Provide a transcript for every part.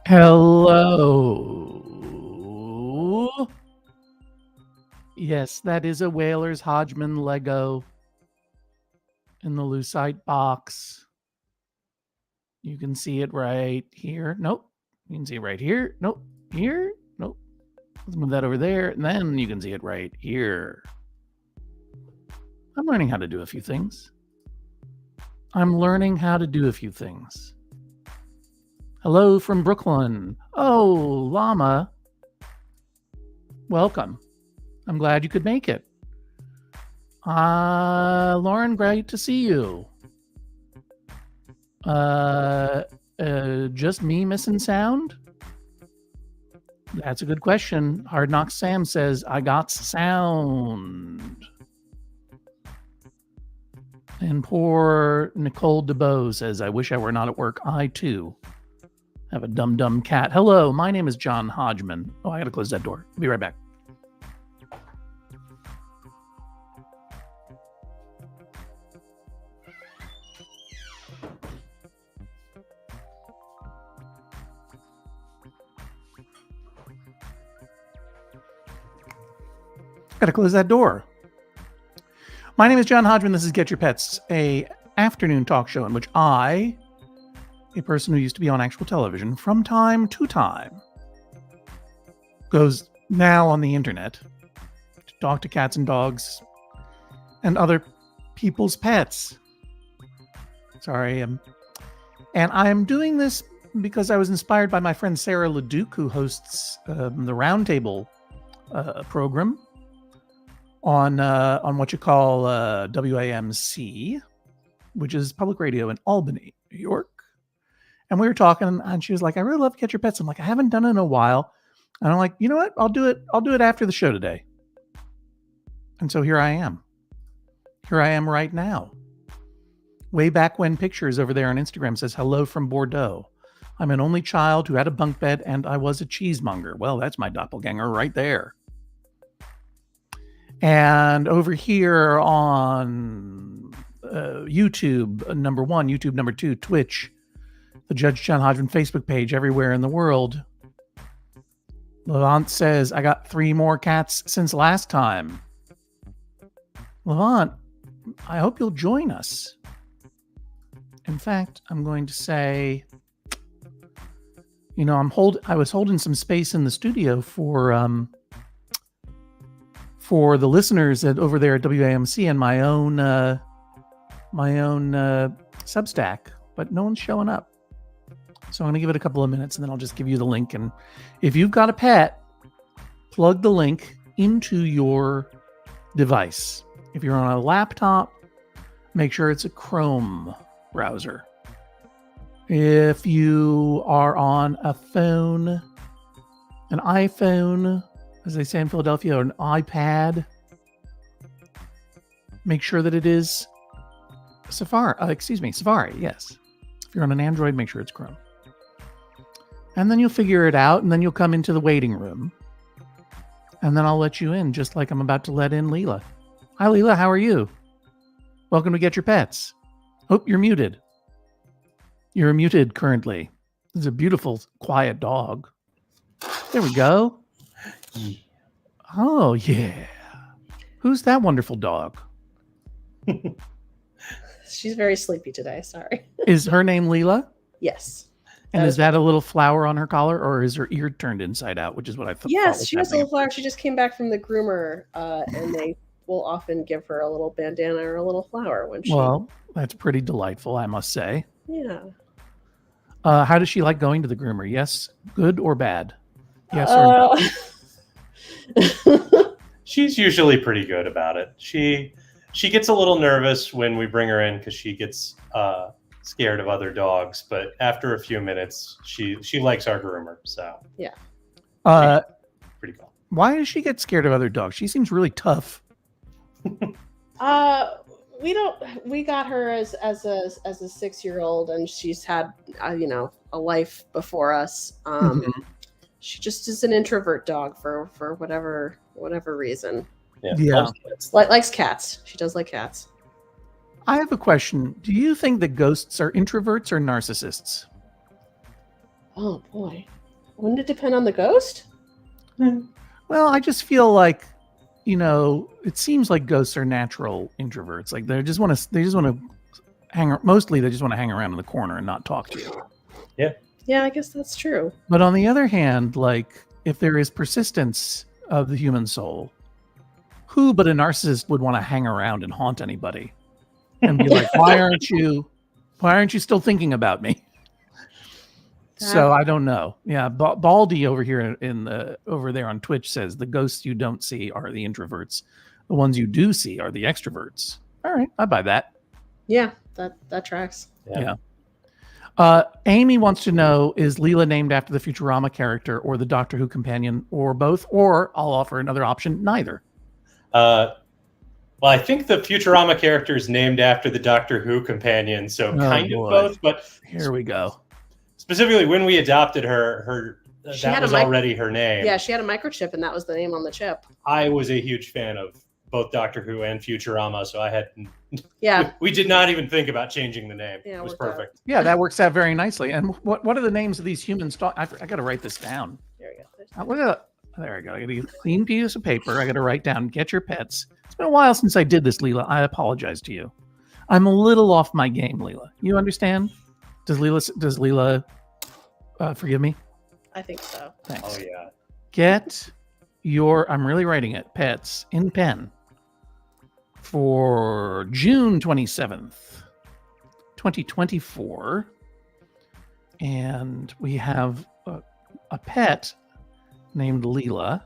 Hello. Yes, that is a Whalers Hodgman Lego in the lucite box. You can see it right here. Nope. You can see it right here. Nope. Here. Nope. Let's move that over there. And then you can see it right here. I'm learning how to do a few things. Hello from Brooklyn. Oh, Llama. Welcome. I'm glad you could make it. Lauren, great to see you. Just me missing sound? That's a good question. Hard Knock Sam says, I got sound. And poor Nicole DeBow says, I wish I were not at work. I, too, have a dumb cat. Hello, my name is John Hodgman. Oh, I got to close that door. I'll be right back. Got to close that door. My name is John Hodgman. This is Get Your Pets, a afternoon talk show in which I, a person who used to be on actual television from time to time, goes now on the internet to talk to cats and dogs and other people's pets. Sorry. And I'm doing this because I was inspired by my friend Sarah LeDuc, who hosts the Roundtable program on what you call WAMC, which is public radio in Albany, New York. And we were talking, and she was like, I really love Catch Your Pets. I'm like, I haven't done it in a while. And I'm like, you know what? I'll do it after the show today. And so here I am. Here I am right now. Way back when pictures over there on Instagram says, hello from Bordeaux. I'm an only child who had a bunk bed and I was a cheesemonger. Well, that's my doppelganger right there. And over here on YouTube, number 1, YouTube, number 2, Twitch, the Judge John Hodgman Facebook page, everywhere in the world. Levant says, I got 3 more cats since last time. Levant, I hope you'll join us. In fact, I'm going to say, I was holding some space in the studio for the listeners over there at WAMC and my own Substack, but no one's showing up. So I'm going to give it a couple of minutes and then I'll just give you the link. And if you've got a pet, plug the link into your device. If you're on a laptop, make sure it's a Chrome browser. If you are on a phone, an iPhone, as they say in Philadelphia, or an iPad, make sure that it is Safari, yes. If you're on an Android, make sure it's Chrome. And then you'll figure it out, and then you'll come into the waiting room. And then I'll let you in, just like I'm about to let in Leela. Hi, Leela, how are you? Welcome to Get Your Pets. Oh, you're muted. You're muted currently. This is a beautiful, quiet dog. There we go. Oh, yeah. Who's that wonderful dog? She's very sleepy today. Sorry. Is her name Leela? Yes. And is that a little flower on her collar, or is her ear turned inside out, which is what I thought? Yes, she has a little flower. She just came back from the groomer, and they will often give her a little bandana or a little flower when she... Well, that's pretty delightful, I must say. Yeah. How does she like going to the groomer? Yes, good or bad? Yes or no? She's usually pretty good about it. She gets a little nervous when we bring her in because she gets scared of other dogs, but after a few minutes, she likes our groomer. So yeah, pretty cool. Why does she get scared of other dogs? She seems really tough. We got her as a 6-year-old, and she's had a life before us. She just is an introvert dog for whatever reason. Yeah. Likes cats. She does like cats. I have a question. Do you think that ghosts are introverts or narcissists? Oh boy, wouldn't it depend on the ghost? Well, I just feel like, it seems like ghosts are natural introverts. Like they just want to hang. Mostly, they just want to hang around in the corner and not talk to you. Yeah. Yeah, I guess that's true. But on the other hand, like if there is persistence of the human soul, who but a narcissist would want to hang around and haunt anybody and be like, why aren't you still thinking about me? So I don't know. Yeah, Baldy over here over there on Twitch says the ghosts you don't see are the introverts. The ones you do see are the extroverts. All right, I buy that. Yeah, that tracks. Yeah. Amy wants to know, is Leela named after the Futurama character or the Doctor Who companion, or both? Or I'll offer another option, neither. Well, I think the Futurama character is named after the Doctor Who companion, so kind of both. But here we go. Specifically, when we adopted her that was already her name. Yeah, she had a microchip, and that was the name on the chip. I was a huge fan of both Doctor Who and Futurama, so I had... Yeah. We did not even think about changing the name. Yeah, it was perfect. Yeah, that works out very nicely. And what are the names of these humans? I got to write this down. There we go. There we go. I got to get a clean piece of paper. I got to write down, Get Your Pets. It's been a while since I did this, Leela. I apologize to you. I'm a little off my game, Leela. You understand? Does Leela forgive me? I think so. Thanks. Oh, yeah. Get your, I'm really writing it, pets in pen for June 27th, 2024. And we have a pet named Leela,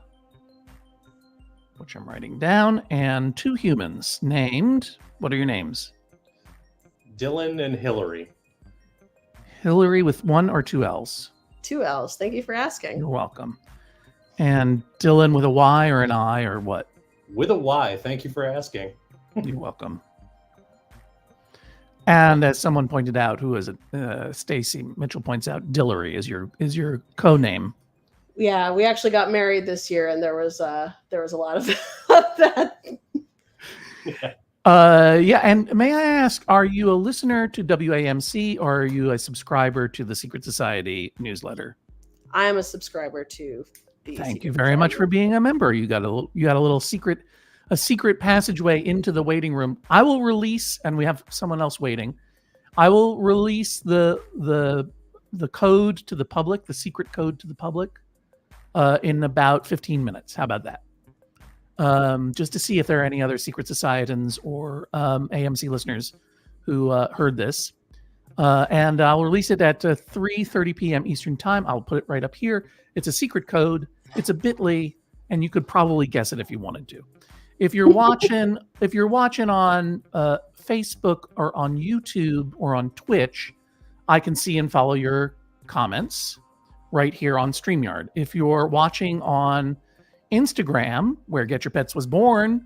which I'm writing down, and 2 humans named, what are your names? Dylan and Hillary. Hillary with 1 or 2 L's? 2 L's. Thank you for asking. You're welcome. And Dylan with a Y or an I or what? With a Y. Thank you for asking. You're welcome. And as someone pointed out, who is it? Stacy Mitchell points out, Dillery is your co-name. Yeah, we actually got married this year, and there was a lot of that. Yeah. Yeah, and may I ask, are you a listener to WAMC or are you a subscriber to the Secret Society newsletter? I am a subscriber to the Thank you Secret very much Society. for being a member. You got a little secret passageway into the waiting room. I will release, and we have someone else waiting. I will release the code to the public, the secret code to the public, in about 15 minutes. How about that? Just to see if there are any other secret societans or AMC listeners who heard this. And I'll release it at 3:30 p.m. Eastern time. I'll put it right up here. It's a secret code. It's a bit.ly, and you could probably guess it if you wanted to. If you're watching, on Facebook or on YouTube or on Twitch, I can see and follow your comments right here on StreamYard. If you're watching on Instagram, where Get Your Pets was born,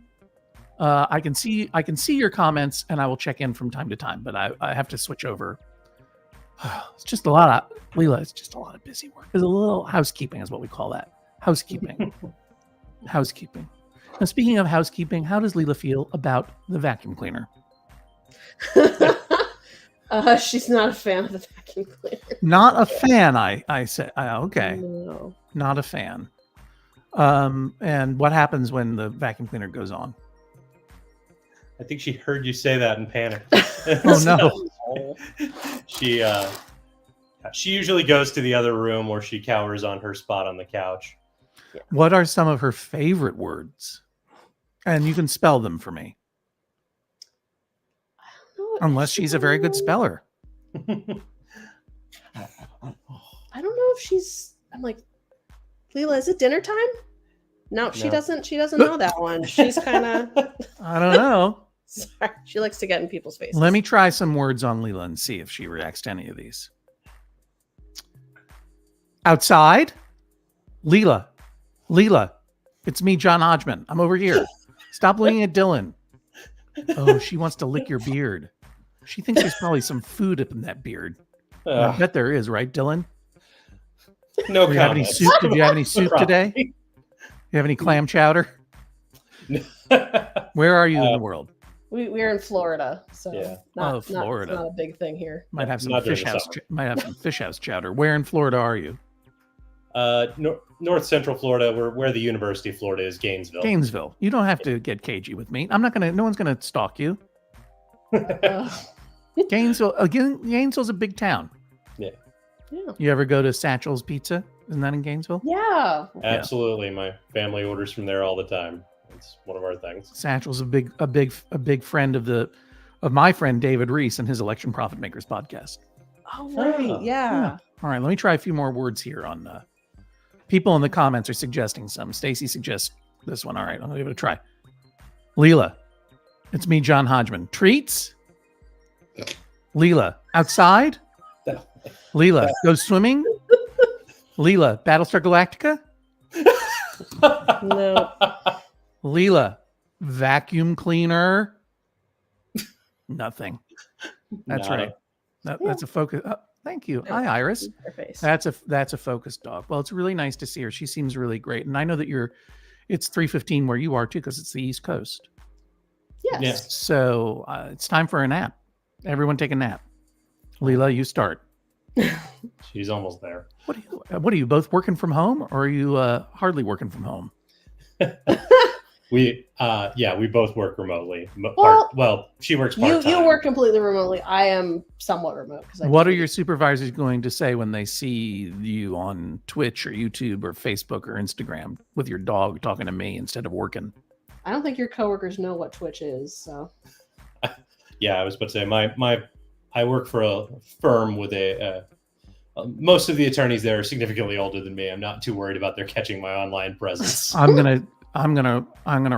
I can see your comments, and I will check in from time to time. But I have to switch over. It's just a lot of Leela. It's just a lot of busy work. There's a little housekeeping, is what we call that. Housekeeping. Housekeeping. Now, speaking of housekeeping, how does Leela feel about the vacuum cleaner? She's not a fan of the vacuum cleaner. Not a fan. I said. Okay. No. Not a fan. And what happens when the vacuum cleaner goes on? I think she heard you say that and panicked. Oh no. She usually goes to the other room where she cowers on her spot on the couch. Yeah. What are some of her favorite words? And you can spell them for me. Unless she's a very good speller. I don't know if she's. I'm like, Leela, is it dinner time? No, she doesn't. She doesn't know that one. She's kind of. I don't know. Sorry, she likes to get in people's faces. Let me try some words on Leela and see if she reacts to any of these. Outside, Leela, it's me, John Hodgman. I'm over here. Stop looking at Dylan. Oh, she wants to lick your beard. She thinks there's probably some food up in that beard. I bet there is, right, Dylan? No Did you have any comments. soup? Did you have any soup today? You have any clam chowder? Where are you in the world? We're in Florida, so Yeah. Florida. It's not a big thing here. Might have some Not during fish the house. summer. Might have some fish house chowder. Where in Florida are you? North Central Florida, where the University of Florida is, Gainesville. Gainesville. You don't have to get cagey with me. I'm not gonna. No one's gonna stalk you. Gainesville. Again, Gainesville's a big town. Yeah. You ever go to Satchel's Pizza? Isn't that in Gainesville? Yeah. Absolutely, my family orders from there all the time. It's one of our things. Satchel's a big friend of my friend David Reese and his Election Profit Makers podcast. Oh right. Yeah. All right, let me try a few more words here on. People in the comments are suggesting some. Stacy suggests this one. All right, I'm gonna give it a try. Leela, it's me, John Hodgman. Treats. Leela, outside. Leela, go swimming. Leela, Battlestar Galactica. No. Leela, vacuum cleaner. Nothing. That's Nada. right. That's a focus. Thank you. Hi, Iris. Her face. That's a focused dog. Well, it's really nice to see her. She seems really great, and I know that it's 3:15 where you are too, because it's the East Coast. Yes. Yeah. So it's time for a nap. Everyone, take a nap. Leela, you start. She's almost there. What are you both working from home, or are you hardly working from home? We both work remotely. Well, She works part-time. You work completely remotely. I am somewhat remote because. What are your supervisors going to say when they see you on Twitch or YouTube or Facebook or Instagram with your dog talking to me instead of working? I don't think your coworkers know what Twitch is. So. Yeah, I was about to say I work for a firm with most of the attorneys there are significantly older than me. I'm not too worried about their catching my online presence. I'm gonna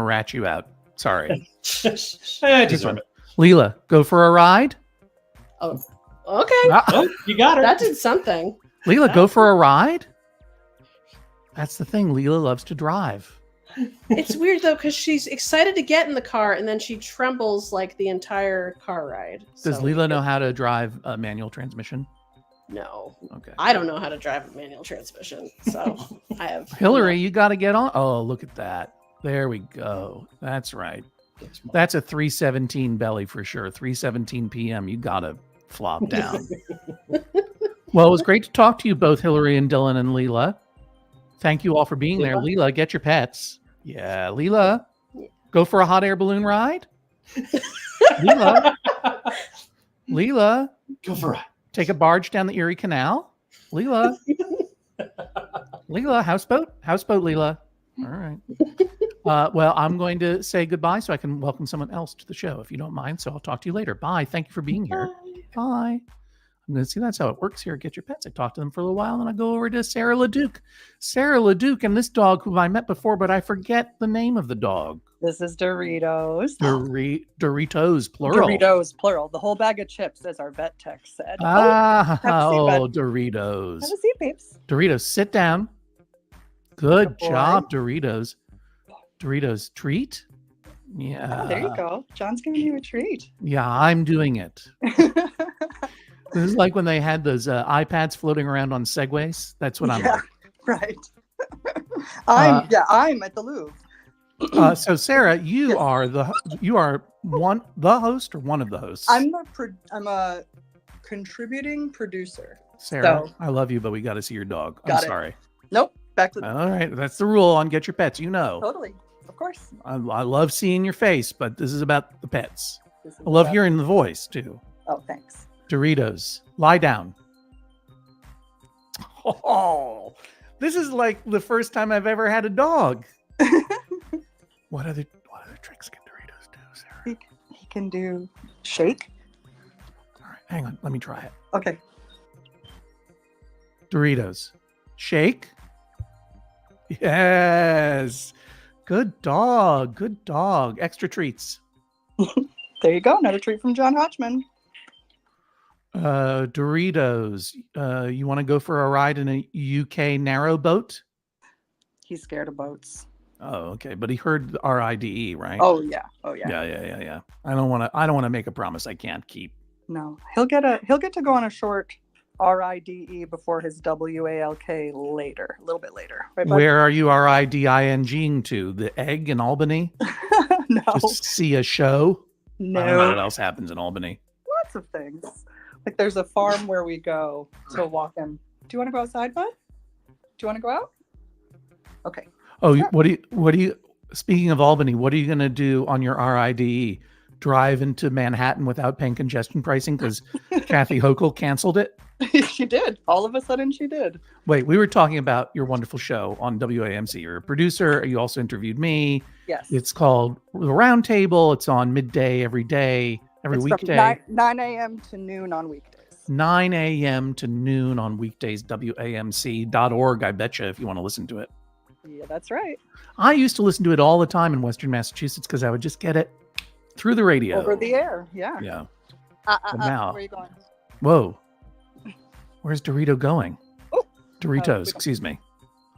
rat you out. Sorry. I deserve it. Leela, go for a ride. Oh, okay. Oh, you got her. That did something. Leela, go for a ride. That's the thing. Leela loves to drive. It's weird though because she's excited to get in the car and then she trembles like the entire car ride. Does So- Leela know how to drive a manual transmission? No, Okay. I don't know how to drive a manual transmission, so I have Hillary, you got to get on. Oh, look at that. There we go. That's right. That's a 3:17 belly for sure. 3:17 p.m. You gotta flop down. Well, it was great to talk to you both, Hillary and Dylan and Leela. Thank you all for being there. Leela, get your pets. Yeah, Leela, go for a hot air balloon ride. Leela, Go for it. take a barge down the Erie Canal. Leela, houseboat, Leela. All right. Well, I'm going to say goodbye so I can welcome someone else to the show, if you don't mind. So I'll talk to you later. Bye. Thank you for being here. Bye. I'm going to see that's how it works here at Get Your Pets. I talk to them for a little while, and then I go over to Sarah LeDuc. Sarah LeDuc and this dog who I met before, but I forget the name of the dog. This is Doritos. Doritos, plural. Doritos, plural. The whole bag of chips, as our vet tech said. Ah, have a seat, bud. Doritos. Have a seat, babes. Doritos, sit down. Good boy. job, Doritos. Doritos, treat? Yeah. Oh, there you go. John's giving you a treat. Yeah, I'm doing it. This is like when they had those iPads floating around on Segways. That's what I'm like. Right. I'm at the Louvre. So Sarah, you are the host or one of the hosts? I'm a contributing producer. Sarah, So- I love you, but we got to see your dog. I'm Got it. sorry. Nope. Back to All right, that's the rule on Get Your Pets. You know, totally. Of course. I love seeing your face, but this is about the pets. This is I love about- hearing the voice too. Oh, thanks. Doritos, lie down. Oh, this is like the first time I've ever had a dog. What other tricks can Doritos do, Sarah? He can do shake. All right, hang on. Let me try it. Okay. Doritos, shake. Yes. Good dog. Good dog. Extra treats. There you go. Another treat from John Hodgman. Doritos. You want to go for a ride in a UK narrow boat? He's scared of boats. Oh, okay. But he heard the RIDE, right? Oh yeah. Yeah. I don't want to make a promise I can't keep. No, he'll get to go on a short RIDE before his WALK later, a little bit later. Right, bud? Where are you RIDINGing to? The Egg in Albany? No, Just see a show? I don't know no, what else happens in Albany. lots of things. Like there's a farm where we go to walk him. Do you want to go outside, bud? Do you want to go out? Okay. Oh, Sure. what do you, speaking of Albany, what are you going to do on your RIDE? Drive into Manhattan without paying congestion pricing because Kathy Hochul canceled it? She did. All of a sudden, she did. Wait, we were talking about your wonderful show on WAMC. You're a producer. You also interviewed me. Yes. It's called The Round Table. It's on midday every day, every It's weekday. from 9 a.m. to noon on weekdays. 9 a.m. to noon on weekdays, WAMC.org. I betcha if you want to listen to it. Yeah, that's right. I used to listen to it all the time in Western Massachusetts because I would just get it through the radio. Over the air. Yeah. Yeah. But now- Where are you going? Whoa. Where's Dorito going? Oh. Doritos, excuse me.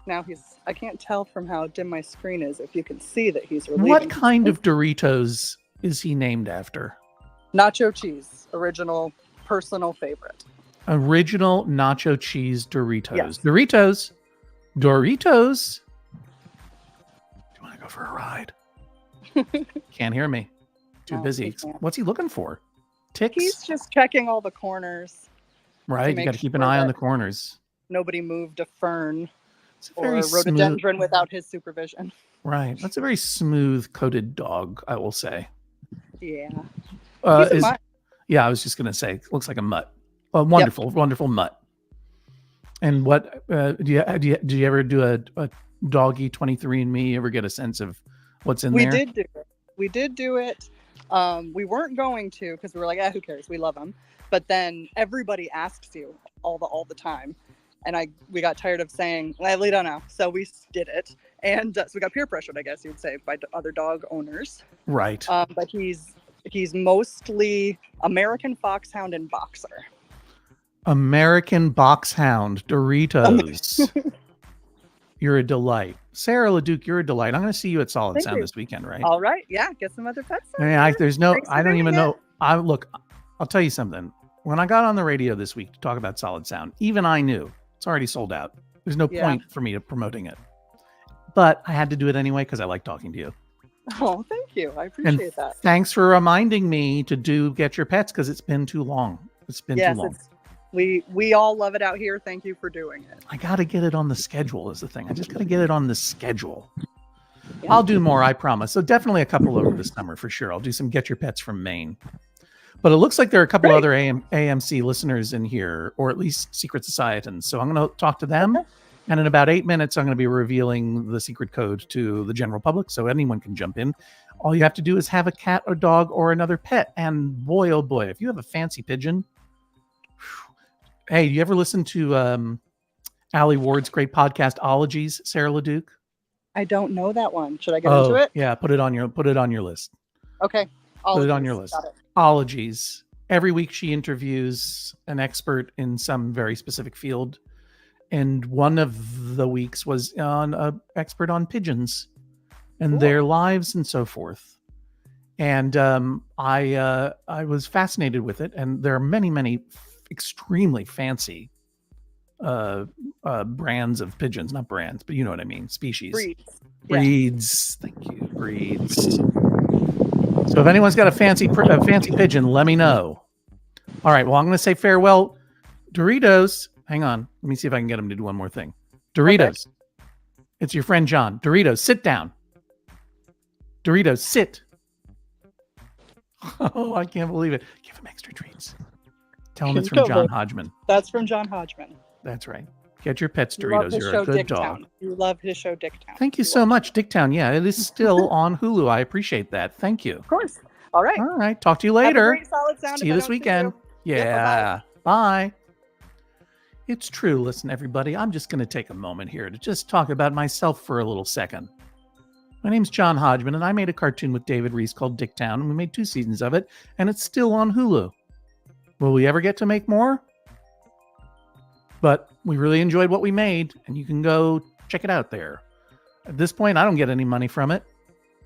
Now I can't tell from how dim my screen is if you can see that he's relieving. What kind of Doritos is he named after? Nacho cheese, original personal favorite. Original nacho cheese Doritos. Yes. Doritos. Doritos. Do you want to go for a ride? Can't hear me. Too No, busy. he can't. What's he looking for? Ticks? He's just checking all the corners. Right. You make got to keep an sure eye on that- the corners. Nobody moved a fern It's a or very a smooth. rhododendron without his supervision. Right. That's a very smooth coated dog, I will say. Yeah. Uh, He's a is- mutt. Yeah, I was just gonna say, looks like a mutt. A wonderful, wonderful mutt. And what do you ever do a doggy 23andMe? You ever get a sense of what's in We there? did do it. We did do it. We weren't going to because we were like, who cares? We love them. But then everybody asks you all the time, and we got tired of saying, we don't know. So we did it, and so we got peer pressured, I guess you'd say, by other dog owners. Right. But he's mostly American Foxhound and Boxer. American Boxhound Doritos. You're a delight. Sarah LeDuc, you're a delight. I'm going to see you at Solid Thank Sound you. this weekend, right? All right, yeah, get some other pets. I mean, there's no, Thanks for I don't doing even it. know. I'll tell you something. When I got on the radio this week to talk about Solid Sound, even I knew it's already sold out. There's no Yeah. point for me to promoting it. But I had to do it anyway because I like talking to you. Oh, thank Thank you. I appreciate that. Thanks for reminding me to do Get Your Pets because it's been too long. It's been too long. We all love it out here. Thank you for doing it. I got to get it on the schedule is the thing. I just got to get it on the schedule. Yeah. I'll do more, I promise. So definitely a couple over the summer for sure. I'll do some Get Your Pets from Maine. But it looks like there are a couple other AMC listeners in here, or at least Secret Societans. So I'm going to talk to them. Okay. And in about 8 minutes, I'm going to be revealing the secret code to the general public. So anyone can jump in. All you have to do is have a cat or dog or another pet. And boy, oh boy, if you have a fancy pigeon. Hey, do you ever listen to Allie Ward's great podcast, Ologies, Sarah LeDuc? I don't know that one. Should I get into it? Yeah, put it on your list. Okay. Put it on your list. Ologies. Every week she interviews an expert in some very specific field. And one of the weeks was on an expert on pigeons and their lives and so forth. And I was fascinated with it. And there are many, many extremely fancy brands of pigeons, not brands, but you know what I mean, species. Breeds. Yeah. Thank you. Breeds. So if anyone's got a fancy pigeon, let me know. All right. Well, I'm going to say farewell. Doritos. Hang on. Let me see if I can get him to do one more thing. Doritos. Okay. It's your friend John. Doritos, sit down. Doritos, sit. Oh, I can't believe it. Give him extra treats. Tell him it's from John Hodgman. That's from John Hodgman. That's right. Get your pets, Doritos. You're a good dog. You love his show, Dicktown. Thank you so much, Dicktown. Yeah, it is still on Hulu. I appreciate that. Thank you. Of course. All right. All right. Talk to you later. Have a great solid sound. See you this weekend. Yeah. Bye. It's true. Listen, everybody, I'm just going to take a moment here to just talk about myself for a little second. My name's John Hodgman, and I made a cartoon with David Reese called Dicktown, and we made 2 seasons of it, and it's still on Hulu. Will we ever get to make more? But we really enjoyed what we made, and you can go check it out there. At this point, I don't get any money from it.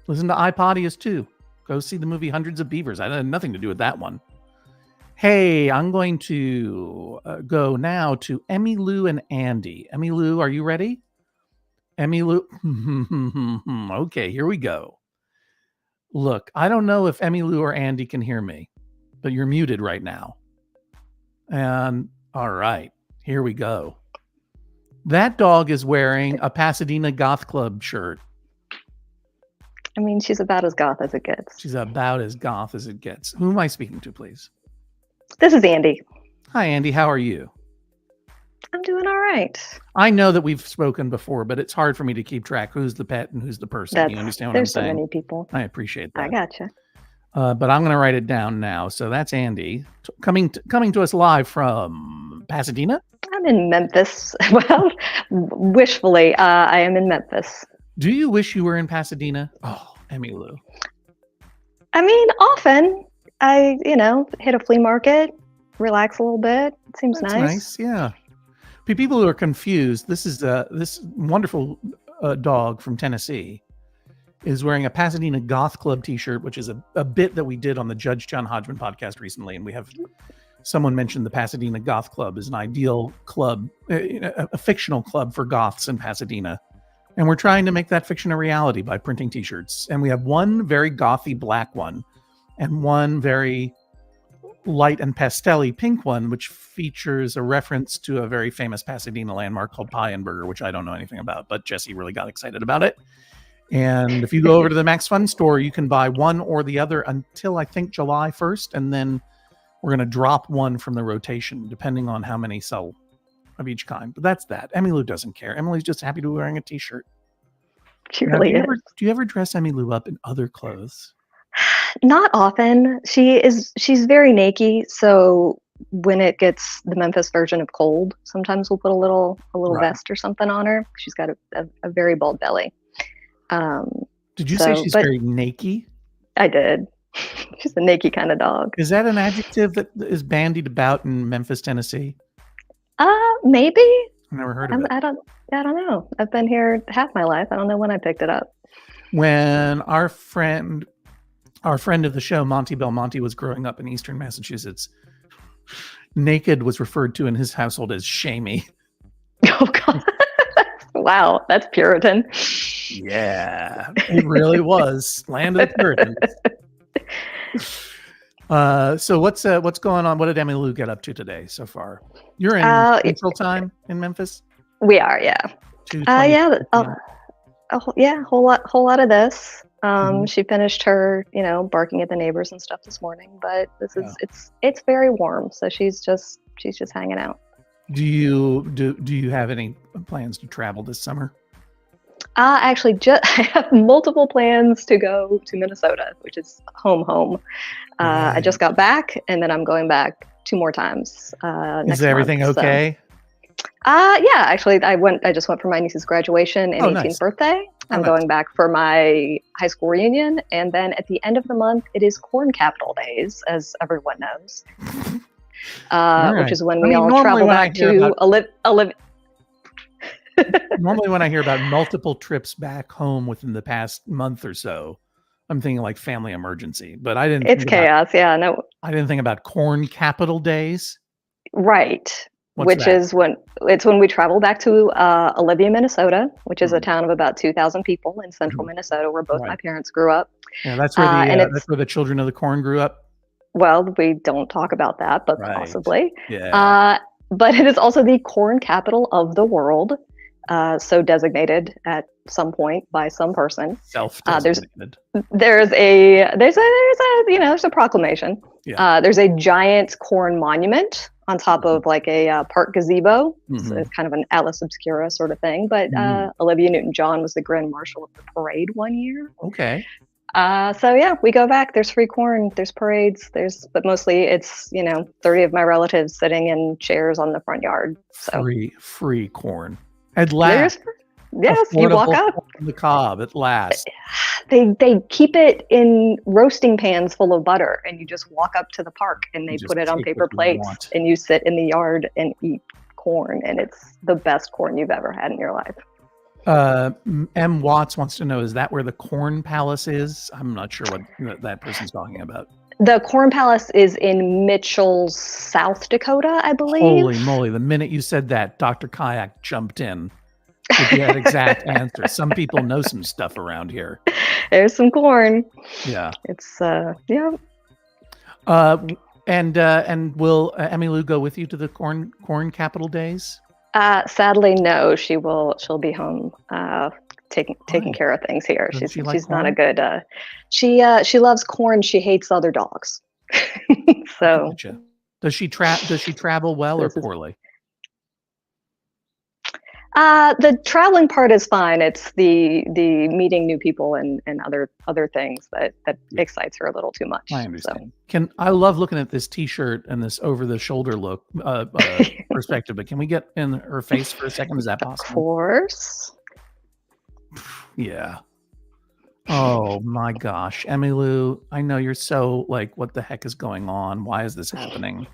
Listen to iPodius too. Go see the movie Hundreds of Beavers. I had nothing to do with that one. Hey, I'm going to go now to Emmy Lou and Andy. Emmy Lou, are you ready? Emmy Lou. Okay, here we go. Look, I don't know if Emmy Lou or Andy can hear me, but you're muted right now. And all right, here we go. That dog is wearing a Pasadena Goth Club shirt. I mean, she's about as goth as it gets. She's about as goth as it gets. Who am I speaking to, please? This is Andy. Hi, Andy. How are you? I'm doing all right. I know that we've spoken before, but it's hard for me to keep track who's the pet and who's the person. You understand what I'm saying? There's so many people. I appreciate that. I gotcha. But I'm going to write it down now. So that's Andy coming to us live from Pasadena. I'm in Memphis. Well, wishfully, I am in Memphis. Do you wish you were in Pasadena? Oh, Emmy Lou. I mean, often I, hit a flea market, relax a little bit. It seems That's nice. Nice, yeah. People who are confused, this is this wonderful dog from Tennessee is wearing a Pasadena Goth Club t-shirt, which is a bit that we did on the Judge John Hodgman podcast recently. And we have someone mentioned the Pasadena Goth Club is an ideal club, a fictional club for goths in Pasadena. And we're trying to make that fiction a reality by printing t-shirts. And we have one very gothy black one and one very light and pastel-y pink one, which features a reference to a very famous Pasadena landmark called Pie and Burger, which I don't know anything about, but Jesse really got excited about it. And if you go over to the Max Fun store, you can buy one or the other until I think July 1st. And then we're going to drop one from the rotation, depending on how many sell of each kind. But that's that. Emmy Lou doesn't care. Emily's just happy to be wearing a t-shirt. She really is. Do you ever dress Emmy Lou up in other clothes? Not often. She's very naked, so when it gets the Memphis version of cold, sometimes we'll put a little right. vest or something on her. She's got a very bald belly. Did you say she's very naked? I did. She's a naked kind of dog. Is that an adjective that is bandied about in Memphis, Tennessee? Maybe. I've never heard of it. I don't know. I've been here half my life. I don't know when I picked it up. When our friend of the show, Monty Belmonte, was growing up in Eastern Massachusetts, naked was referred to in his household as shamey. Oh, God. Wow, that's Puritan. Yeah, it really was land of the Puritans. So what's going on? What did Emmy Lou get up to today so far? You're in Central Time in Memphis. We are, yeah. 2:20 Yeah, p.m. whole lot of this. Mhm. She finished her, barking at the neighbors and stuff this morning. But this is it's very warm, so she's just hanging out. Do you have any plans to travel this summer? Actually, I have multiple plans to go to Minnesota, which is home. I just got back, and then I'm going back 2 more times. Next Is everything month, okay? Yeah, actually, I just went for my niece's graduation and 18th nice. birthday. I'm nice. going back for my high school reunion, and then at the end of the month, it is Corn Capital Days, as everyone knows. Which is when we all travel back to Normally, when I hear about multiple trips back home within the past month or so, I'm thinking like family emergency. But I didn't. It's chaos. Yeah, no. I didn't think about Corn Capital Days. Right. What's is when we travel back to Olivia, Minnesota, which is a town of about 2,000 people in central Minnesota, where both my parents grew up. Yeah, that's where that's where the children of the corn grew up. Well, we don't talk about that, but possibly. Yeah. But it is also the corn capital of the world, so designated at some point by some person. Self-designated. There's a proclamation. Yeah. There's a giant corn monument on top of like a park gazebo. So it's kind of an Atlas Obscura sort of thing. But Olivia Newton-John was the Grand Marshal of the parade one year. Okay. So yeah, we go back. There's free corn. There's parades. But mostly it's 30 of my relatives sitting in chairs on the front yard. So free corn at last. Yes, you walk up the cob at last. They keep it in roasting pans full of butter, and you just walk up to the park, and they put it on paper plates, and you sit in the yard and eat corn, and it's the best corn you've ever had in your life. M. Watts wants to know, is that where the Corn Palace is? I'm not sure what that person's talking about. The Corn Palace is in Mitchell, South Dakota, I believe. Holy moly, the minute you said that, Dr. Kayak jumped in with that exact answer. Some people know some stuff around here. There's some corn. Yeah. It's, yeah. And will Emmy Lou go with you to the corn capital days? Sadly, no. She'll be home taking care of things here. She's not a good. She loves corn. She hates other dogs. So gotcha. Does she travel well or poorly? The traveling part is fine. It's the meeting new people and other things that excites her a little too much. I understand. I love looking at this T-shirt and this over the shoulder look perspective, but can we get in her face for a second? Is that possible? Of course. Yeah. Oh my gosh, Emmy Lou, I know you're so like, what the heck is going on? Why is this happening?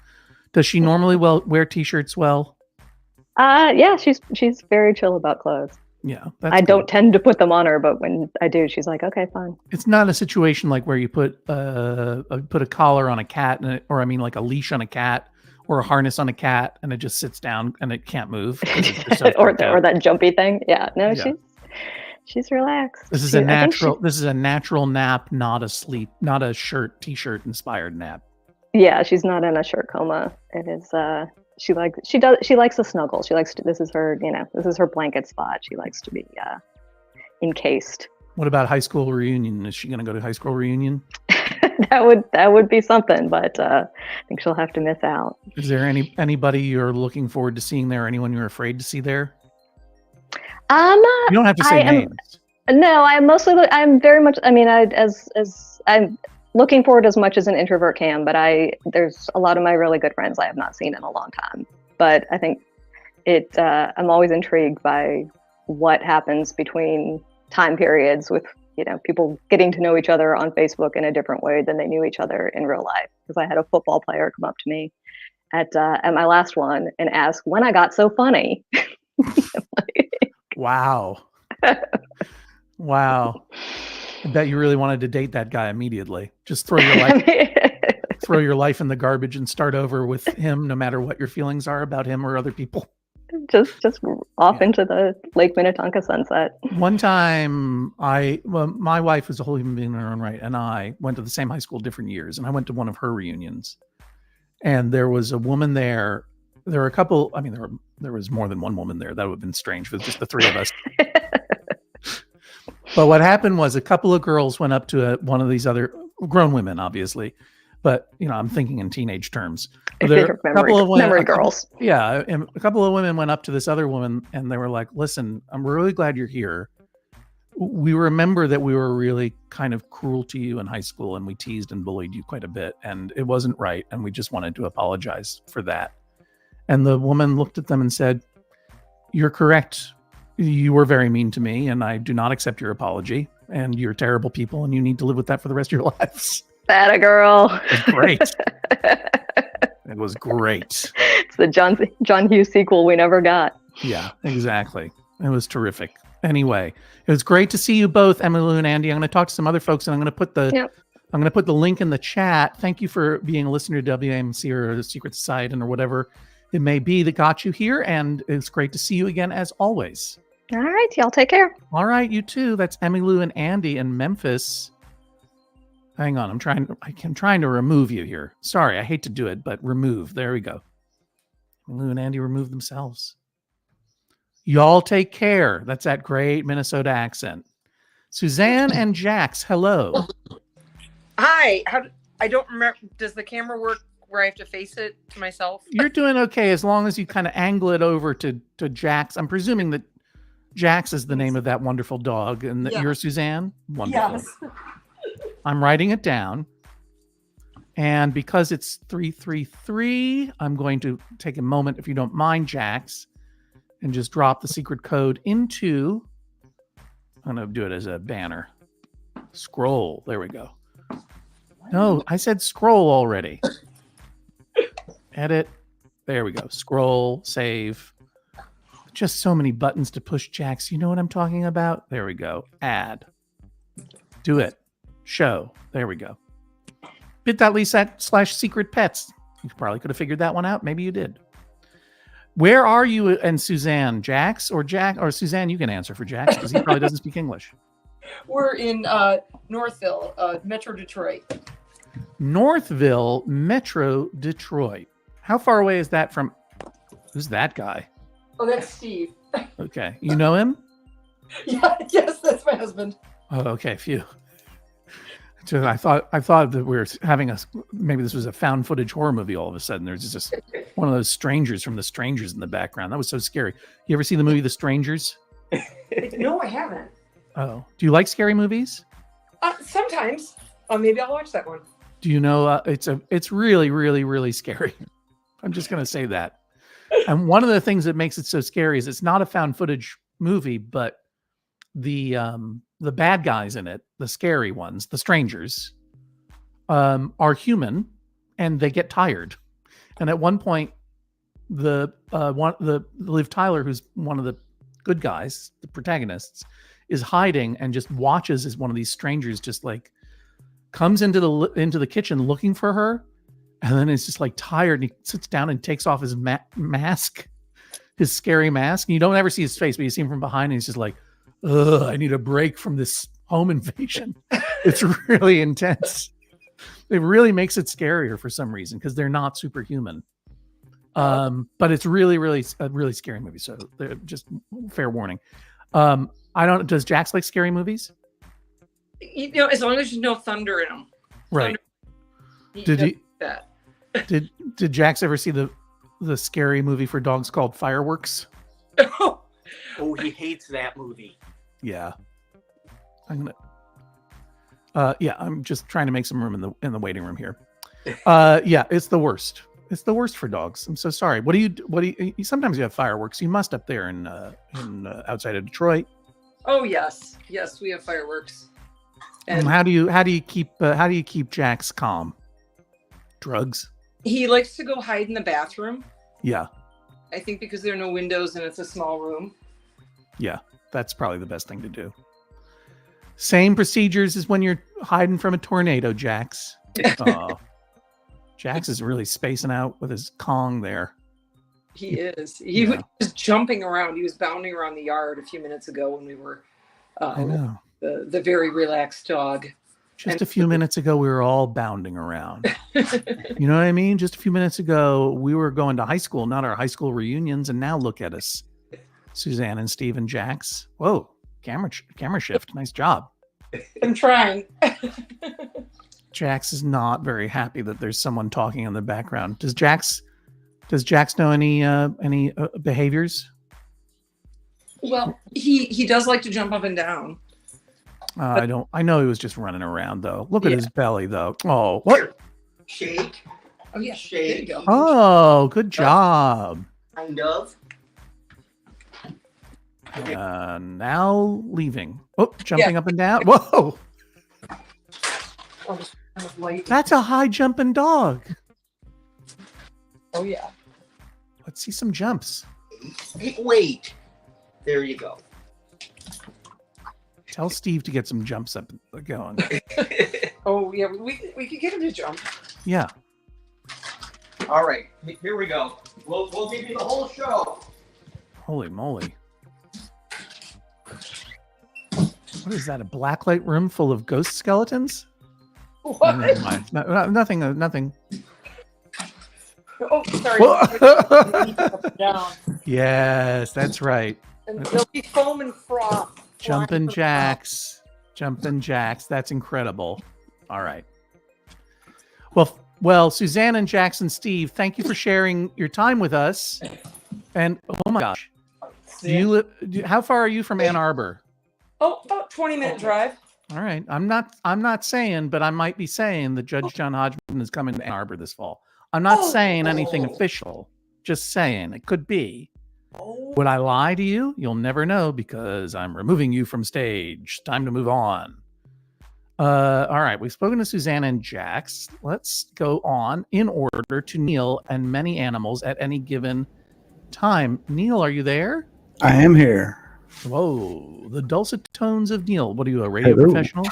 Does she normally wear T-shirts well? Yeah, she's very chill about clothes. Yeah, I don't tend to put them on her, but when I do, she's like, okay, fine. It's not a situation like where you put a collar on a cat, like a leash on a cat or a harness on a cat, and it just sits down and it can't move. or that jumpy thing. Yeah, no, yeah. She's relaxed. This is a natural nap, not a T-shirt inspired nap. Yeah, she's not in a shirt coma. It is. She likes to snuggle. This is her blanket spot. She likes to be encased. What about high school reunion? Is she going to go to high school reunion? that would be something, but I think she'll have to miss out. Is there anybody you're looking forward to seeing there? Anyone you're afraid to see there? You don't have to say names. No, I'm very much. I mean, I'm looking forward as much as an introvert can, but there's a lot of my really good friends I have not seen in a long time. But I think I'm always intrigued by what happens between time periods with, people getting to know each other on Facebook in a different way than they knew each other in real life. Because I had a football player come up to me at my last one and ask when I got so funny. Wow. Wow. I bet you really wanted to date that guy immediately. Just throw your life in the garbage and start over with him, no matter what your feelings are about him or other people. just off into the Lake Minnetonka sunset. One time, my wife was a whole human being in her own right, and I went to the same high school different years, and I went to one of her reunions, and there was a woman there. There were a couple. I mean, there was more than one woman there. That would have been strange with just the three of us. But what happened was a couple of girls went up to one of these other grown women, obviously. But I'm thinking in teenage terms. Memory girls. Yeah, and a couple of women went up to this other woman, and they were like, "Listen, I'm really glad you're here. We remember that we were really kind of cruel to you in high school, and we teased and bullied you quite a bit, and it wasn't right, and we just wanted to apologize for that." And the woman looked at them and said, "You're correct. You were very mean to me, and I do not accept your apology. And you're terrible people, and you need to live with that for the rest of your lives." That a girl. It was great. It was great. It's the John Hughes sequel we never got. Yeah, exactly. It was terrific. Anyway, it was great to see you both, Emily Lou and Andy. I'm going to talk to some other folks, and I'm going to put the link in the chat. Thank you for being a listener to WAMC or the Secret Society or whatever it may be that got you here, and it's great to see you again as always. All right, y'all take care. All right, you too. That's Emily Lou and Andy in Memphis. Hang on, I'm trying to remove you here. Sorry, I hate to do it, but remove. There we go. Lou and Andy remove themselves. Y'all take care. That's that great Minnesota accent. Suzanne and Jax, hello. Hi. I don't remember. Does the camera work where I have to face it to myself? You're doing okay as long as you kind of angle it over to Jax. I'm presuming that Jax is the name of that wonderful dog, and that you're Suzanne? Wonderful. Yes. I'm writing it down. And because it's 333, I'm going to take a moment, if you don't mind, Jax, and just drop the secret code into, I'm going to do it as a banner. Scroll. There we go. No, I said scroll already. Edit. There we go. Scroll, save. Just so many buttons to push, Jax. You know what I'm talking about? There we go. Add. Do it. Show. There we go. bit.ly/secret pets. You probably could have figured that one out. Maybe you did. Where are you and Suzanne? Jax or Suzanne? You can answer for Jax because he probably doesn't speak English. We're in Northville, Metro Detroit. Northville, Metro Detroit. How far away is that from? Who's that guy? Oh, that's Steve. Okay, you know him? Yeah, yes, that's my husband. Oh, okay, phew. So I thought that we were having maybe this was a found footage horror movie. All of a sudden, there's just one of those strangers from The Strangers in the background. That was so scary. You ever see the movie The Strangers? No, I haven't. Oh, do you like scary movies? Sometimes. Maybe I'll watch that one. Do you know it's really, really, really scary. I'm just gonna say that. And one of the things that makes it so scary is it's not a found footage movie, but the bad guys in it, the scary ones, the strangers, are human, and they get tired. And at one point, the Liv Tyler, who's one of the good guys, the protagonists, is hiding and just watches as one of these strangers just like comes into the kitchen looking for her, and then is just like tired, and he sits down and takes off his mask, his scary mask. And you don't ever see his face, but you see him from behind, and he's just like, "Ugh, I need a break from this home invasion." It's really intense. It really makes it scarier for some reason because they're not superhuman. But it's really, really a really scary movie. So they're just fair warning. Does Jax like scary movies? As long as there's no thunder in them. Right. Did Jax ever see the scary movie for dogs called Fireworks? Oh, he hates that movie. Yeah. I'm just trying to make some room in the waiting room here. Yeah, it's the worst. It's the worst for dogs. I'm so sorry. What do you sometimes you have fireworks. You must up there in outside of Detroit. Oh yes, we have fireworks. And how do you keep Jax calm? Drugs. He likes to go hide in the bathroom. Yeah. I think because there are no windows and it's a small room. Yeah, that's probably the best thing to do. Same procedures as when you're hiding from a tornado, Jax. Jax is really spacing out with his Kong there. He is. He Yeah. was jumping around. He was bounding around the yard a few minutes ago when we were I know. the very relaxed dog. Just a few minutes ago, we were all bounding around. You know what I mean? Just a few minutes ago, we were going to high school, not our high school reunions, and now look at us, Suzanne and Steve and Jax. Whoa, camera shift. Nice job. I'm trying. Jax is not very happy that there's someone talking in the background. Does Jax know any behaviors? Well, he does like to jump up and down. I don't. I know he was just running around though. Look at his belly though. Oh, what? Shake. Oh yeah, Shake. there you go. Oh, good job. Kind of. Now leaving. Oh, jumping up and down. Whoa, Oh, this kind of light. that's a high jumping dog. Oh yeah. Let's see some jumps. Hey, wait. There you go. Tell Steve to get some jumps up going. Oh yeah, we could get him to jump. Yeah. All right. Here we go. We'll give you the whole show. Holy moly. What is that? A blacklight room full of ghost skeletons? What? Never mind. Nothing. Nothing. Oh, sorry. Whoa. Down. Yes, that's right. And there'll be foam and froth. Jumpin' Jacks. Jumpin' Jacks. That's incredible. All right. Well, Suzanne and Jackson, Steve, thank you for sharing your time with us. And oh my gosh, how far are you from Ann Arbor? Oh, about 20-minute drive. All right. I'm not saying, but I might be saying that Judge John Hodgman is coming to Ann Arbor this fall. I'm not saying anything official. Just saying it could be. Would I lie to you? You'll never know because I'm removing you from stage. Time to move on. All right. We've spoken to Suzanne and Jax. Let's go on in order to Neil and many animals at any given time. Neil, are you there? I am here. Whoa. The dulcet tones of Neil. What are you, a radio Hello. professional?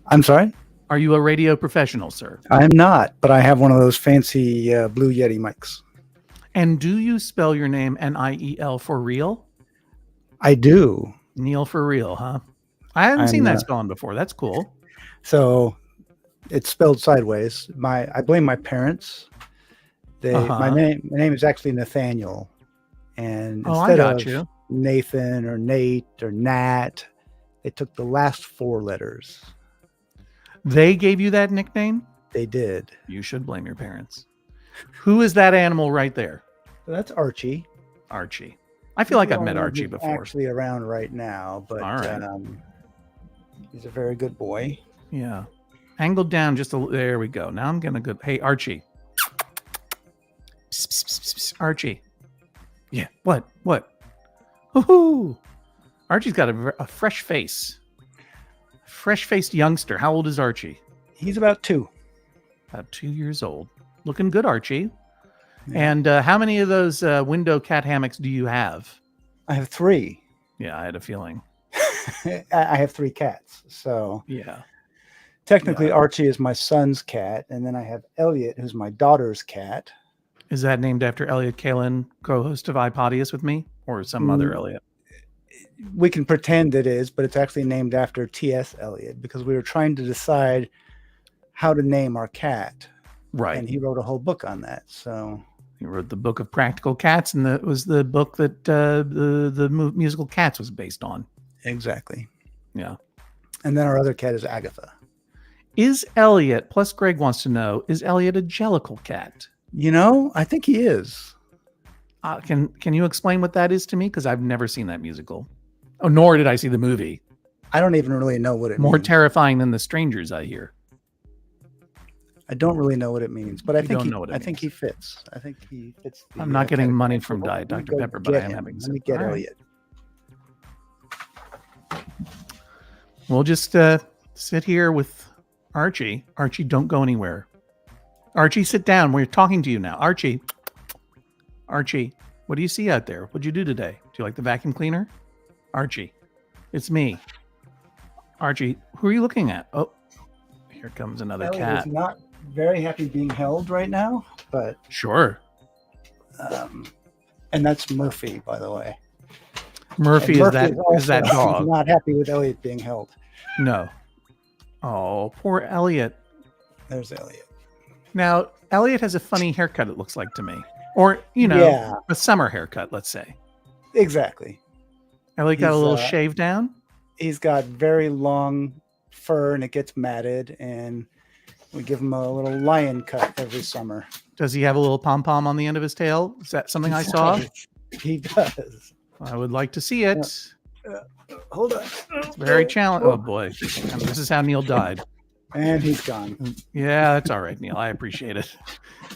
I'm sorry? Are you a radio professional, sir? I'm not, but I have one of those fancy Blue Yeti mics. And do you spell your name Niel for real? I do. Neil for real, huh? I haven't seen that spelling before. That's cool. So it's spelled sideways. I blame my parents. My name is actually Nathaniel. And instead of Nathan or Nate or Nat, they took the last four letters. They gave you that nickname? They did. You should blame your parents. Who is that animal right there? So that's Archie. Archie. I feel like I've met Archie before. Actually around right now, but all right. He's a very good boy. Yeah. Angled down just a there we go. Now I'm gonna go. Hey, Archie. Psst, psst, psst, psst. Archie. Yeah. What? Woohoo! Archie's got a fresh face. Fresh-faced youngster. How old is Archie? He's about 2. About 2 years old. Looking good, Archie. Yeah. And how many of those window cat hammocks do you have? I have 3. Yeah, I had a feeling. I have 3 cats. So yeah. Technically, Archie is my son's cat. And then I have Elliot, who's my daughter's cat. Is that named after Elliot Kalin, co-host of iPodius with me? Or some other Elliot? We can pretend it is, but it's actually named after T.S. Eliot because we were trying to decide how to name our cat. Right. And he wrote a whole book on that. So he wrote the Book of Practical Cats, and that was the book that the musical Cats was based on. Exactly. Yeah. And then our other cat is Agatha. Is Elliot, plus Greg wants to know, is Elliot a jellicle cat? You know, I think he is. Can you explain what that is to me? Because I've never seen that musical. Oh, nor did I see the movie. I don't even really know what it means. More terrifying than The Strangers, I hear. I don't really know what it means, but I think he fits. I think he fits. I'm not getting money from Diet Dr. Pepper, but I am having some. Let me get Elliot. We'll just sit here with Archie. Archie, don't go anywhere. Archie, sit down. We're talking to you now. Archie, what do you see out there? What'd you do today? Do you like the vacuum cleaner? Archie, it's me. Archie, who are you looking at? Oh, here comes another cat. He's not very happy being held right now, but sure. And that's Murphy, by the way. Murphy is that also dog. Not happy with Elliot being held. No. Oh, poor Elliot. There's Elliot. Now, Elliot has a funny haircut, it looks like to me. Or, a summer haircut, let's say. Exactly. Elliot got a little shave down? He's got very long fur and it gets matted, and we give him a little lion cut every summer. Does he have a little pom-pom on the end of his tail? Is that something I saw? He does. I would like to see it. Hold on. It's very challenging. Oh, boy. And this is how Neil died. And he's gone. Yeah, that's all right, Neil. I appreciate it.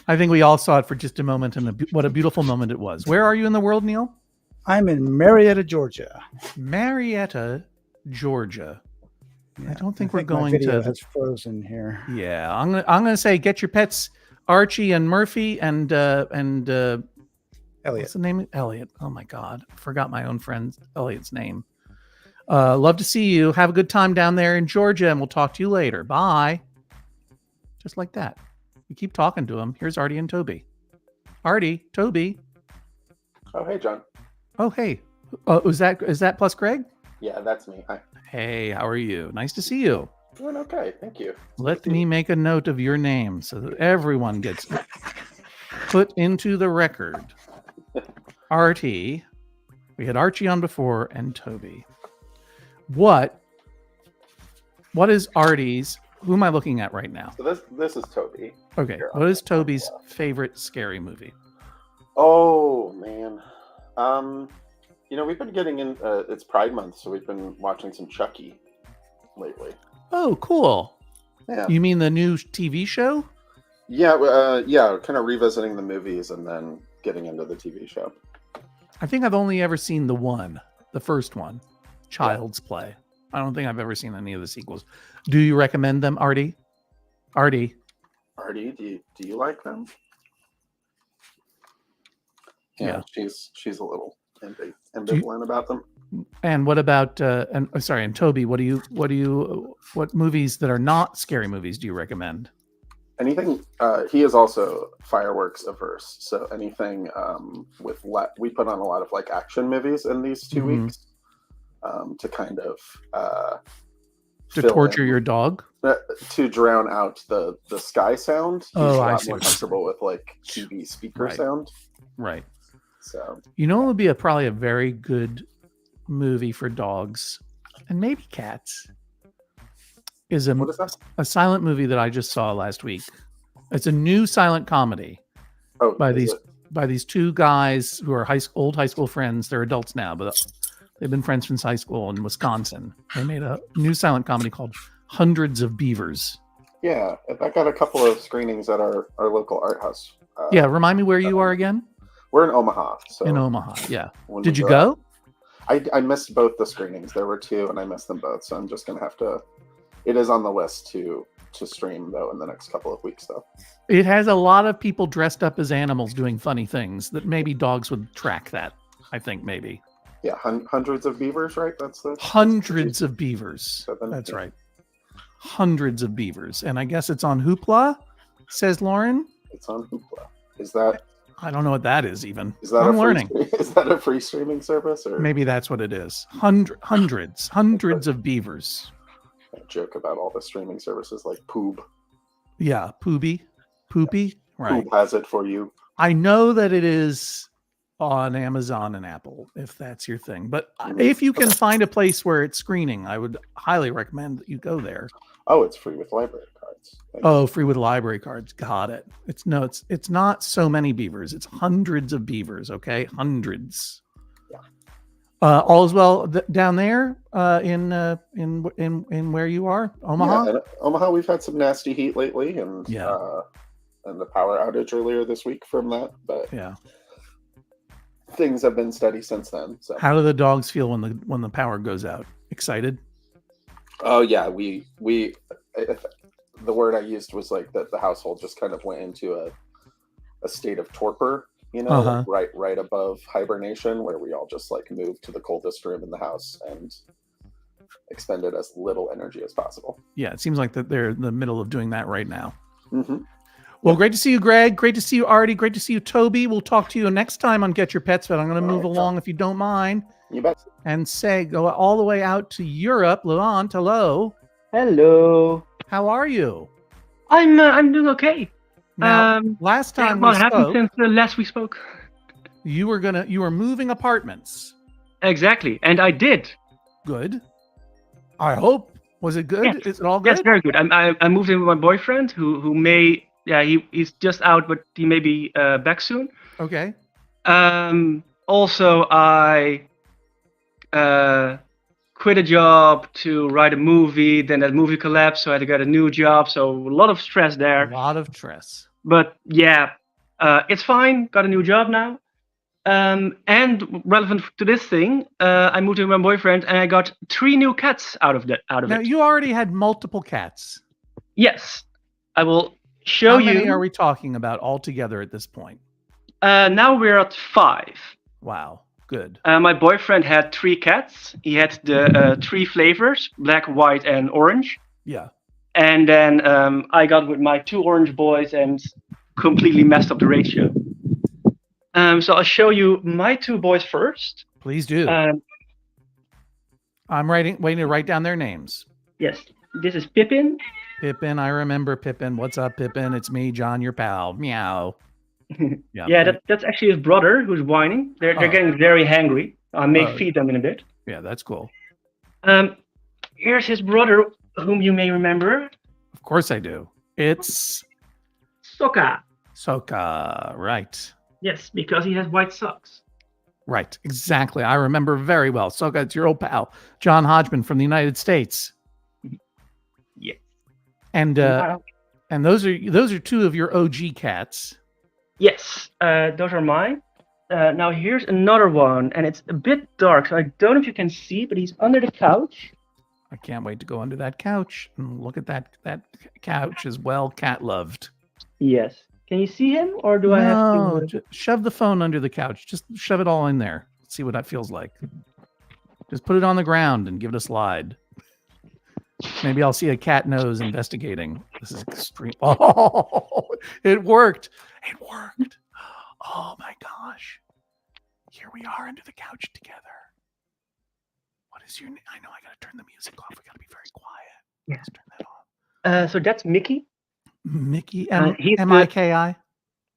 I think we all saw it for just a moment, and what a beautiful moment it was. Where are you in the world, Neil? I'm in Marietta, Georgia. Marietta, Georgia. Yeah, I don't think my we're going video to. has frozen here. Yeah, I'm gonna say get your pets, Archie and Murphy and Elliot. What's the name? Elliot. Oh my God, I forgot my own friend Elliot's name. Love to see you. Have a good time down there in Georgia, and we'll talk to you later. Bye. Just like that. You keep talking to him. Here's Artie and Toby. Artie, Toby. Oh, hey, John. Oh, hey. Is that plus Greg? Yeah, that's me. Hi. Hey, how are you? Nice to see you. Doing okay. Thank you. Let me make a note of your name so that everyone gets put into the record. Artie. We had Archie on before and Toby. What is Artie's? Who am I looking at right now? So this is Toby. Okay. What is Toby's favorite scary movie? Oh man. We've been getting in. It's Pride Month, so we've been watching some Chucky lately. Oh, cool. Yeah. You mean the new TV show? Yeah. Kind of revisiting the movies and then getting into the TV show. I think I've only ever seen the first one, Child's Play. I don't think I've ever seen any of the sequels. Do you recommend them, Artie? Artie, do you like them? Yeah. She's a little ambivalent about them. And what about and Toby, what movies that are not scary movies do you recommend? Anything. He is also fireworks averse, so anything with we put on a lot of like action movies in these 2 weeks to kind of to torture your dog, to drown out the sky sound. He's a lot more see. comfortable with like TV speaker sound. Right. So it would be probably a very good movie for dogs and maybe cats. What is that? A silent movie that I just saw last week. It's a new silent comedy by these two guys who are old high school friends. They're adults now, but they've been friends since high school in Wisconsin. They made a new silent comedy called Hundreds of Beavers. Yeah, I got a couple of screenings at our local art house. Remind me where you are again? We're in Omaha. So in Omaha, yeah. Did you go? I missed both the screenings. There were two, and I missed them both. So I'm just gonna have to. It is on the list to stream though in the next couple of weeks though. It has a lot of people dressed up as animals doing funny things that maybe dogs would track that. I think maybe. Yeah, hundreds of beavers, right? Hundreds of beavers. That's right. Hundreds of beavers, and I guess it's on Hoopla. Says Lauren. It's on Hoopla. Is that? I don't know what that is even. Is that I'm learning. Is that a free streaming service or maybe that's what it is? Hundreds of beavers. Joke about all the streaming services like Poob. Yeah, Poopy, right? Poob has it for you. I know that it is on Amazon and Apple, if that's your thing. But if you can find a place where it's screening, I would highly recommend that you go there. Oh, it's free with library cards. Free with library cards. Got it. It's not so many beavers. It's hundreds of beavers. Okay, hundreds. All is well down there in where you are, Omaha. Yeah, Omaha, we've had some nasty heat lately, and the power outage earlier this week from that. But things have been steady since then. So how do the dogs feel when the power goes out? Excited? Oh yeah, we the word I used was like that the household just kind of went into a state of torpor. Right above hibernation, where we all just like moved to the coldest room in the house and expended as little energy as possible. Yeah, it seems like that they're in the middle of doing that right now. Mm-hmm. Well, great to see you, Greg. Great to see you, Artie. Great to see you, Toby. We'll talk to you next time on Get Your Pets, but I'm going to move along if you don't mind. You bet. And go all the way out to Europe. Levant, hello. Hello. How are you? I'm doing okay. Now, last time what we happened spoke, since the last we spoke? you were moving apartments. Exactly, and I did. Good. I hope. Was it good? Yes. Is it all good? Yes, very good. I moved in with my boyfriend, who may he's just out, but he may be back soon. Okay. Also, I quit a job to write a movie. Then that movie collapsed, so I had to get a new job. So a lot of stress there. A lot of stress. But yeah, it's fine. Got a new job now. And relevant to this thing, I moved in with my boyfriend, and I got 3 new cats out of it. Now, you already had multiple cats. Yes, I will show How you. How many are we talking about altogether at this point? Now we're at 5. Wow, good. My boyfriend had 3 cats. He had the 3 flavors: black, white, and orange. Yeah. And then I got with my 2 orange boys and completely messed up the ratio. So I'll show you my 2 boys first. Please do. I'm waiting to write down their names. Yes, this is Pippin. Pippin, I remember Pippin. What's up, Pippin? It's me, John, your pal. Meow. Yeah, that's actually his brother who's whining. They're getting very hangry. I may feed them in a bit. Yeah, that's cool. Here's his brother, whom you may remember. Of course I do. It's Sokka. Sokka, right. Yes, because he has white socks. Right, exactly. I remember very well. Sokka, it's your old pal, John Hodgman from the United States. Yeah. And and those are 2 of your OG cats. Yes, those are mine. Now here's another one, and it's a bit dark, so I don't know if you can see, but he's under the couch. I can't wait to go under that couch and look at that couch is well cat loved. Yes. Can you see him, or do I have to? Just shove the phone under the couch. Just shove it all in there. See what that feels like. Just put it on the ground and give it a slide. Maybe I'll see a cat nose investigating. This is extreme. Oh, it worked. It worked. Oh my gosh. Here we are under the couch together. What is your name? I know I got to turn the music off. We got to be very quiet. Yeah. Let's turn that off. So that's Mickey. Mickey, M-I-K-I?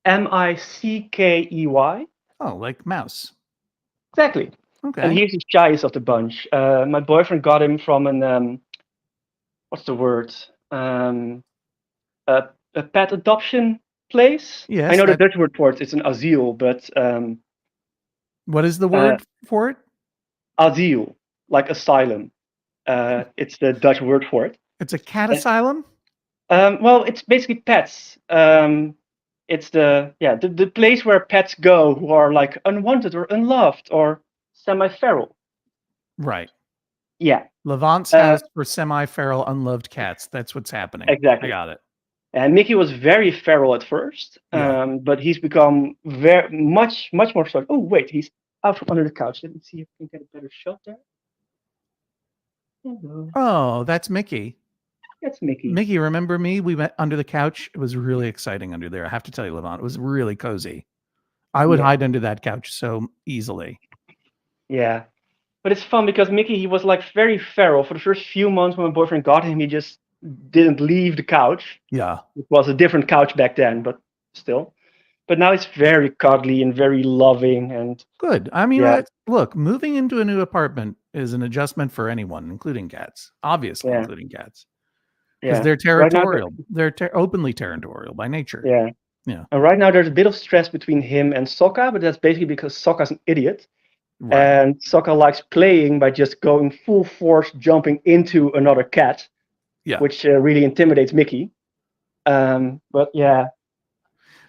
M-I-C-K-E-Y. Oh, like mouse. Exactly. Okay. And he's the shyest of the bunch. My boyfriend got him from an, what's the word? A pet adoption place? Yes. I know the Dutch word for it. It's an asiel, but... what is the word for it? Asiel, like asylum. It's the Dutch word for it. It's a cat asylum? Well, it's basically pets. It's the place where pets go who are like unwanted or unloved or semi-feral. Right. Yeah. Levant's house for semi-feral, unloved cats. That's what's happening. Exactly. I got it. And Mickey was very feral at first, but he's become very much more so. Oh wait, he's out from under the couch. Let me see if we can get a better shot there. Hello. Oh, that's Mickey. That's Mickey. Mickey, remember me? We went under the couch. It was really exciting under there. I have to tell you, Levant, it was really cozy. I would hide under that couch so easily. Yeah. But it's fun because Mickey, he was like very feral. For the first few months when my boyfriend got him, he just didn't leave the couch. Yeah. It was a different couch back then, but still. But now it's very cuddly and very loving and good. I mean, look, moving into a new apartment is an adjustment for anyone, including cats. Obviously, including cats. Because they're territorial. They're openly territorial by nature. Yeah. Yeah. And right now there's a bit of stress between him and Sokka, but that's basically because Sokka's an idiot. Right. And Sokka likes playing by just going full force, jumping into another cat, which really intimidates Mickey. But yeah.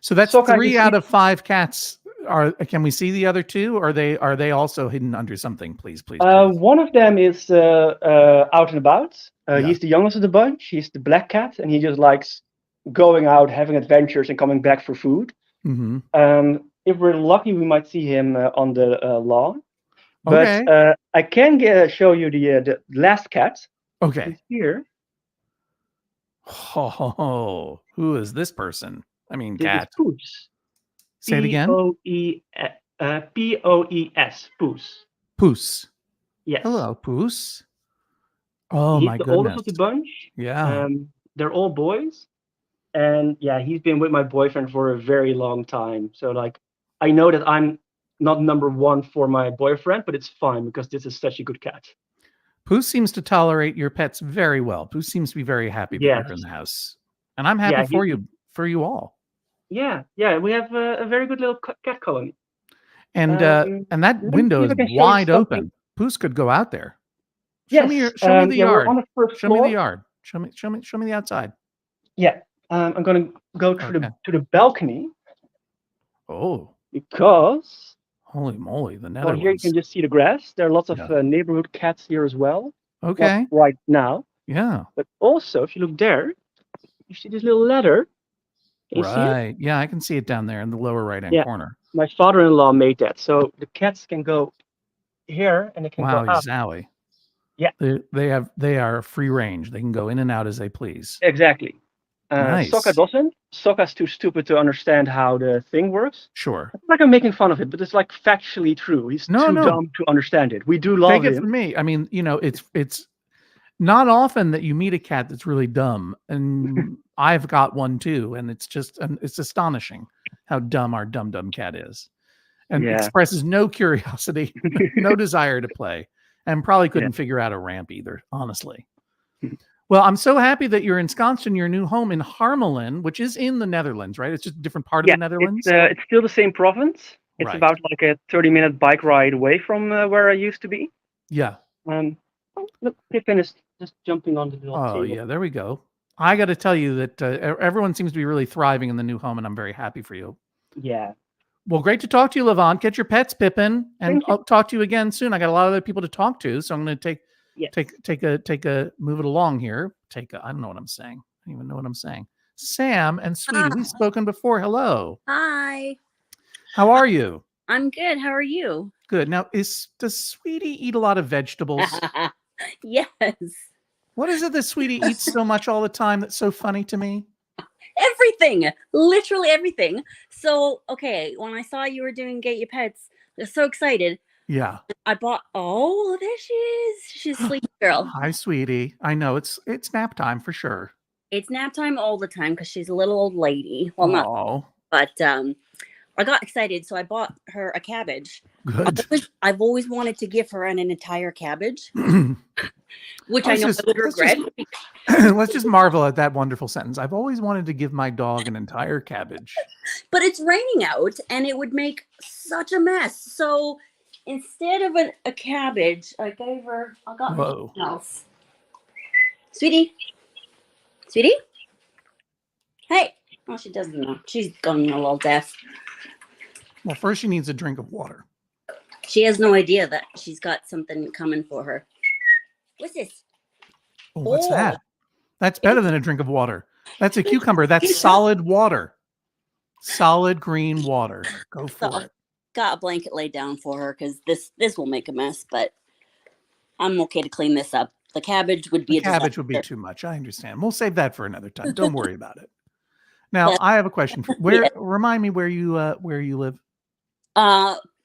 So that's Sokka 3 out of 5 cats. Can we see the other 2? Or are they also hidden under something? Please. One of them is out and about. He's the youngest of the bunch. He's the black cat, and he just likes going out, having adventures, and coming back for food. Mm-hmm. If we're lucky, we might see him on the lawn. But I can show you the last cat. Okay. He's here. Oh, who is this person? I mean, This cat. is Poos. Say it again. P-O-E-S. Poos. Poos. Yes. Hello, Poos. Oh, He's my the goodness. oldest of the bunch. Yeah. They're all boys. And yeah, he's been with my boyfriend for a very long time. So like, I know that I'm not number one for my boyfriend, but it's fine because this is such a good cat. Poos seems to tolerate your pets very well. Poos seems to be very happy that you're in the house. And I'm happy for you all. Yeah, we have a very good little cat colony. And that window is wide open. Poos could go out there. Show me the yard. We're on the first floor. Show me the yard. Show me the outside. Yeah. I'm gonna go to the balcony. Oh. Because holy moly, the Netherlands. Well, here you can just see the grass. There are lots of neighborhood cats here as well. Okay. Not right now. Yeah. But also, if you look there, you see this little ladder. Can you see it? Yeah, I can see it down there in the lower right-hand corner. My father-in-law made that, so the cats can go here and they can go up. Wow, Zowie. Yeah. They are free range. They can go in and out as they please. Exactly. Nice. Sokka doesn't. Sokka's too stupid to understand how the thing works. Sure. It's like I'm making fun of it, but it's like factually true. He's too dumb to understand it. We do love him. Take it from me. I mean, it's not often that you meet a cat that's really dumb, and I've got one too, and it's astonishing how dumb our dumb cat is, and expresses no curiosity, no desire to play, and probably couldn't figure out a ramp either, honestly. Well, I'm so happy that you're ensconced in your new home in Harmelen, which is in the Netherlands, right? It's just a different part of the Netherlands. It's still the same province. It's about like a 30-minute bike ride away from where I used to be. Yeah. Look, Pippin is just jumping on the little table. Oh, yeah, there we go. I got to tell you that everyone seems to be really thriving in the new home, and I'm very happy for you. Yeah. Well, great to talk to you, Levant. Get your pets, Pippin, and I'll talk to you again soon. I got a lot of other people to talk to, so I'm going to move it along here. I don't know what I'm saying. I don't even know what I'm saying. Sam and Sweetie, we've spoken before. Hello. Hi. How are you? I'm good. How are you? Good. Now, does Sweetie eat a lot of vegetables? Yes. What is it that Sweetie eats so much all the time that's so funny to me? Everything. Literally everything. So, okay, when I saw you were doing Get Your Pets, I was so excited. Yeah. I bought, there she is. She's a sleepy girl. Hi, Sweetie. I know it's nap time for sure. It's nap time all the time because she's a little old lady. Well, not, but I got excited, so I bought her a cabbage. Good. I've always wanted to give her an entire cabbage, which I know I would regret. Let's just marvel at that wonderful sentence. I've always wanted to give my dog an entire cabbage. But it's raining out, and it would make such a mess. So instead of a cabbage, I got her something else. Sweetie? Hey. Oh, she doesn't know. She's gone a little deaf. Well, first she needs a drink of water. She has no idea that she's got something coming for her. What's this? Oh, what's that? That's better than a drink of water. That's a cucumber. That's solid water. Solid green water. Go for it. Got a blanket laid down for her because this will make a mess, but I'm okay to clean this up. The cabbage would be a disaster. Cabbage would be too much. I understand. We'll save that for another time. Don't worry about it. Now, I have a question. Remind me where you live.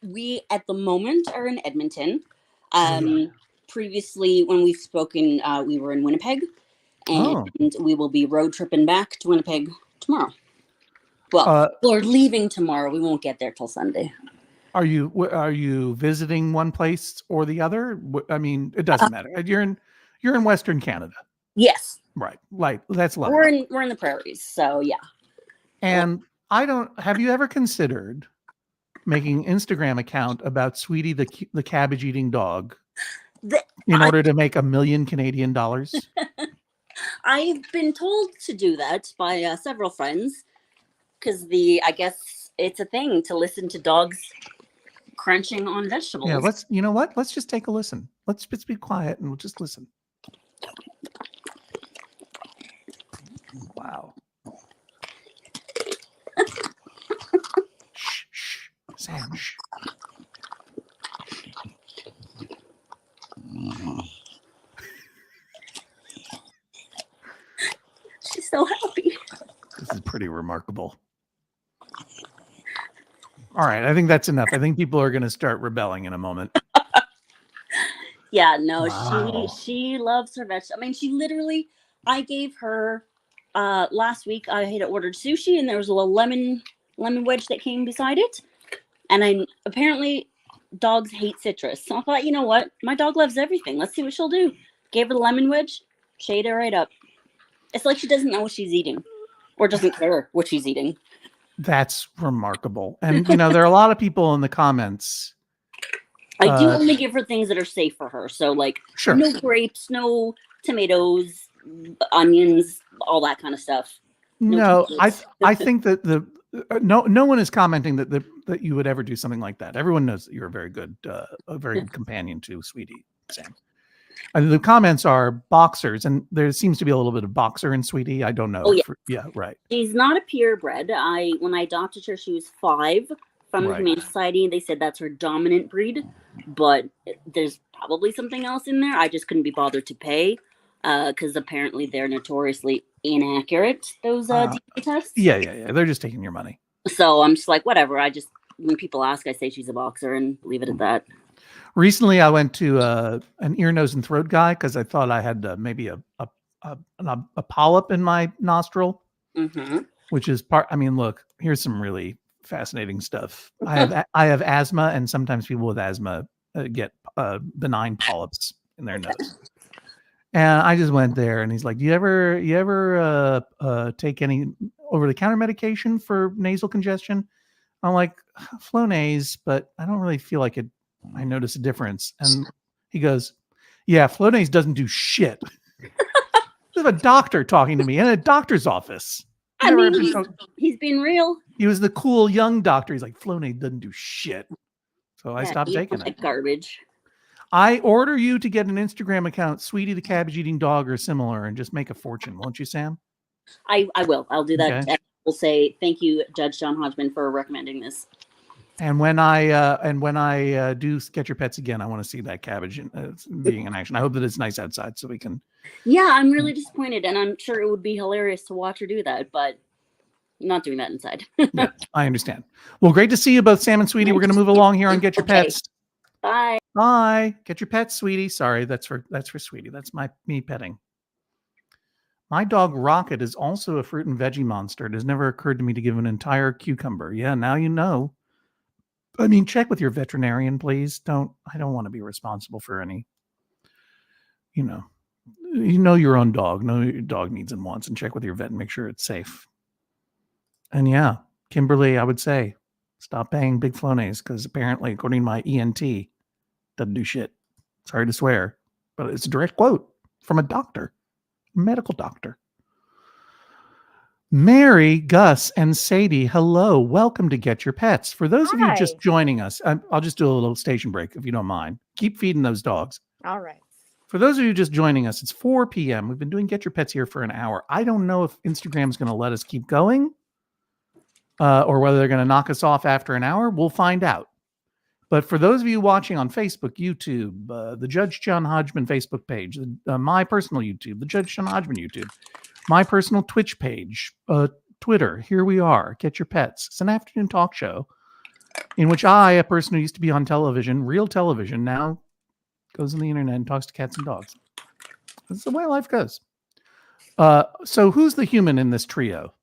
We at the moment are in Edmonton. Previously, when we've spoken, we were in Winnipeg, and we will be road tripping back to Winnipeg tomorrow. Well, we're leaving tomorrow. We won't get there till Sunday. Are you visiting one place or the other? I mean, it doesn't matter. You're in Western Canada. Yes. Right. Like that's lovely. We're in the prairies, so yeah. And have you ever considered making an Instagram account about Sweetie the cabbage eating dog in order to make $1 million Canadian dollars? I've been told to do that by several friends because I guess it's a thing to listen to dogs crunching on vegetables. Yeah, let's just take a listen. Let's just be quiet and we'll just listen. Wow. Shh, Sam, shh. She's so happy. This is pretty remarkable. All right. I think that's enough. I think people are going to start rebelling in a moment. Yeah, no, Wow. she loves her vegetables. I mean, she literally, I gave her last week. I had ordered sushi, and there was a little lemon wedge that came beside it. And apparently dogs hate citrus. So I thought, you know what? My dog loves everything. Let's see what she'll do. Gave her the lemon wedge, shade it right up. It's like she doesn't know what she's eating, or doesn't care what she's eating. That's remarkable. And there are a lot of people in the comments. I do only give her things that are safe for her. So like no grapes, no tomatoes, onions, all that kind of stuff. No, I think that no one is commenting that you would ever do something like that. Everyone knows that you're a very good companion to Sweetie, Sam. The comments are boxers, and there seems to be a little bit of boxer in Sweetie. I don't know. Oh, yeah, right. She's not a purebred. When I adopted her, she was 5 from the Humane Society, and they said that's her dominant breed. But there's probably something else in there. I just couldn't be bothered to pay because apparently they're notoriously inaccurate, those DNA tests. Yeah. They're just taking your money. So I'm just like, whatever. When people ask, I say she's a boxer and leave it at that. Recently, I went to an ear, nose, and throat guy because I thought I had maybe a polyp in my nostril, which is part. I mean, look, here's some really fascinating stuff. I have asthma, and sometimes people with asthma get benign polyps in their nose. And I just went there, and he's like, "Do you ever take any over-the-counter medication for nasal congestion?" I'm like, Flonase, but I don't really feel like it. I notice a difference. And he goes, "Yeah, Flonase doesn't do shit." There's a doctor talking to me in a doctor's office. He's being real. He was the cool young doctor. He's like, Flonase doesn't do shit. So I stopped taking it. Garbage. I order you to get an Instagram account, Sweetie the Cabbage Eating Dog or similar, and just make a fortune, won't you, Sam? I will. I'll do that. Okay. We'll say thank you, Judge John Hodgman, for recommending this. And when I do Get Your Pets again, I want to see that cabbage being in action. I hope that it's nice outside so we can. Yeah, I'm really disappointed, and I'm sure it would be hilarious to watch her do that, but I'm not doing that inside. Yeah, I understand. Well, great to see you both, Sam and Sweetie. We're going to move along here on Get Your Pets. Bye. Bye. Get your pets, Sweetie. Sorry, that's for Sweetie. That's me petting. My dog Rocket is also a fruit and veggie monster. It has never occurred to me to give an entire cucumber. Yeah, now you know. I mean, check with your veterinarian, please. I don't want to be responsible for any, you know your own dog, know what your dog needs and wants, and check with your vet and make sure it's safe. And yeah, Kimberly, I would say, stop paying big Flonase because apparently, according to my ENT, doesn't do shit. Sorry to swear, but it's a direct quote from a doctor, a medical doctor. Mary, Gus, and Sadie, hello. Welcome to Get Your Pets. For those of you just joining us, I'll just do a little station break if you don't mind. Keep feeding those dogs. All right. For those of you just joining us, it's 4 p.m. We've been doing Get Your Pets here for an hour. I don't know if Instagram's going to let us keep going or whether they're going to knock us off after an hour. We'll find out. But for those of you watching on Facebook, YouTube, the Judge John Hodgman Facebook page, my personal YouTube, the Judge John Hodgman YouTube, my personal Twitch page, Twitter, here we are, Get Your Pets. It's an afternoon talk show in which I, a person who used to be on television, real television, now goes on the internet and talks to cats and dogs. That's the way life goes. So who's the human in this trio?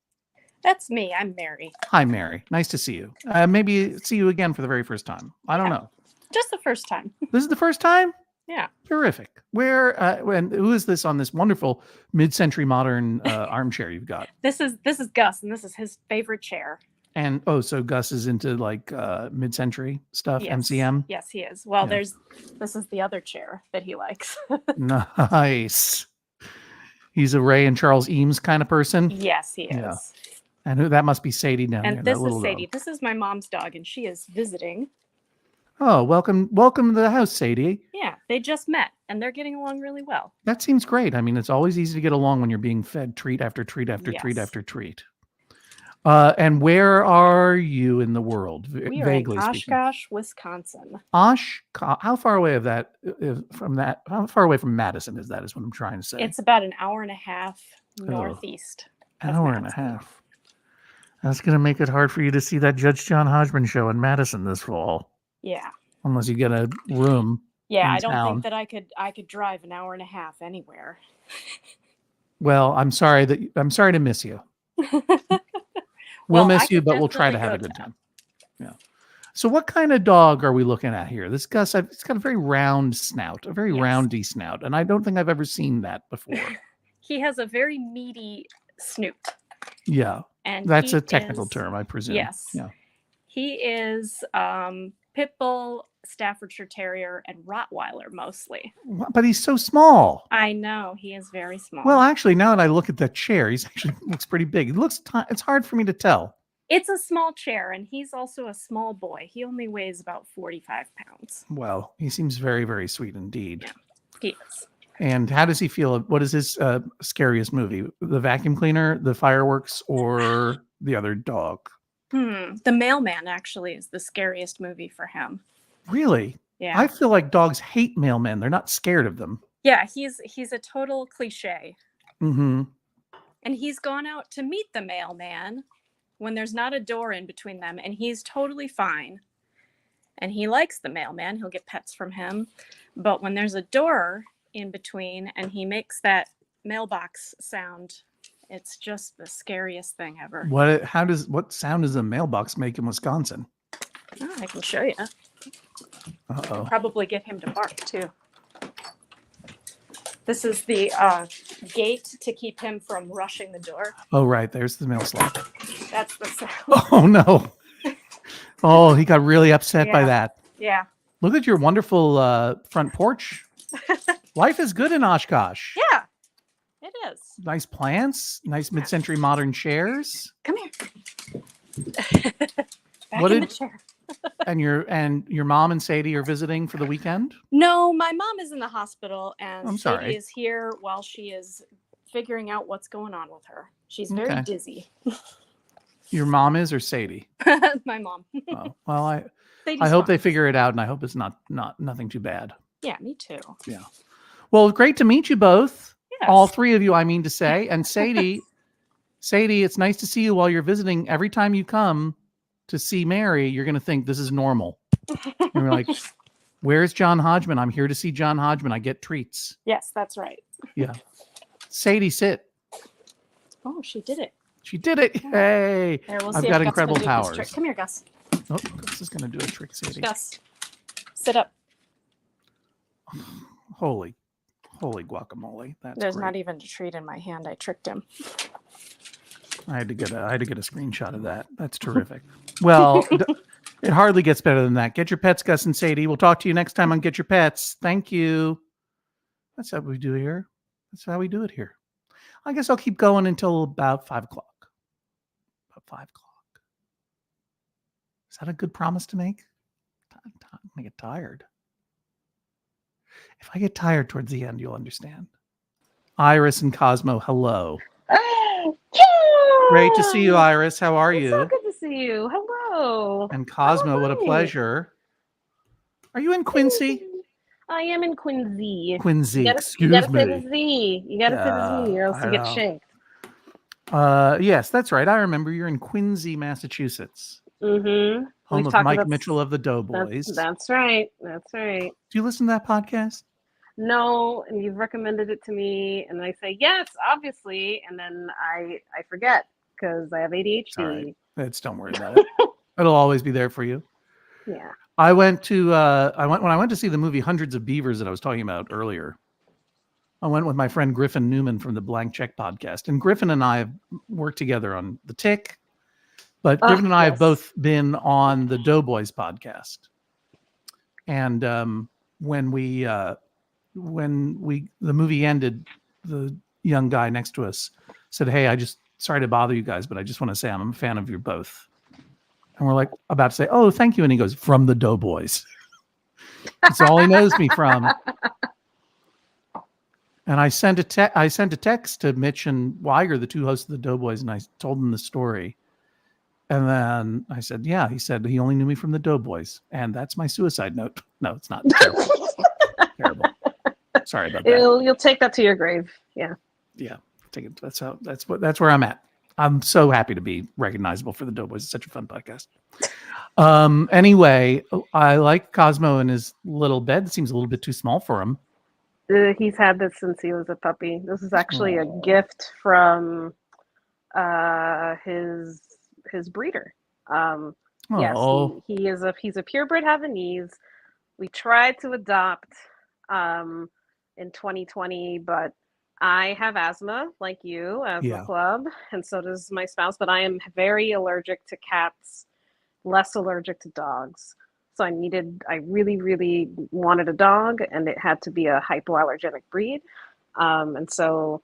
That's me. I'm Mary. Hi, Mary. Nice to see you. Maybe see you again for the very first time. I don't know. Just the first time. This is the first time? Yeah. Terrific. Who is this on this wonderful mid-century modern armchair you've got? This is Gus, and this is his favorite chair. And so Gus is into like mid-century stuff, yes. MCM? Yes, he is. Well, this is the other chair that he likes. Nice. He's a Ray and Charles Eames kind of person? Yes, he is. Yeah. And that must be Sadie down there. And this is Sadie. This is my mom's dog, and she is visiting. Oh, welcome to the house, Sadie. Yeah, they just met, and they're getting along really well. That seems great. I mean, it's always easy to get along when you're being fed treat after treat after treat after treat. And where are you in the world? We are in Oshkosh, Wisconsin. How far away How far away from Madison is that? Is what I'm trying to say. It's about an hour and a half northeast. An hour and a half. That's going to make it hard for you to see that Judge John Hodgman show in Madison this fall. Yeah. Unless you get a room. Yeah, in I don't town. think that I could drive an hour and a half anywhere. Well, I'm sorry to miss you. We'll miss you, but we'll try to have a good time. Yeah. So what kind of dog are we looking at here? This Gus, it's got a very round snout, a very roundy snout, and I don't think I've ever seen that before. He has a very meaty snoot. Yeah. And that's a technical term, I presume. Yes. Yeah. He is Pit Bull, Staffordshire Terrier, and Rottweiler mostly. But he's so small. I know. He is very small. Well, actually, now that I look at that chair, he's actually looks pretty big. It looks it's hard for me to tell. It's a small chair, and he's also a small boy. He only weighs about 45 pounds. Well, he seems very, very sweet indeed. Yeah, he is. And how does he feel? What is his scariest movie? The vacuum cleaner, the fireworks, or the other dog? The Mailman actually is the scariest movie for him. Really? Yeah. I feel like dogs hate mailmen. They're not scared of them. Yeah, he's a total cliche. Mm-hmm. And he's gone out to meet the mailman when there's not a door in between them, and he's totally fine. And he likes the mailman. He'll get pets from him. But when there's a door in between and he makes that mailbox sound, it's just the scariest thing ever. What sound does a mailbox make in Wisconsin? Oh, I can show you. Uh-oh. Probably get him to bark too. This is the gate to keep him from rushing the door. Oh, right. There's the mail slot. That's the sound. Oh, no. Oh, he got really upset by that. Yeah. Look at your wonderful front porch. Life is good in Oshkosh. Yeah, it is. Nice plants, nice mid-century modern chairs. Come here. Back in the chair. and your mom and Sadie are visiting for the weekend? No, my mom is in the hospital, and I'm Sadie sorry. is here while she is figuring out what's going on with her. She's very Okay. dizzy. Your mom is, or Sadie? My mom. Oh, well, I Sadie's hope fine. they figure it out, and I hope it's nothing too bad. Yeah, me too. Yeah. Well, great to meet you both. Yes. All three of you, I mean to say. And Sadie, it's nice to see you while you're visiting. Every time you come to see Mary, you're going to think this is normal. And you're like, where's John Hodgman? I'm here to see John Hodgman. I get treats. Yes, that's right. Yeah. Sadie, sit. Oh, she did it. She did it. Hey. There, we'll I've see got if Gus incredible can do this powers. trick. Come here, Gus. Oh, Gus is going to do a trick, Sadie. Gus, sit up. Holy guacamole. There's great. not even a treat in my hand. I tricked him. I had to get a screenshot of that. That's terrific. Well, it hardly gets better than that. Get your pets, Gus and Sadie. We'll talk to you next time on Get Your Pets. Thank you. That's how we do here. That's how we do it here. I guess I'll keep going until about 5 o'clock. About 5 o'clock. Is that a good promise to make? I'm gonna get tired. If I get tired towards the end, you'll understand. Iris and Cosmo, hello. Great to see you, Iris. How are you? So good to see you. Hello. And Cosmo, what a pleasure. Are you in Quincy? I am in Quincy. Quincy, You gotta excuse say me. the Z. You gotta say the Z, or else I you get know. shanked. Yes, that's right. I remember you're in Quincy, Massachusetts. Mm-hmm. Home of Mike Mitchell of the Doughboys. That's right. That's right. Do you listen to that podcast? No, and you've recommended it to me, and I say yes, obviously, and then I forget because I have ADHD. All right. Don't worry about it. It'll always be there for you. Yeah. I went when I went to see the movie Hundreds of Beavers that I was talking about earlier. I went with my friend Griffin Newman from the Blank Check podcast, and Griffin and I have worked together on The Tick, but Griffin and I have both been on the Doughboys podcast. And when the movie ended, the young guy next to us said, "Hey, sorry to bother you guys, but I just want to say I'm a fan of you both." And we're like about to say, "Oh, thank you." And he goes, "From the Doughboys." That's all he knows me from. And I sent a text to Mitch and Weiger, the two hosts of the Doughboys, and I told them the story. And then I said, "Yeah." He said he only knew me from the Doughboys, and that's my suicide note. No, it's not. Terrible. Terrible. Sorry about that. You'll take that to your grave. Yeah. Yeah. Take it. That's where I'm at. I'm so happy to be recognizable for the Doughboys. It's such a fun podcast. Anyway, I like Cosmo in his little bed. It seems a little bit too small for him. He's had this since he was a puppy. This is actually a gift from his breeder. Yes, he's a purebred Havanese. We tried to adopt in 2020, but I have asthma, like you, asthma club, and so does my spouse. But I am very allergic to cats, less allergic to dogs. So I really, really wanted a dog, and it had to be a hypoallergenic breed. And so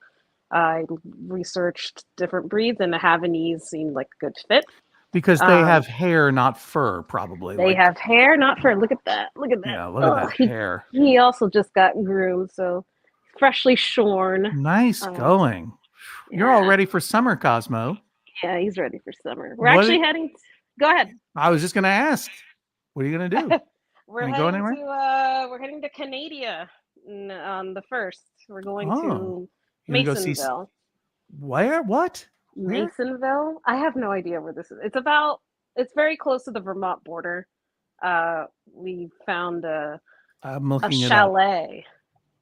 I researched different breeds, and the Havanese seemed like a good fit. Because they have hair, not fur, probably. They have hair, not fur. Look at that. Look at that. Yeah, look at that hair. He also just got groomed, so freshly shorn. Nice going. You're all ready for summer, Cosmo. Yeah, he's ready for summer. We're actually heading. Go ahead. I was just going to ask. What are you going to do? We're heading to Canada on the 1st. We're going to Masonville. Where? What? Masonville? I have no idea where this is. It's very close to the Vermont border. We found a chalet,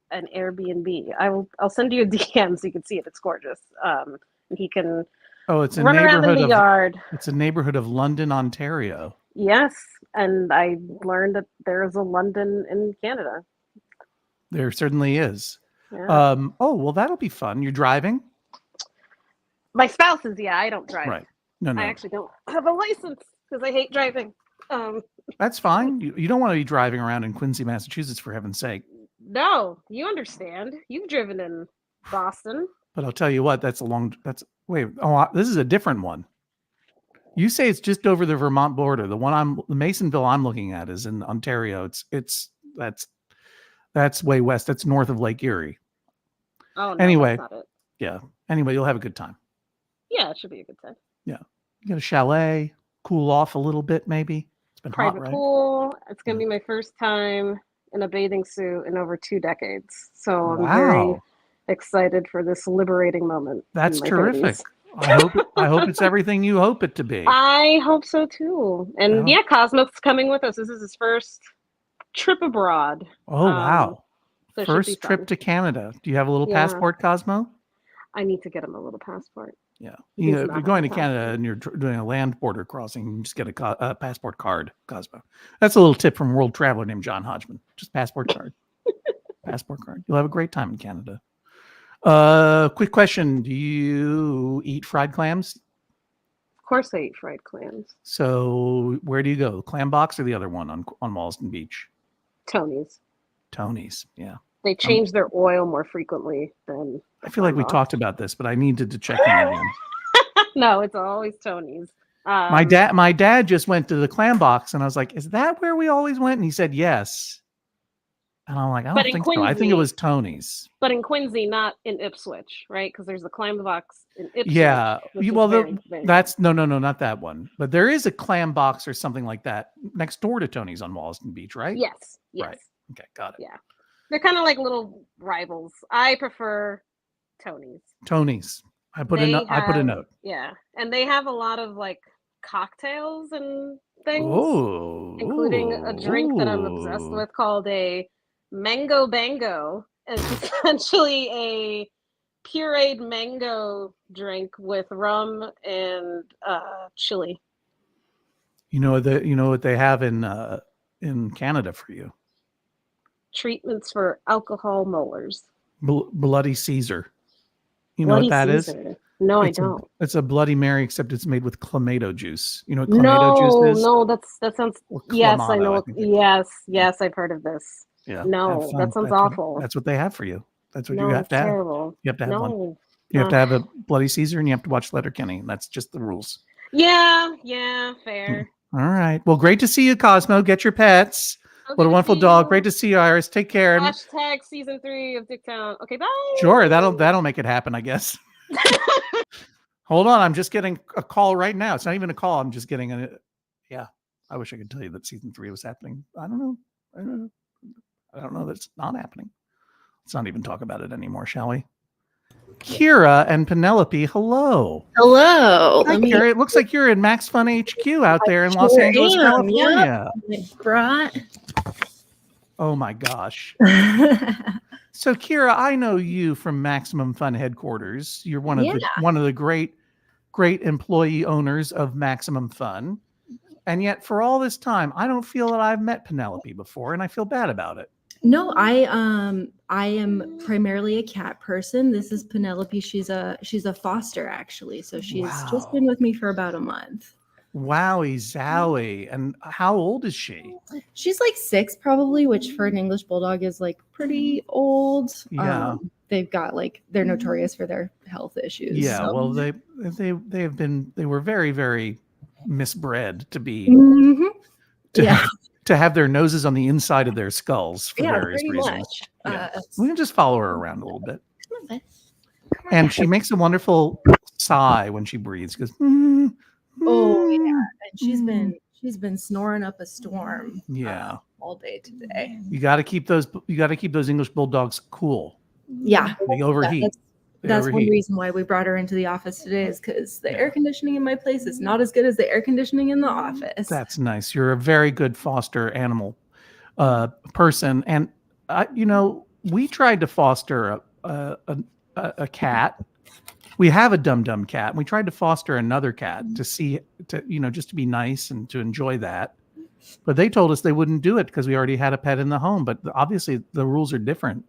an Airbnb. I'll send you a DM so you can see it. It's gorgeous. And he can it's a run around in the yard. It's a neighborhood of London, Ontario. Yes, and I learned that there's a London in Canada. There certainly is. Yeah. Well, that'll be fun. You're driving? My spouse is, I don't drive. Right. No. I actually don't have a license because I hate driving. That's fine. You don't want to be driving around in Quincy, Massachusetts, for heaven's sake. No, you understand. You've driven in Boston. But I'll tell you what, this is a different one. You say it's just over the Vermont border. The Masonville I'm looking at is in Ontario. That's way west. That's north of Lake Erie. Oh, no, anyway, that's not it. Yeah. Anyway, you'll have a good time. Yeah, it should be a good time. Yeah. You get a chalet, cool off a little bit, maybe. It's been private hot, right? pool. It's going to be my first time in a bathing suit in over 2 decades. So I'm very excited for this liberating moment. That's terrific. 30s. I hope it's everything you hope it to be. I hope so too. And Cosmo's coming with us. This is his first trip abroad. Oh, wow. So first trip to Canada. Do you have a little passport, Cosmo? I need to get him a little passport. Yeah. If you're going to Canada and you're doing a land border crossing, you just get a passport card, Cosmo. That's a little tip from a world traveler named John Hodgman. Just passport card. Passport card. You'll have a great time in Canada. Quick question. Do you eat fried clams? Of course I eat fried clams. So where do you go? Clam Box or the other one on Wollaston Beach? Tony's. Tony's, yeah. They change their oil more frequently than... I feel like we talked about this, but I needed to check in again. No, it's always Tony's. My dad just went to the Clam Box, and I was like, is that where we always went? And he said yes. And I'm like, I don't think so. I think it was Tony's. But in Quincy, not in Ipswich, right? Because there's a Clam Box in Ipswich. Yeah. That's no, not that one. But there is a Clam Box or something like that next door to Tony's on Wollaston Beach, right? Yes. Right. Okay, got it. Yeah. They're kind of like little rivals. I prefer Tony's. Tony's. I put a note. Yeah. And they have a lot of like cocktails and things. Including a drink that I'm obsessed with called a Mango Bango. It's essentially a pureed mango drink with rum and chili. You know what they have in Canada for you? Treatments for alcohol molars. Bloody Caesar. You know what that is? No, I don't. It's a Bloody Mary, except it's made with clamato juice. You know what clamato juice is? No, that sounds. Yes, I know. Yes, I've heard of this. Yeah. No, that sounds awful. That's what they have for you. That's what you have to have. Terrible. You have to have one. You have to have a Bloody Caesar, and you have to watch Letterkenny. That's just the rules. Yeah, fair. All right. Well, great to see you, Cosmo. Get your pets. What a wonderful dog. Great to see you, Iris. Take care. Hashtag season 3 of Dicktown. Okay, bye. Sure, that'll make it happen, I guess. Hold on, I'm just getting a call right now. It's not even a call. I'm just getting a. Yeah, I wish I could tell you that season 3 was happening. I don't know that it's not happening. Let's not even talk about it anymore, shall we? Kira and Penelope, hello. Hello. Hi, Kira. It looks like you're in Max Fun HQ out there in Los Angeles, California. Yep. Brought. Oh my gosh. So Kira, I know you from Maximum Fun headquarters. You're one of the great employee owners of Maximum Fun. And yet for all this time, I don't feel that I've met Penelope before, and I feel bad about it. No, I am primarily a cat person. This is Penelope. She's a foster actually. So she's just been with me for about a month. Wowie zowie. And how old is she? She's like 6 probably, which for an English bulldog is like pretty old. Yeah. They've got they're notorious for their health issues. Yeah, so. well they were very, very misbred to be to have their noses on the inside of their skulls for various reasons. We can just follow her around a little bit. And she makes a wonderful sigh when she breathes. She goes, oh yeah, and she's been snoring up a storm. Yeah, all day today. You got to keep those English bulldogs cool. Yeah, they overheat. That's one reason why we brought her into the office today, is because the air conditioning in my place is not as good as the air conditioning in the office. That's nice. You're a very good foster animal person, and we tried to foster a cat. We have a dum cat. And we tried to foster another cat just to be nice and to enjoy that. But they told us they wouldn't do it because we already had a pet in the home. But obviously the rules are different.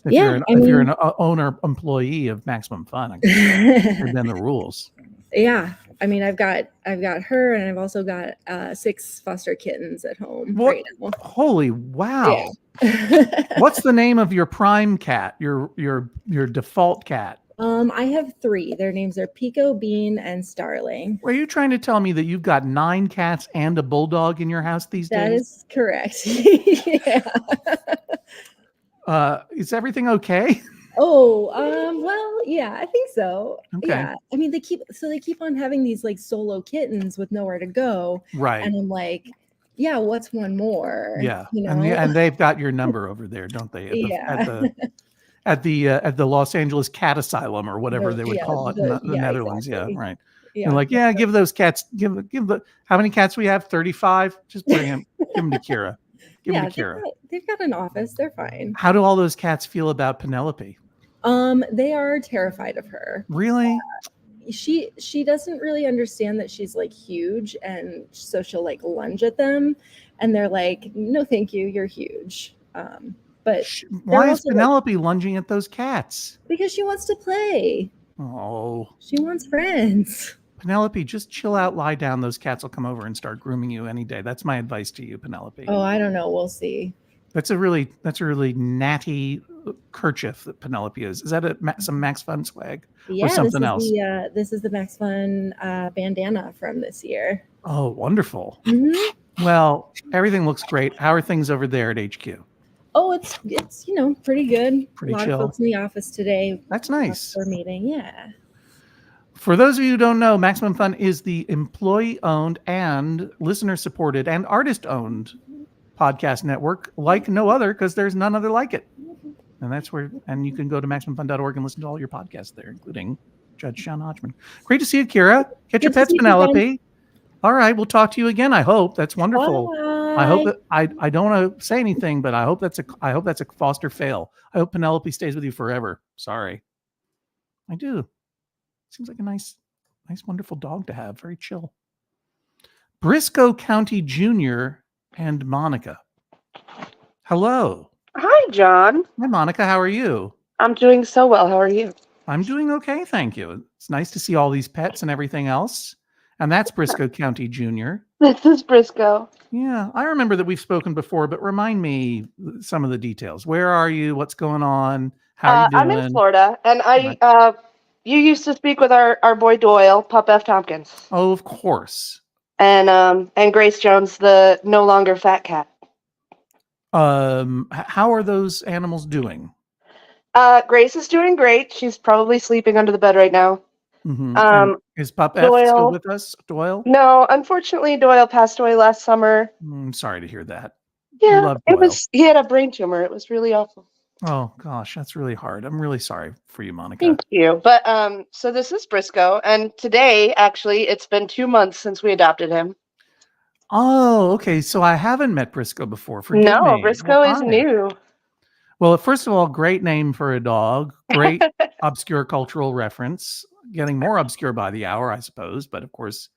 If you're an owner employee of Maximum Fun, I guess then the rules. Yeah, I mean, I've got her, and I've also got 6 foster kittens at home right now. Holy wow! Yeah. What's the name of your prime cat? Your default cat? I have 3. Their names are Pico, Bean, and Starling. Are you trying to tell me that you've got 9 cats and a bulldog in your house these days? That is correct. Yeah. Is everything okay? Oh, well, yeah, I think so. Okay. Yeah. I mean, they keep on having these solo kittens with nowhere to go. Right. And I'm like, yeah, what's one more? Yeah. And they've got your number over there, don't they? At the Los Angeles Cat Asylum or whatever they would call it in the Netherlands. Exactly. Yeah, right. Yeah. They're like, give those cats, give how many cats we have? 35? Just bring them, give them to Kira. Give them to Kira. They've got an office. They're fine. How do all those cats feel about Penelope? They are terrified of her. Really? She doesn't really understand that she's huge, and so she'll lunge at them, and they're like, no, thank you, you're huge. But why is Penelope lunging at those cats? Because she wants to play. Oh. She wants friends. Penelope, just chill out, lie down. Those cats will come over and start grooming you any day. That's my advice to you, Penelope. Oh, I don't know. We'll see. That's a really natty kerchief that Penelope is. Is that some Max Fun swag or something else? This is the Max Fun bandana from this year. Oh, wonderful. Mm-hmm. Well, everything looks great. How are things over there at HQ? Oh, it's pretty good. Pretty a lot chill. of folks in the office today. That's nice. For meeting, yeah. For those of you who don't know, Maximum Fun is the employee-owned and listener-supported and artist-owned podcast network like no other, because there's none other like it. And that's where, and you can go to MaximumFun.org and listen to all your podcasts there, including Judge Sean Hodgman. Great to see you, Kira. Get your pets, Penelope. All right, we'll talk to you again. I hope. That's wonderful. Bye. I hope that I don't want to say anything, but I hope that's a foster fail. I hope Penelope stays with you forever. Sorry. I do. Seems like a nice, wonderful dog to have. Very chill. Briscoe County Jr. and Monica. Hello. Hi, John. Hi, Monica. How are you? I'm doing so well. How are you? I'm doing okay, thank you. It's nice to see all these pets and everything else. And that's Briscoe County Jr. This is Briscoe. Yeah, I remember that we've spoken before, but remind me some of the details. Where are you? What's going on? How are you doing? I'm in Florida, and you used to speak with our boy Doyle, Pup F. Tompkins. Oh, of course. And Grace Jones, the no longer fat cat. How are those animals doing? Grace is doing great. She's probably sleeping under the bed right now. Mm-hmm. Is Pup F still with us, Doyle? No, unfortunately, Doyle passed away last summer. I'm sorry to hear that. Yeah, he had a brain tumor. It was really awful. Oh gosh, that's really hard. I'm really sorry for you, Monica. Thank you. But so this is Briscoe, and today actually it's been 2 months since we adopted him. Oh, okay. So I haven't met Briscoe before. Forgive me. Briscoe is new. Well, first of all, great name for a dog. Great obscure cultural reference. Getting more obscure by the hour, I suppose. But of course,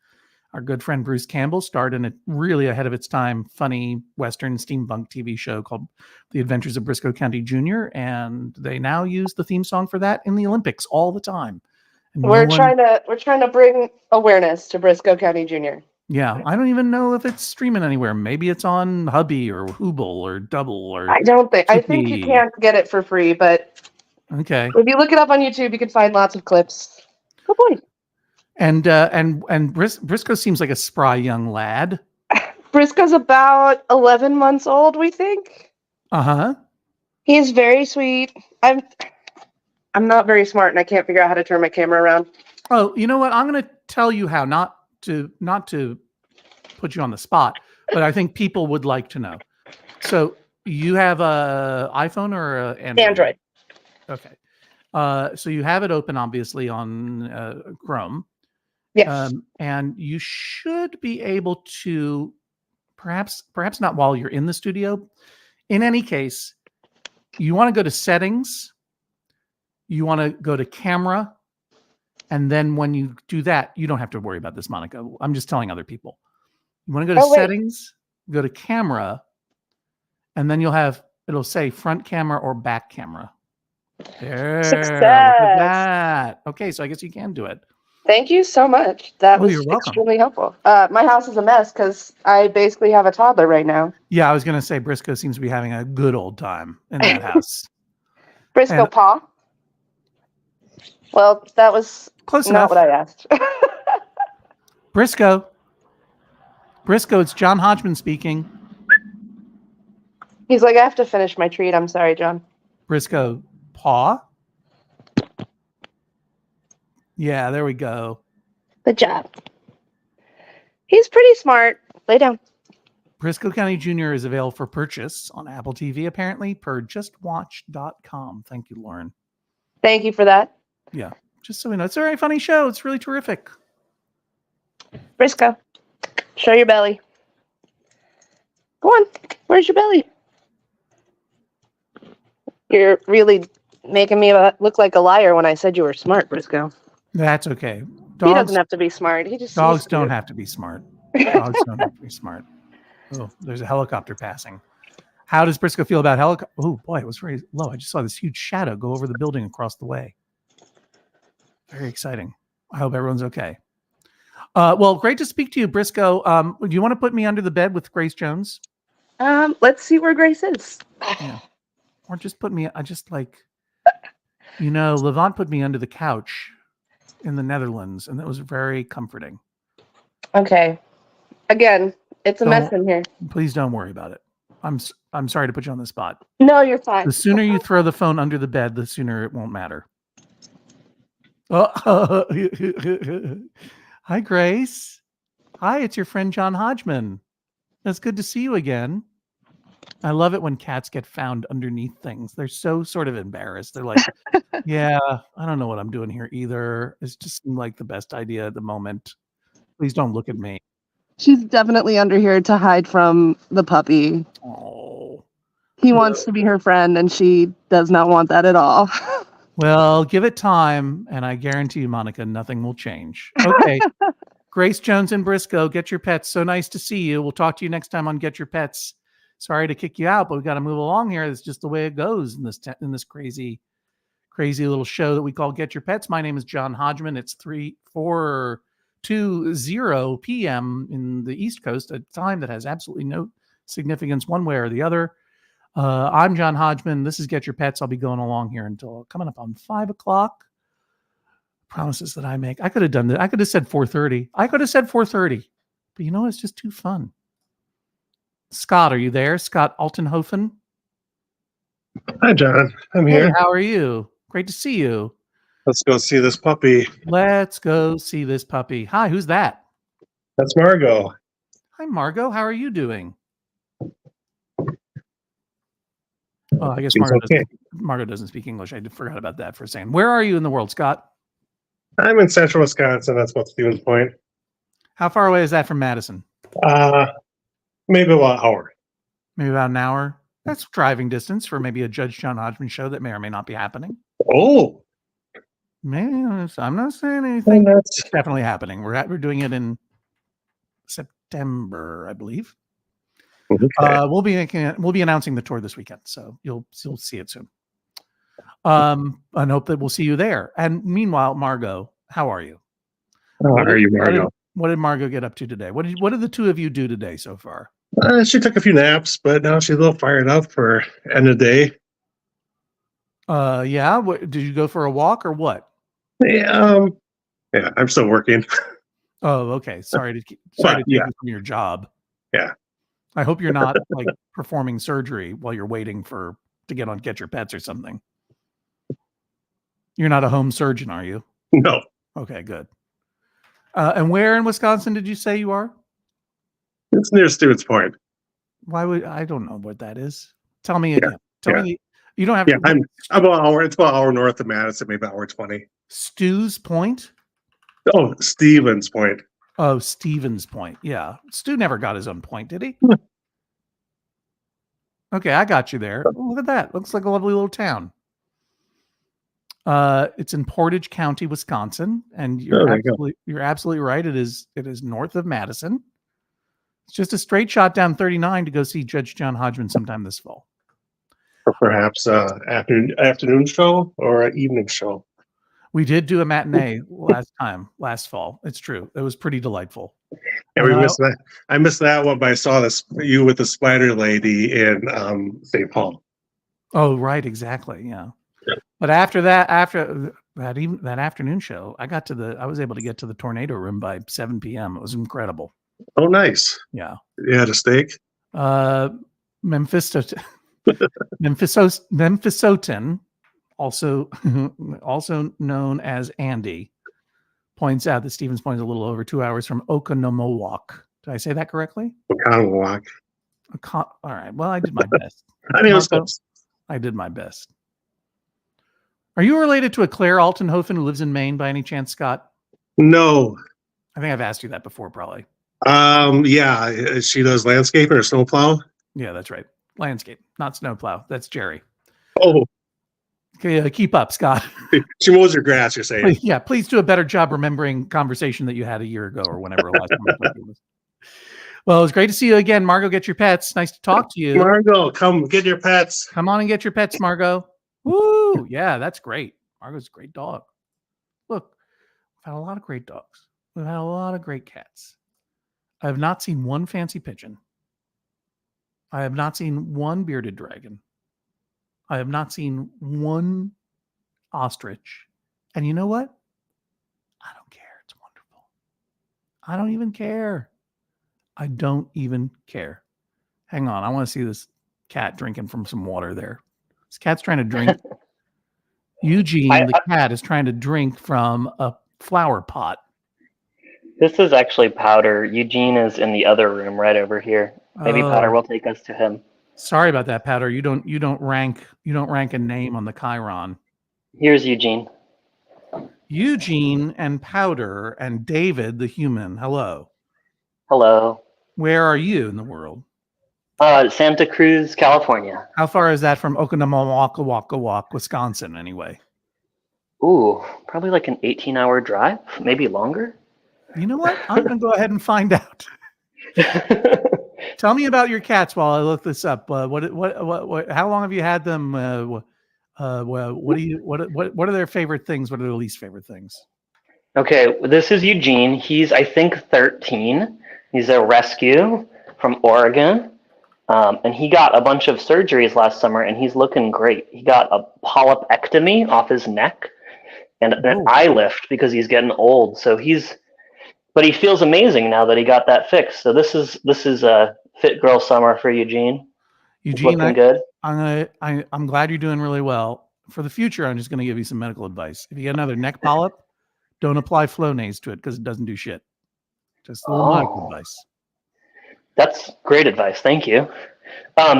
our good friend Bruce Campbell starred in a really ahead of its time, funny Western steampunk TV show called The Adventures of Briscoe County Jr. And they now use the theme song for that in the Olympics all the time. And We're trying to bring awareness to Briscoe County Jr. Yeah, I don't even know if it's streaming anywhere. Maybe it's on Hubby or Hooble or Double or. I think you can't get it for free, but okay. If you look it up on YouTube, you can find lots of clips. Good point. And Briscoe seems like a spry young lad. Briscoe's about 11 months old, we think. Uh-huh. He's very sweet. I'm not very smart, and I can't figure out how to turn my camera around. Oh, you know what? I'm going to tell you how, not to put you on the spot, but I think people would like to know. So you have a iPhone or a Android? Okay. So you have it open, obviously, on Chrome. Yes. And you should be able to, perhaps not while you're in the studio. In any case, you want to go to settings. You want to go to camera. And then when you do that, you don't have to worry about this, Monica. I'm just telling other people. You want to go to settings, go to camera, and then it'll say front camera or back camera. There. Success. Look at that. Okay, so I guess you can do it. Thank you so much. That was extremely helpful. My house is a mess because I basically have a toddler right now. Yeah, I was going to say Briscoe seems to be having a good old time in that house. Briscoe paw. Well, that was close not enough. what I asked. Briscoe, it's John Hodgman speaking. He's like, I have to finish my treat. I'm sorry, John. Briscoe, paw. Yeah, there we go. Good job. He's pretty smart. Lay down. Briscoe County Jr. is available for purchase on Apple TV, apparently, per justwatch.com. Thank you, Lauren. Thank you for that. Yeah, just so we know. It's a very funny show. It's really terrific. Briscoe, show your belly. Go on. Where's your belly? You're really making me look like a liar when I said you were smart, Briscoe. That's okay. He doesn't have to be smart. Dogs don't have to be smart. Dogs don't have to be smart. Oh, there's a helicopter passing. How does Briscoe feel about helicopter? Oh, boy, it was very low. I just saw this huge shadow go over the building across the way. Very exciting. I hope everyone's okay. Well, great to speak to you, Briscoe. Do you want to put me under the bed with Grace Jones? Let's see where Grace is. Yeah. Or just put me, Levant put me under the couch in the Netherlands, and that was very comforting. Okay. Again, it's a mess in here. Please don't worry about it. I'm sorry to put you on the spot. No, you're fine. The sooner you throw the phone under the bed, the sooner it won't matter. Oh, hi, Grace. Hi, it's your friend John Hodgman. It's good to see you again. I love it when cats get found underneath things. They're so sort of embarrassed. They're like, yeah, I don't know what I'm doing here either. It's just like the best idea at the moment. Please don't look at me. She's definitely under here to hide from the puppy. Oh. He wants to be her friend, and she does not want that at all. Well, give it time, and I guarantee you, Monica, nothing will change. Okay. Grace Jones and Briscoe, Get Your Pets. So nice to see you. We'll talk to you next time on Get Your Pets. Sorry to kick you out, but we got to move along here. It's just the way it goes in this crazy little show that we call Get Your Pets. My name is John Hodgman. It's 4:20 p.m. in the East Coast, a time that has absolutely no significance one way or the other. I'm John Hodgman. This is Get Your Pets. I'll be going along here until coming up on 5 o'clock. Promises that I make. I could have done that. I could have said 4:30. But you know, it's just too fun. Scott, are you there? Scott Altenhofen? Hi, John. I'm here. Hey, how are you? Great to see you. Let's go see this puppy. Let's go see this puppy. Hi, who's that? That's Margot. Hi, Margot. How are you doing? Oh, I guess She's okay. Margo doesn't speak English. I forgot about that for a second. Where are you in the world, Scott? I'm in central Wisconsin. That's about Stevens Point. How far away is that from Madison? Maybe about an hour. Maybe about an hour. That's driving distance for maybe a Judge John Hodgman show that may or may not be happening. Oh, maybe. I'm not saying anything. Well, it's definitely happening. We're doing it in September, I believe. Okay. We'll be announcing the tour this weekend, so you'll see it soon. And hope that we'll see you there. And meanwhile, Margo, how are you? How are you, Margo? What did Margo get up to today? What did the two of you do today so far? She took a few naps, but now she's a little fired up for end of the day. Yeah. What, did you go for a walk or what? Yeah, I'm still working. Oh, okay. Sorry to take you from your job. Yeah. I hope you're not like performing surgery while you're waiting to get your pets or something. You're not a home surgeon, are you? No. Okay, good. And where in Wisconsin did you say you are? It's near Stevens Point. I don't know what that is. Tell me again. Tell me. You don't have. Yeah, I'm about an hour. It's about an hour north of Madison, maybe an hour 20. Stew's Point. Oh, Stevens Point. Oh, Stevens Point. Yeah, Stu never got his own point, did he? Okay, I got you there. Oh, look at that. Looks like a lovely little town. It's in Portage County, Wisconsin, and you're absolutely right. It is north of Madison. It's just a straight shot down 39 to go see Judge John Hodgman sometime this fall. Or perhaps afternoon show or an evening show. We did do a matinee last fall. It's true. It was pretty delightful. Yeah, we missed that. I missed that one, but I saw you with the Spider Lady in St. Paul. Oh, right, exactly. Yeah. But after that afternoon show, I was able to get to the tornado room by 7 p.m. It was incredible. Oh, nice. Yeah. You had a steak? Memphisotan, also known as Andy, points out that Stevens Point is a little over 2 hours from Oconomowoc. Did I say that correctly? Oconomowoc. All right. Well, I did my best. I did my best. Are you related to a Claire Altenhofen who lives in Maine by any chance, Scott? No. I think I've asked you that before, probably. Yeah. She does landscaping or snowplow? Yeah, that's right. Landscape, not snowplow. That's Jerry. Oh. Okay, keep up, Scott. She mows your grass, you're saying? Please, yeah, please do a better job remembering conversation that you had a year ago or whenever last time. Well, it was great to see you again. Margo, get your pets. Nice to talk to you. Margo, come get your pets. Come on and get your pets, Margo. Woo! Yeah, that's great. Margo's a great dog. Look, we've had a lot of great dogs. We've had a lot of great cats. I have not seen one fancy pigeon. I have not seen one bearded dragon. I have not seen one ostrich. And you know what? I don't care. It's wonderful. I don't even care. I don't even care. Hang on. I want to see this cat drinking from some water there. This cat's trying to drink. Eugene, the cat, is trying to drink from a flower pot. This is actually Powder. Eugene is in the other room right over here. Maybe Powder will take us to him. Sorry about that, Powder. You don't rank a name on the Chiron. Here's Eugene. Eugene and Powder and David the human. Hello. Hello. Where are you in the world? Santa Cruz, California. How far is that from Oconomowoc, Wisconsin, anyway? Ooh, probably like an 18-hour drive, maybe longer. You know what? I'm going to go ahead and find out. Tell me about your cats while I look this up. What? How long have you had them? What are their favorite things? What are their least favorite things? Okay, this is Eugene. He's, I think, 13. He's a rescue from Oregon. And he got a bunch of surgeries last summer, and he's looking great. He got a polypectomy off his neck and an eye lift because he's getting old. But he feels amazing now that he got that fixed. So this is a fit girl summer for Eugene. Eugene, looking good. I'm glad you're doing really well. For the future, I'm just going to give you some medical advice. If you get another neck polyp, don't apply Flonase to it because it doesn't do shit. Just a little medical advice. That's great advice. Thank you.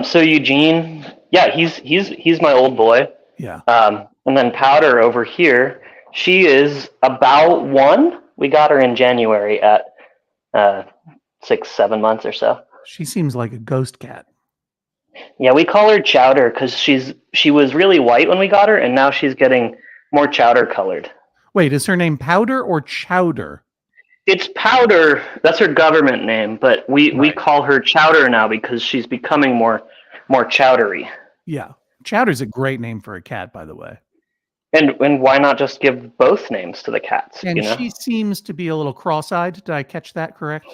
So Eugene, yeah, he's my old boy. Yeah. And then Powder over here, she is about 1. We got her in January at 6-7 months or so. She seems like a ghost cat. Yeah, we call her Chowder because she was really white when we got her, and now she's getting more chowder colored. Wait, is her name Powder or Chowder? It's Powder. That's her government name, but we call her Chowder now because she's becoming more chowdery. Yeah, Chowder's a great name for a cat, by the way. And why not just give both names to the cats? And she seems to be a little cross-eyed. Did I catch that correct?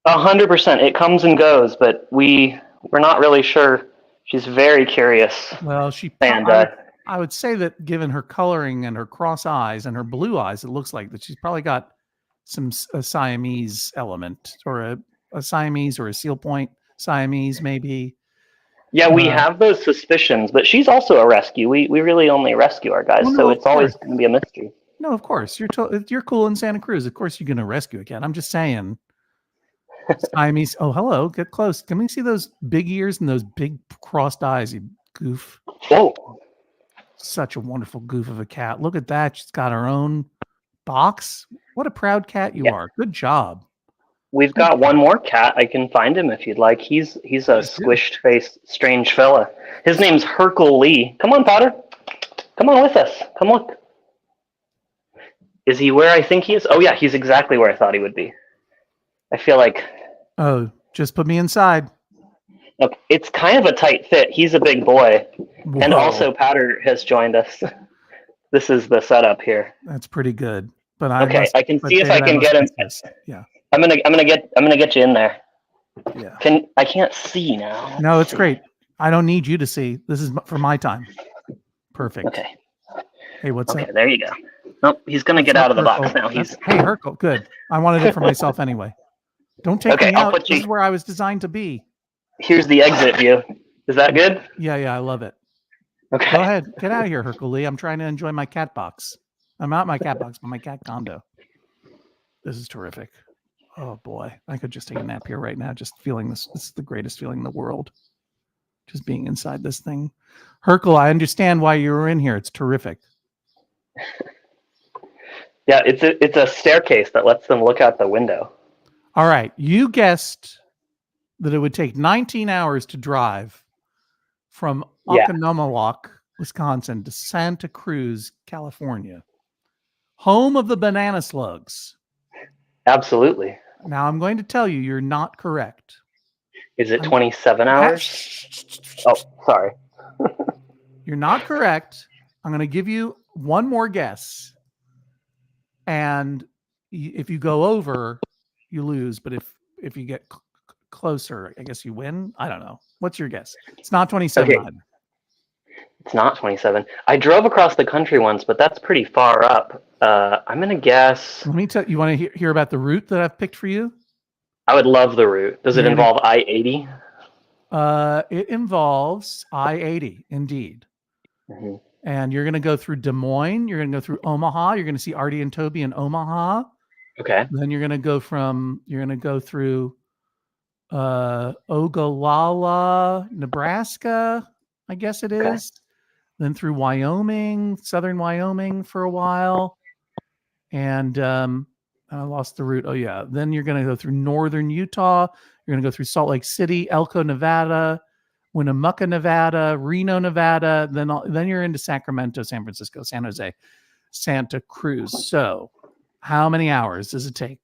100%. It comes and goes, but we're not really sure. She's very curious. Well, I would say that given her coloring and her cross eyes and her blue eyes, it looks like that she's probably got a Siamese element, or a Siamese or a seal point Siamese, maybe. Yeah, we have those suspicions, but she's also a rescue. We really only rescue our guys, so it's always going to be a mystery. No, of course. You're cool in Santa Cruz. Of course you're going to rescue a cat. I'm just saying. Siamese. Oh, hello. Get close. Can we see those big ears and those big crossed eyes, you goof? Oh. Such a wonderful goof of a cat. Look at that. She's got her own box. What a proud cat you are. Good job. We've got one more cat. I can find him if you'd like. He's a squished face, strange fella. His name's Hercule Lee. Come on, Powder. Come on with us. Come look. Is he where I think he is? Oh yeah, he's exactly where I thought he would be. I feel like. Oh, just put me inside. Look, it's kind of a tight fit. He's a big boy. Whoa. And also Powder has joined us. This is the setup here. That's pretty good. But I can see if I can get him. Yeah. I'm gonna get you in there. Yeah. I can't see now. No, it's great. I don't need you to see. This is for my time. Perfect. Okay. Hey, what's up? Okay, there you go. Nope, he's gonna get out of the box now. Hey, Hercule, good. I wanted it for myself anyway. Don't take me out. This is where I was designed to be. Here's the exit view. Is that good? Yeah, I love it. Okay. Go ahead. Get out of here, Hercule Lee. I'm trying to enjoy my cat box. I'm not my cat box, but my cat condo. This is terrific. Oh boy. I could just take a nap here right now, just feeling this. This is the greatest feeling in the world. Just being inside this thing. Hercule, I understand why you were in here. It's terrific. Yeah, it's a staircase that lets them look out the window. All right. You guessed that it would take 19 hours to drive from Oconomowoc, Wisconsin to Santa Cruz, California. Home of the banana slugs. Absolutely. Now I'm going to tell you, you're not correct. Is it 27 hours? Oh, sorry. You're not correct. I'm going to give you one more guess. And if you go over, you lose. But if you get closer, I guess you win. I don't know. What's your guess? It's not 27. Okay. It's not 27. I drove across the country once, but that's pretty far up. I'm going to guess. Let me tell you. You want to hear about the route that I've picked for you? I would love the route. Does it involve I-80? It involves I-80, indeed. Mm-hmm. And you're going to go through Des Moines. You're going to go through Omaha. You're going to see Artie and Toby in Omaha. Okay. Then you're going to go through Ogallala, Nebraska, I guess it is. Okay. Then through Wyoming, southern Wyoming for a while. And I lost the route. Oh, yeah. Then you're going to go through northern Utah. You're going to go through Salt Lake City, Elko, Nevada, Winnemucca, Nevada, Reno, Nevada. Then you're into Sacramento, San Francisco, San Jose, Santa Cruz. So how many hours does it take?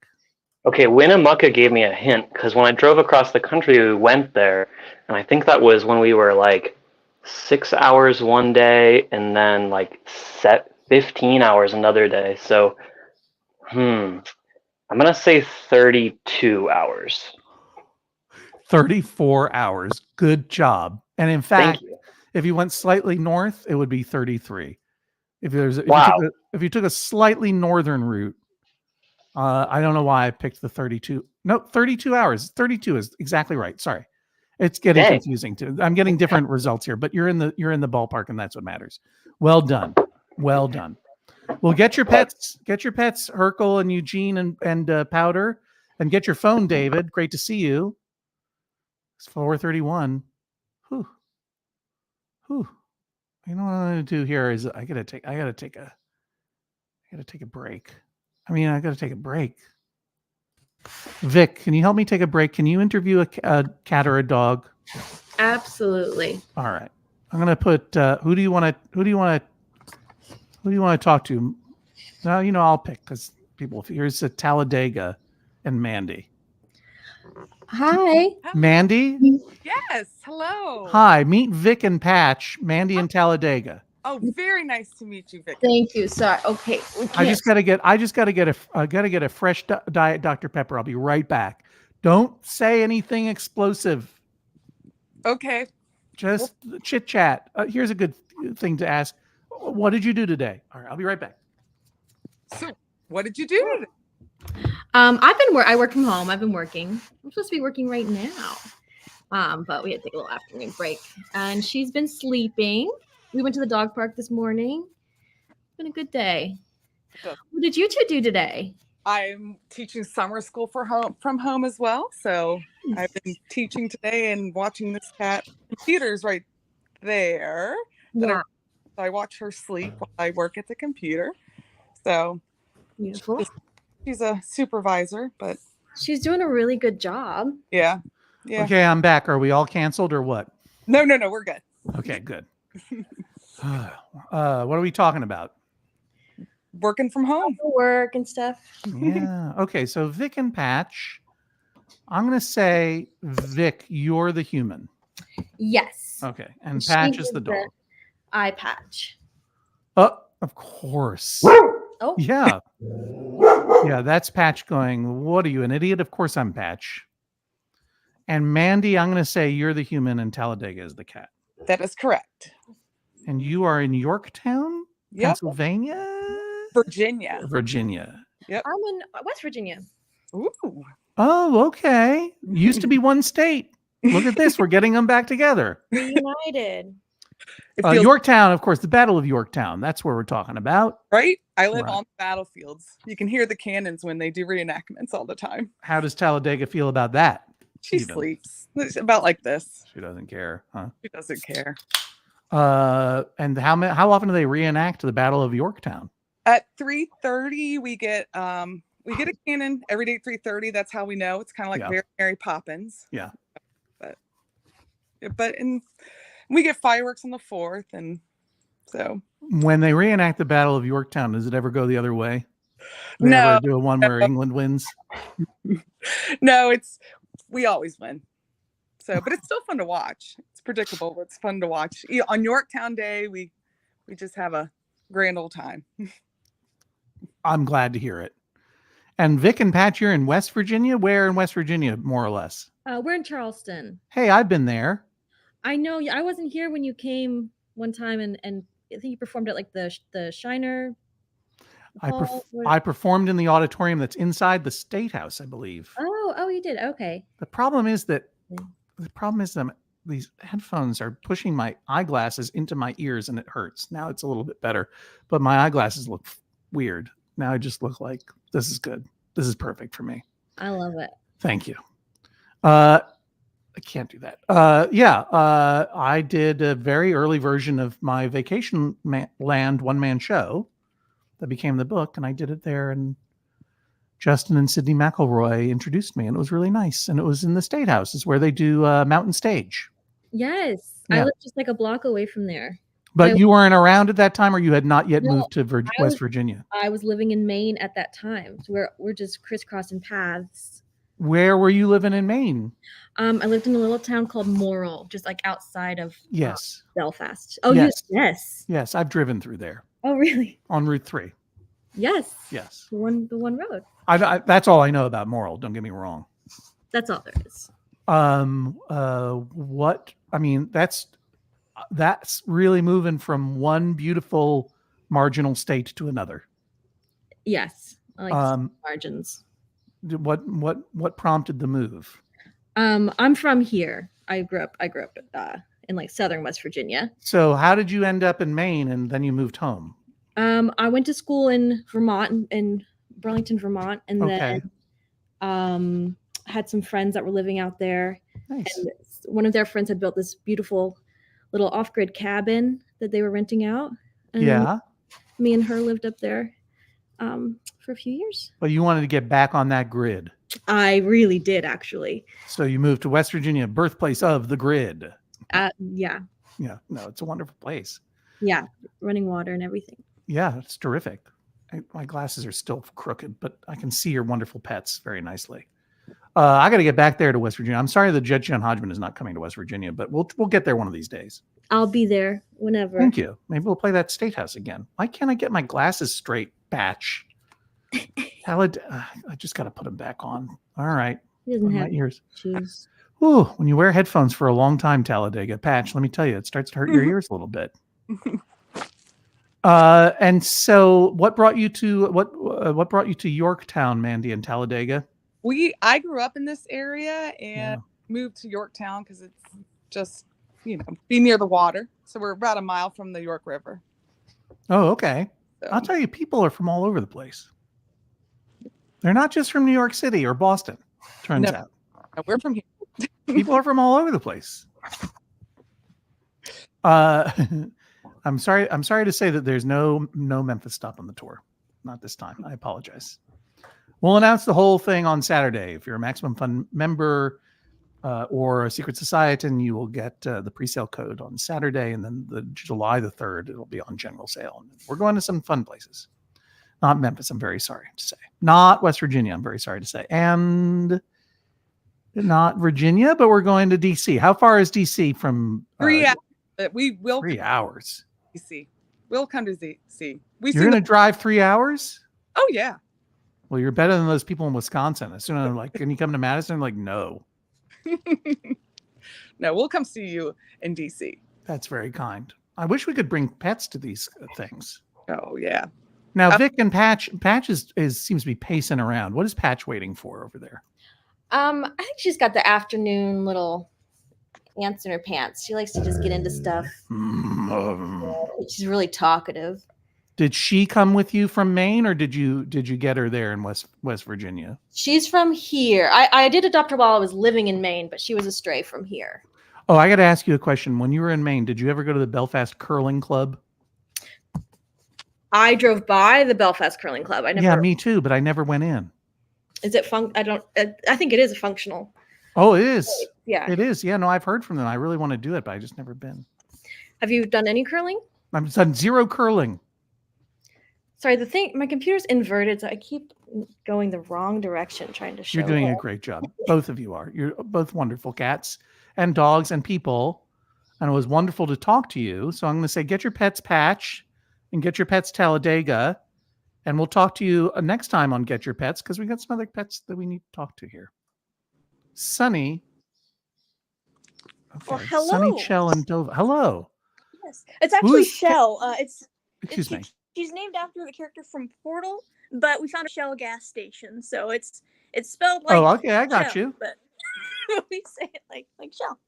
Okay, Winnemucca gave me a hint because when I drove across the country, we went there. And I think that was when we were like 6 hours one day and then like 15 hours another day. So, I'm going to say 32 hours. 34 hours. Good job. And in fact, if you went slightly north, it would be 33. If you took a slightly northern route, I don't know why I picked the 32. No, 32 hours. 32 is exactly right. Sorry. It's getting confusing too. I'm getting different results here, but you're in the ballpark and that's what matters. Well done. Well done. Well, get your pets, Hercule and Eugene and Powder, and get your phone, David. Great to see you. It's 4:31. Whew. Whew. You know what I'm gonna do here is I gotta take a break. I gotta take a break. Vic, can you help me take a break? Can you interview a cat or a dog? Absolutely. All right. I'm gonna put who do you want to talk to? No, I'll pick because here's a Talladega and Mandy. Hi. Mandy? Yes. Hello. Hi. Meet Vic and Patch, Mandy and Talladega. Oh, very nice to meet you, Vic. Thank you. Sorry. Okay. I just gotta get a fresh Diet Dr. Pepper. I'll be right back. Don't say anything explosive. Okay. Just chit chat. Here's a good thing to ask. What did you do today? All right, I'll be right back. So, what did you do today? I work from home. I've been working. I'm supposed to be working right now. But we had to take a little afternoon break. And she's been sleeping. We went to the dog park this morning. It's been a good day. What did you two do today? I'm teaching summer school from home as well. So I've been teaching today and watching this cat. Computer's right there. Yeah. I watch her sleep while I work at the computer. So beautiful. She's a supervisor, but she's doing a really good job. Yeah. Yeah. Okay, I'm back. Are we all canceled or what? No, we're good. Okay, good. What are we talking about? Working from home. Work and stuff. Yeah. Okay, so Vic and Patch. I'm going to say, Vic, you're the human. Yes. Okay, and Patch is the dog. Eye patch. Of course. Oh. Yeah. Yeah, that's Patch going, what are you, an idiot? Of course I'm Patch. And Mandy, I'm going to say you're the human and Talladega is the cat. That is correct. And you are in Yorktown, Pennsylvania? Virginia. Yep. I'm in West Virginia. Ooh. Oh, okay. Used to be one state. Look at this. We're getting them back together. Reunited. Yorktown, of course, the Battle of Yorktown. That's where we're talking about. Right? I live on battlefields. You can hear the cannons when they do reenactments all the time. How does Talladega feel about that? She sleeps. It's about like this. She doesn't care, huh? She doesn't care. And how often do they reenact the Battle of Yorktown? At 3:30, we get a cannon every day at 3:30. That's how we know. It's kind of like Mary Poppins. Yeah. But we get fireworks on the 4th, and so when they reenact the Battle of Yorktown, does it ever go the other way? They no. Ever do a one where England wins? No, we always win. So, but it's still fun to watch. It's predictable, but it's fun to watch. On Yorktown Day, we just have a grand old time. I'm glad to hear it. And Vic and Pat, you're in West Virginia? Where in West Virginia, more or less? We're in Charleston. Hey, I've been there. I know. I wasn't here when you came one time, and I think you performed at like the Shiner. I performed in the auditorium that's inside the State House, I believe. Oh, you did. Okay. The problem is that these headphones are pushing my eyeglasses into my ears, and it hurts. Now it's a little bit better, but my eyeglasses look weird. Now I just look like this is good. This is perfect for me. I love it. Thank you. I can't do that. I did a very early version of my Vacation Land one-man show that became the book, and I did it there, and Justin and Sydney McElroy introduced me, and it was really nice. And it was in the State House, is where they do Mountain Stage. Yes. Yeah. I live just like a block away from there. But you weren't around at that time, or you had not yet moved to West Virginia? I was living in Maine at that time. So we're just crisscrossing paths. Where were you living in Maine? I lived in a little town called Morrill, just like outside of Belfast. Oh, yes. Yes, I've driven through there. Oh, really? On Route 3. Yes. Yes. The one road. That's all I know about Morrill. Don't get me wrong. That's all there is. That's really moving from one beautiful marginal state to another. Yes. I like margins. What prompted the move? I'm from here. I grew up in like southern West Virginia. So how did you end up in Maine and then you moved home? I went to school in Vermont, in Burlington, Vermont, and then had some friends that were living out there. Nice. And one of their friends had built this beautiful little off-grid cabin that they were renting out. And Yeah. me and her lived up there for a few years. But you wanted to get back on that grid. I really did, actually. So you moved to West Virginia, birthplace of the grid. Yeah. Yeah. No, it's a wonderful place. Yeah. Running water and everything. Yeah, it's terrific. My glasses are still crooked, but I can see your wonderful pets very nicely. I got to get back there to West Virginia. I'm sorry that Judge John Hodgman is not coming to West Virginia, but we'll get there one of these days. I'll be there whenever. Thank you. Maybe we'll play that State House again. Why can't I get my glasses straight, Patch? I just got to put them back on. All right. He doesn't have my ears. shoes. Ooh, when you wear headphones for a long time, Talladega, Patch, let me tell you, it starts to hurt your ears a little bit. And so, what brought you to Yorktown, Mandy, and Talladega? I grew up in this area and moved to Yorktown because it's just, be near the water. So we're about a mile from the York River. Oh, okay. So. I'll tell you, people are from all over the place. They're not just from New York City or Boston, turns out. No, we're from here. People are from all over the place. I'm sorry to say that there's no Memphis stop on the tour. Not this time. I apologize. We'll announce the whole thing on Saturday. If you're a Maximum Fun member or a Secret Societan, you will get the pre-sale code on Saturday, and then the July the 3rd, it'll be on general sale. We're going to some fun places. Not Memphis, I'm very sorry to say. Not West Virginia, I'm very sorry to say. And not Virginia, but we're going to D.C. How far is D.C. from... 3 hours. We will 3 hours. D.C. We'll come to D.C. You're going to drive 3 hours? Oh, yeah. Well, you're better than those people in Wisconsin. As soon as I'm like, can you come to Madison? I'm like, no. No, we'll come see you in D.C. That's very kind. I wish we could bring pets to these things. Oh, yeah. Now, Vic and Patch seems to be pacing around. What is Patch waiting for over there? I think she's got the afternoon little ants in her pants. She likes to just get into stuff. She's really talkative. Did she come with you from Maine, or did you get her there in West Virginia? She's from here. I did adopt her while I was living in Maine, but she was a stray from here. Oh, I got to ask you a question. When you were in Maine, did you ever go to the Belfast Curling Club? I drove by the Belfast Curling Club. Yeah, me too, but I never went in. Is it I think it is a functional. Oh, it is. Yeah. It is. Yeah, no, I've heard from them. I really want to do it, but I just never been. Have you done any curling? I've done zero curling. Sorry, my computer's inverted, so I keep going the wrong direction trying to show. You're doing a great job. Both of you are. You're both wonderful cats and dogs and people. And it was wonderful to talk to you. So I'm going to say, get your pets Patch and get your pets Talladega. And we'll talk to you next time on Get Your Pets, because we got some other pets that we need to talk to here. Sunny. Okay. Well, hello. Sunny, Chell, and Dova. Hello. Yes, it's actually Shell. Excuse me. She's named after the character from Portal, but we found a Shell gas station, so it's spelled like. Oh, okay, I got Shell, you. But we say it like Shell.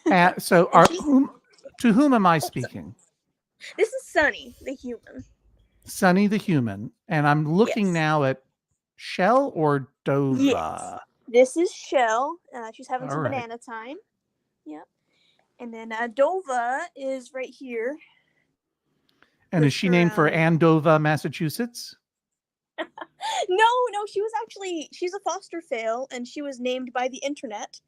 Hi. So, to whom am I speaking? This is Sunny, the human. Sunny the human, and I'm looking now at Shell or Dova. Yes. This is Shell. She's having some All right. banana time. Yep. And then Dova is right here. And is she named for Andover, Massachusetts? No, she's a foster fail, and she was named by the internet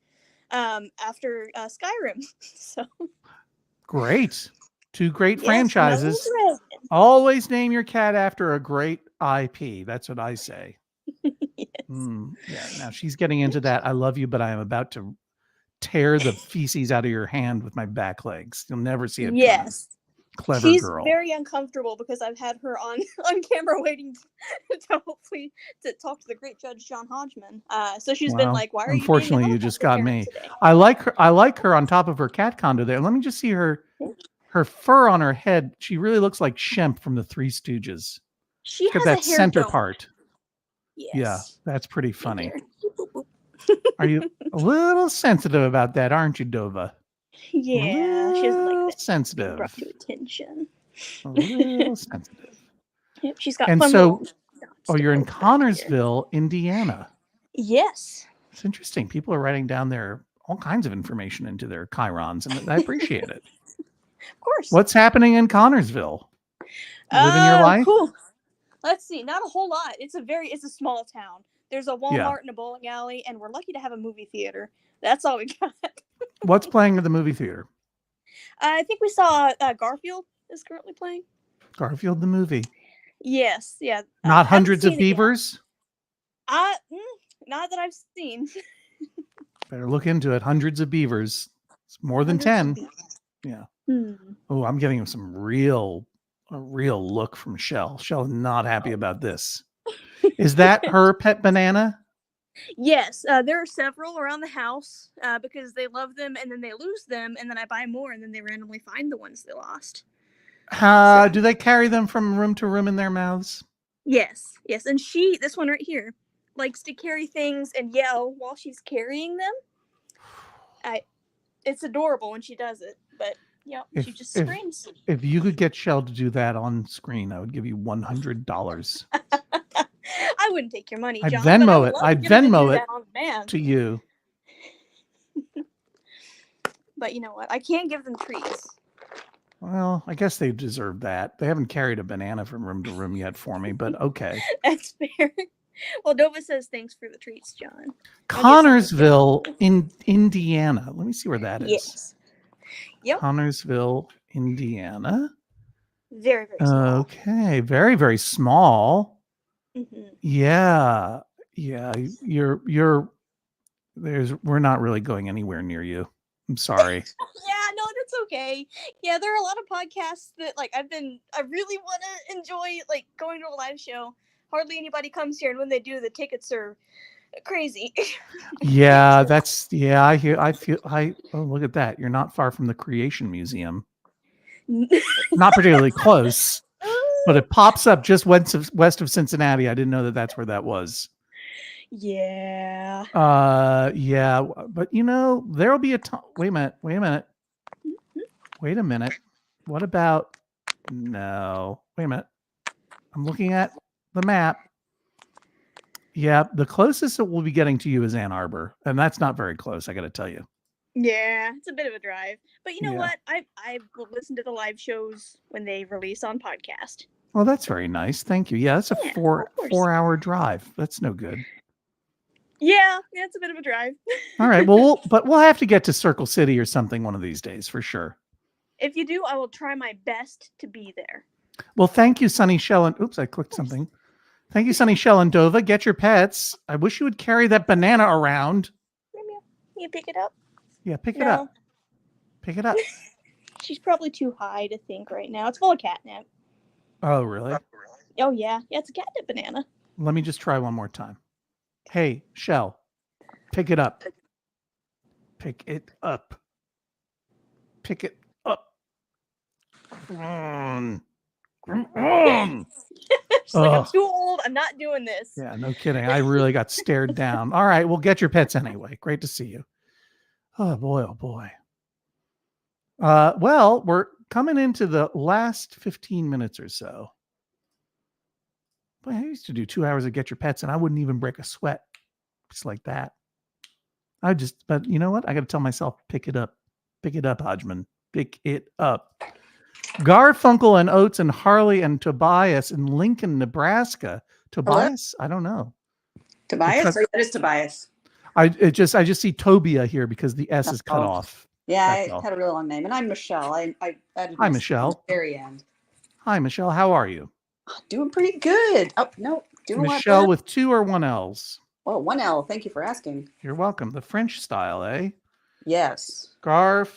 after Skyrim. So Great. Two great Yes, franchises. no dragon. Always name your cat after a great IP. That's what I say. Yes. Yeah. Now she's getting into that. I love you, but I am about to tear the feces out of your hand with my back legs. You'll never see it. Yes. Clever She's girl. very uncomfortable because I've had her on camera waiting to hopefully to talk to the great Judge John Hodgman. So she's been Wow. like, "Why are you?" Unfortunately, you just got me. I like her on top of her cat condo there. Let me just see her fur on her head. She really looks like Shemp from the Three Stooges. She Got has that a hair center dome. part. Yes. Yeah, that's pretty funny. Are you a little sensitive about that, aren't you, Dova? Yeah, she doesn't like that. Sensitive. Brought to attention. A little sensitive. Yep, she's got And fun so, little- you're in Connorsville, Indiana. Yes. It's interesting. People are writing down there all kinds of information into their chirons, and I appreciate it. Of course. What's happening in Connorsville? Living your life? Cool. Let's see. Not a whole lot. It's a small town. There's a Walmart Yeah. and a bowling alley, and we're lucky to have a movie theater. That's all we got. What's playing at the movie theater? I think we saw Garfield is currently playing. Garfield the movie. Yes. Yeah. Not haven't Hundreds of seen it yet. Beavers? Not that I've seen. Better look into it. Hundreds of Beavers. It's more than 10. Yeah. Oh, I'm getting some real look from Shell. Shell is not happy about this. Is that her pet banana? Yes, there are several around the house because they love them and then they lose them, and then I buy more and then they randomly find the ones they lost. Do they carry them from room to room in their mouths? Yes, and this one right here, likes to carry things and yell while she's carrying them. It's adorable when she does it, but she just screams. If you could get Shell to do that on screen, I would give you $100. I wouldn't take your money, I'd John. Venmo it. But I'd Venmo it it to you. But you know what? I can't give them treats. Well, I guess they deserve that. They haven't carried a banana from room to room yet for me, but okay. That's fair. Well, Nova says thanks for the treats, John. Connorsville in Indiana. Let me see where that is. Yes. Yep. Connorsville, Indiana. Very, very small. Okay. Very, very small. Mm-hmm. Yeah. We're not really going anywhere near you. I'm sorry. Yeah, no, that's okay. Yeah, there are a lot of podcasts that I really want to enjoy going to a live show. Hardly anybody comes here, and when they do, the tickets are crazy. Yeah, oh, look at that. You're not far from the Creation Museum. Not particularly close, but it pops up just west of Cincinnati. I didn't know that that's where that was. Yeah. Yeah, but there'll be a time. Wait a minute. What about? No. Wait a minute. I'm looking at the map. Yeah, the closest that we'll be getting to you is Ann Arbor, and that's not very close, I got to tell you. Yeah, it's a bit of a drive. But you know Yeah. what? I will listen to the live shows when they release on podcast. Well, that's very nice. Thank you. Yeah, that's a 4-hour drive. That's no good. Yeah, it's a bit of a drive. All right. Well, we'll have to get to Circle City or something one of these days for sure. If you do, I will try my best to be there. Well, thank you, Sunny Shell. And oops, I clicked something. Thank you, Sunny Shell and Dova. Get your pets. I wish you would carry that banana around. You pick it up? Yeah, pick it up. Pick it up. She's probably too high to think right now. It's full of catnip. Oh, really? Oh, yeah. Yeah, it's a catnip banana. Let me just try one more time. Hey, Shell, pick it up. Pick it up. Pick it up. Come on. Come on. She's like, I'm too old. I'm not doing this. Yeah, no kidding. I really got stared down. All right, well, get your pets anyway. Great to see you. Oh, boy. Oh, boy. Well, we're coming into the last 15 minutes or so. Boy, I used to do 2 hours of Get Your Pets, and I wouldn't even break a sweat. Just like that. But you know what? I got to tell myself, pick it up. Pick it up, Hodgman. Pick it up. Garfunkel and Oates and Harley and Tobias in Lincoln, Nebraska. Tobias? Hello? I don't know. Tobias? Or that is Tobias. I just see Tobia here because the S is cut off. Yeah, That's I all. had a real long name. And I'm Michelle. I added Hi, my Michelle. at the very end. Hi, Michelle. How are you? Doing pretty good. Oh, no. Doing a lot Michelle better. with 2 or 1 L's. Oh, 1 L. Thank you for asking. You're welcome. The French style, eh? Yes. Garf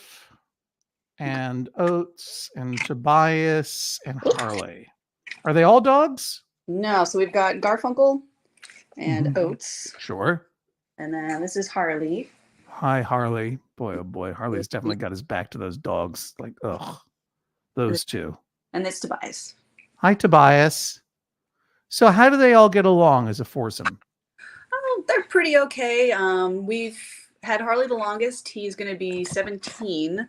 and Oates and Tobias and Harley. Are they all dogs? No, so we've got Garfunkel and Oates. Sure. And then this is Harley. Hi, Harley. Boy, oh boy. Harley's definitely got his back to those dogs. Like, ugh. Those two. And it's Tobias. Hi, Tobias. So how do they all get along as a foursome? Oh, they're pretty okay. We've had Harley the longest. He's going to be 17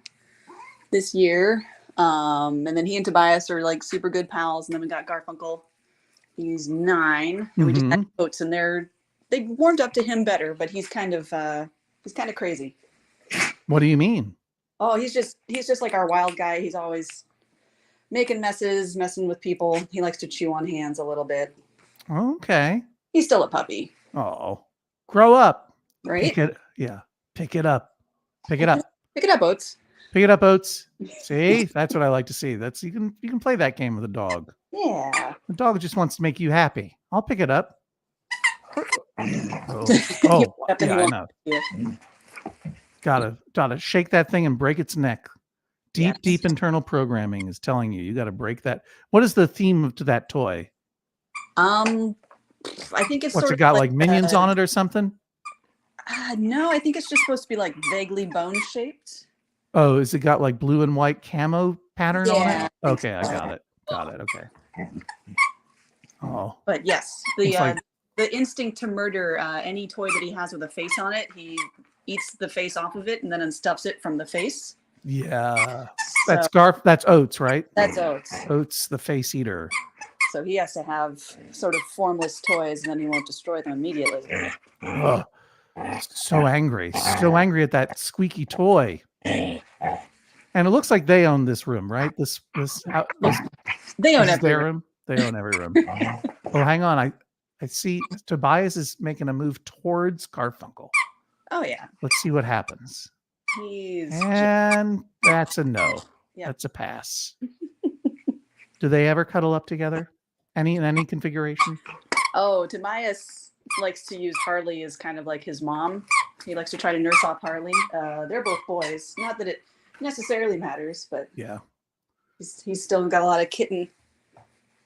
this year. And then he and Tobias are like super good pals. And then we got Garfunkel. He's 9. And we just had Oates, and they warmed up to him better, but he's kind of crazy. What do you mean? Oh, he's just like our wild guy. He's always making messes, messing with people. He likes to chew on hands a little bit. Okay. He's still a puppy. Oh, grow up. Right? Pick it. Yeah. Pick it up. Pick it up. Pick it up, Oates. Pick it up, Oates. See, that's what I like to see. That's you can play that game with a dog. Yeah. The dog just wants to make you happy. I'll pick it up. Oh yeah, I know. Gotta shake that thing and break its neck. Deep internal programming is telling you got to break that. What is the theme to that toy? I think it's what's sort it got of like minions on it or something? No, I think it's just supposed to be like vaguely bone shaped. Oh, is it got like blue and white camo pattern on Yeah, it? Okay, I got it. Got it. Okay. Oh. But yes, the instinct to murder any toy that he has with a face on it, he eats the face off of it and then unstuffs it from the face. Yeah. That's Oates, right? That's Oates. Oates, the face eater. So he has to have sort of formless toys and then he won't destroy them immediately. Ugh. So angry at that squeaky toy. And it looks like they own this room, right? This they own every their room. They own every room. Oh, hang on. I see Tobias is making a move towards Garfunkel. Oh yeah. Let's see what happens. He's that's a no. Yeah. That's a pass. Do they ever cuddle up together? In any configuration? Oh, Tobias likes to use Harley as kind of like his mom. He likes to try to nurse off Harley. They're both boys. Not that it necessarily matters, but yeah, he's still got a lot of kitten.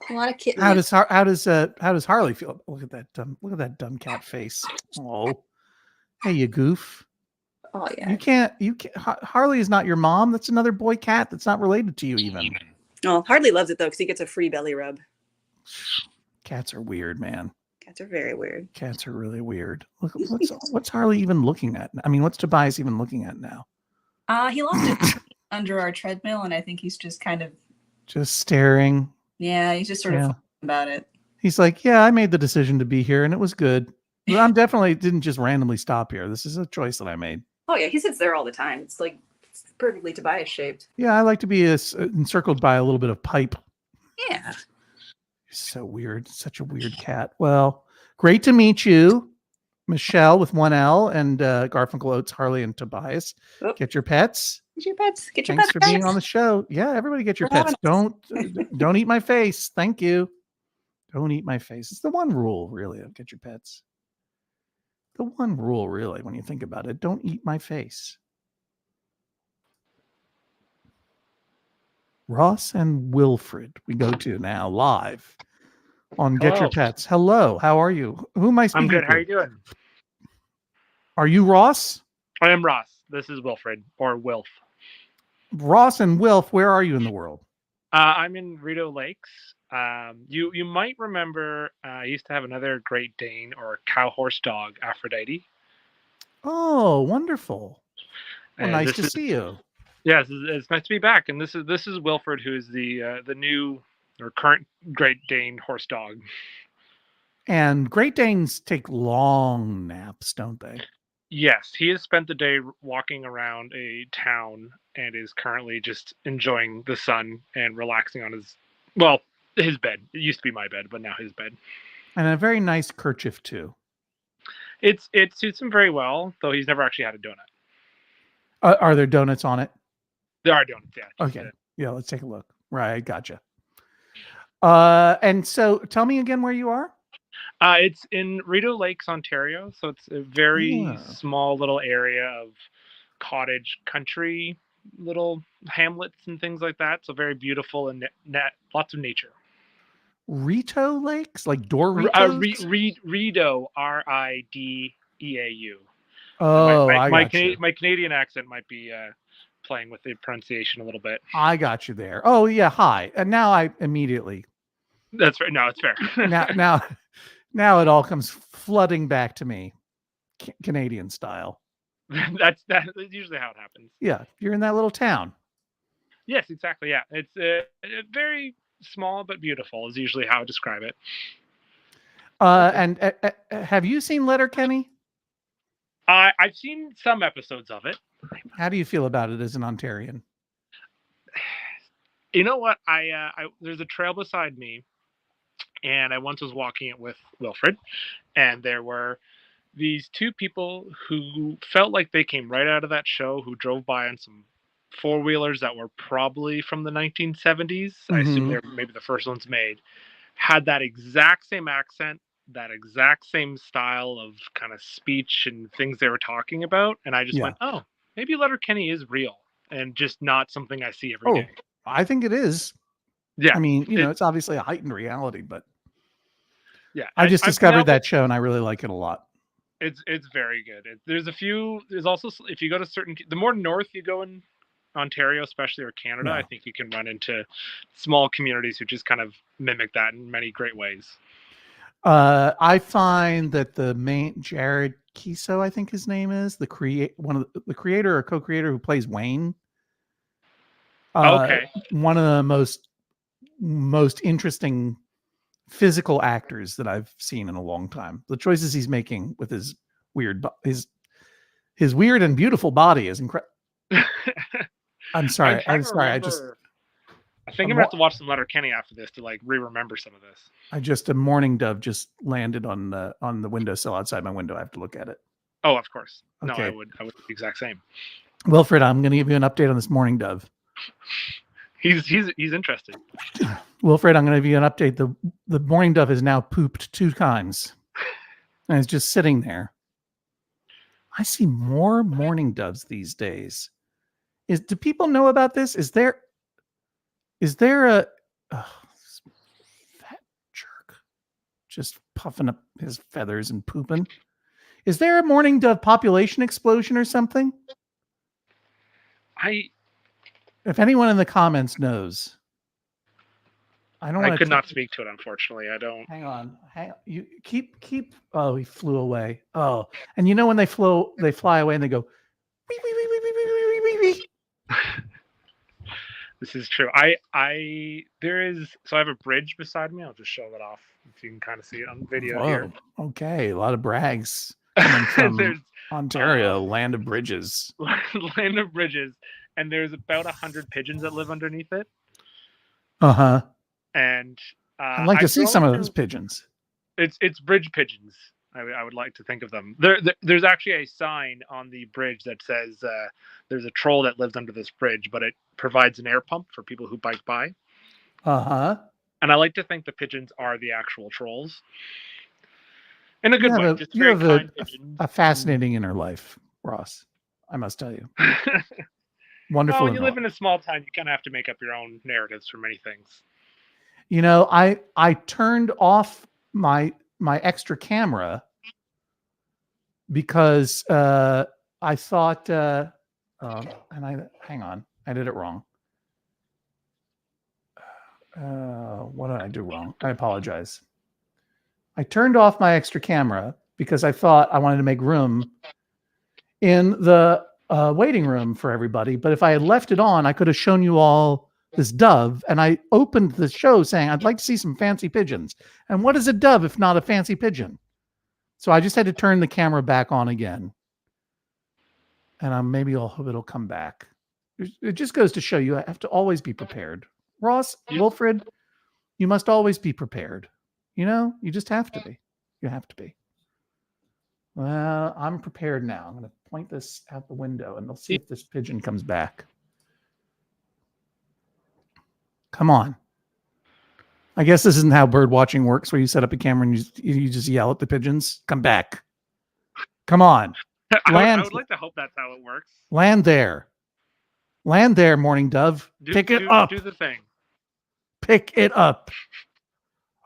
How does Harley feel? Look at that dumb cat face. Oh, hey, you goof. Oh yeah. You can't. Harley is not your mom. That's another boy cat that's not related to you even. Oh, Harley loves it though because he gets a free belly rub. Cats are weird, man. Cats are very weird. Cats are really weird. Look, what's Harley even looking at? I mean, what's Tobias even looking at now? He lost it under our treadmill, and I think he's just kind of just staring. Yeah, he's just sort of about it. He's like, yeah, I made the decision to be here, and it was good. But I'm definitely didn't just randomly stop here. This is a choice that I made. Oh yeah, he sits there all the time. It's like it's perfectly Tobias shaped. Yeah, I like to be encircled by a little bit of pipe. Yeah. So weird. Such a weird cat. Well, great to meet you, Michelle with 1L and Garfunkel, Oates, Harley, and Tobias. Oh. Get your pets. Get your pets. Get your Thanks pets. for being on the show. Yeah, everybody get your pets. Don't eat my face. Thank you. Don't eat my face. It's the one rule, really, of get your pets. The one rule, really, when you think about it. Don't eat my face. Ross and Wilfred, we go to now live on Get Your Pets. Hello, how are you? Who am I speaking to? I'm good. How are you doing? Are you Ross? I am Ross. This is Wilfred or Wilf. Ross and Wilf, where are you in the world? I'm in Rideau Lakes. You might remember I used to have another Great Dane or cow horse dog, Aphrodite. Oh, wonderful. Well, nice to is, see you. Yes, it's nice to be back. And this is Wilfred, who is the new or current Great Dane horse dog. And Great Danes take long naps, don't they? Yes, he has spent the day walking around a town and is currently just enjoying the sun and relaxing on his bed. It used to be my bed, but now his bed. And a very nice kerchief too. It suits him very well, though he's never actually had a donut. Are there donuts on it? There are donuts, yeah. Okay. Yeah, let's take a look. Right, gotcha. And so tell me again where you are. It's in Rideau Lakes, Ontario. So it's a very small little area of cottage country, little hamlets and things like that. So very beautiful and lots of nature. Rideau Lakes? Like Doritos? Rideau, Rideau. Oh, my Canadian accent might be playing with the pronunciation a little bit. I got you there. Oh, yeah, hi. And now I immediately... That's right. No, it's fair. Now it all comes flooding back to me, Canadian style. That's usually how it happens. Yeah, you're in that little town. Yes, exactly. Yeah, it's very small but beautiful is usually how I describe it. And have you seen Letterkenny? I've seen some episodes of it. How do you feel about it as an Ontarian? You know what? I there's a trail beside me, and I once was walking it with Wilfred, and there were these two people who felt like they came right out of that show, who drove by on some four-wheelers that were probably from the 1970s. I assume they're maybe the first ones made. Had that exact same accent, that exact same style of kind of speech and things they were talking about, and I just went, oh, maybe Letterkenny is real and just not something I see every day. I think it is. Yeah. I mean, it's obviously a heightened reality, but yeah, I just discovered that show and I really like it a lot. It's very good. There's also, if you go to the more north you go in Ontario, especially, or Canada, I think you can run into small communities who just kind of mimic that in many great ways. I find that the main Jared Kiso, I think his name is, the creator or co-creator who plays Wayne. One of the most interesting physical actors that I've seen in a long time. The choices he's making with his weird and beautiful body is incredible. I'm sorry. I think I'm gonna have to watch some Letterkenny after this to remember some of this. A mourning dove just landed on the windowsill outside my window. I have to look at it. Oh, of course. No, Okay. I would do the exact same. Wilfred, I'm going to give you an update on this mourning dove. He's interested. Wilfred, I'm going to give you an update. The mourning dove has now pooped 2 times, and it's just sitting there. I see more mourning doves these days. Do people know about this? Is there a fat jerk just puffing up his feathers and pooping? Is there a mourning dove population explosion or something? If anyone in the comments knows, I could not speak to it, unfortunately. I don't. Hang on. You keep. Oh, he flew away. Oh, and when they fly away and they go. Wee, wee, wee, wee, wee, wee, wee, wee, wee. This is true. I have a bridge beside me. I'll just show that off if you can kind of see it on video here. Okay, a lot of brags coming from Ontario, land of bridges. Land of bridges, and there's about 100 pigeons that live underneath it. And I'd like to see some of those pigeons. It's bridge pigeons. I would like to think of them. There's actually a sign on the bridge that says there's a troll that lives under this bridge, but it provides an air pump for people who bike by. And I like to think the pigeons are the actual trolls. In a good way. You have a fascinating inner life, Ross. I must tell you. Wonderful. When you live in a small town, you kind of have to make up your own narratives for many things. I turned off my extra camera because I thought, hang on, I did it wrong. What did I do wrong? I apologize. I turned off my extra camera because I thought I wanted to make room in the waiting room for everybody. But if I had left it on, I could have shown you all this dove, and I opened the show saying I'd like to see some fancy pigeons. And what is a dove if not a fancy pigeon? So I just had to turn the camera back on again, and maybe I'll hope it'll come back. It just goes to show you I have to always be prepared. Ross, Wilfred, you must always be prepared. You just have to be. You have to be. Well, I'm prepared now. I'm going to point this out the window, and we'll see if this pigeon comes back. Come on. I guess this isn't how bird watching works, where you set up a camera and you just yell at the pigeons. Come back. Come on. I would like to hope that's how it works. Land there. Land there, mourning dove. Pick it up. Do the thing. Pick it up.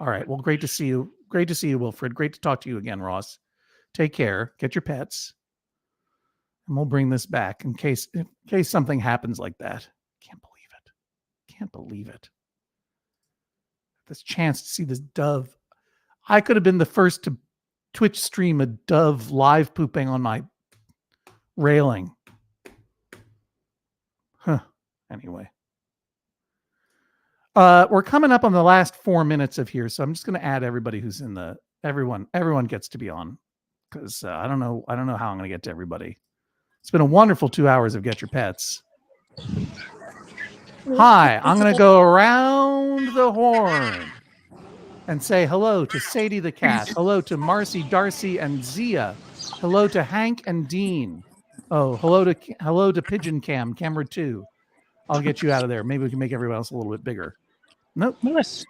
All right. Well, great to see you. Great to see you, Wilfred. Great to talk to you again, Ross. Take care. Get your pets. And we'll bring this back in case something happens like that. Can't believe it. This chance to see this dove. I could have been the first to Twitch stream a dove live pooping on my railing. Anyway. We're coming up on the last 4 minutes of here, so I'm just going to add everybody who's in everyone gets to be on. because I don't know how I'm going to get to everybody. It's been a wonderful 2 hours of Get Your Pets. Hi, I'm going to go around the horn and say hello to Sadie the cat. Hello to Marcy, Darcy, and Zia. Hello to Hank and Dean. Oh, hello to Pigeon Camera 2. I'll get you out of there. Maybe we can make everyone else a little bit bigger. Nope. Nice.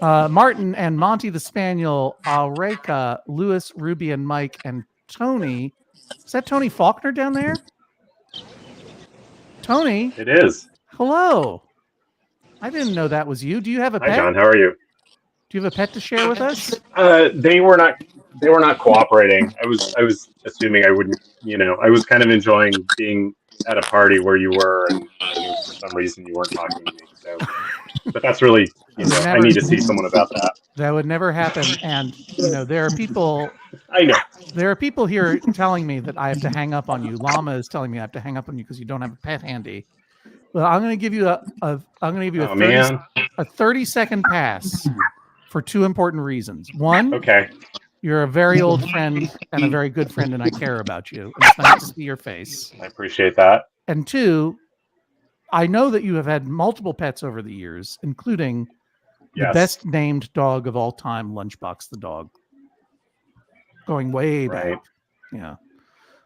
Martin and Monty the Spaniel, Aureka, Lewis, Ruby, and Mike, and Tony. Is that Tony Faulkner down there? Tony? It is. Hello. I didn't know that was you. Do you have a pet? Hi, John. How are you? Do you have a pet to share with us? They were not cooperating. I was assuming I wouldn't. I was kind of enjoying being at a party where you were, and for some reason you weren't talking to me. So, but that's really, I need to see someone about that. That would never happen. And there are people. I know. There are people here telling me that I have to hang up on you. Llama is telling me I have to hang up on you because you don't have a pet handy. Well, I'm going to give you a 30-second pass for two important reasons. One, okay, you're a very old friend and a very good friend, and I care about you. It's nice to see your face. I appreciate that. And two, I know that you have had multiple pets over the years, including the best named dog of all time, Lunchbox the dog. Going way back. Yeah.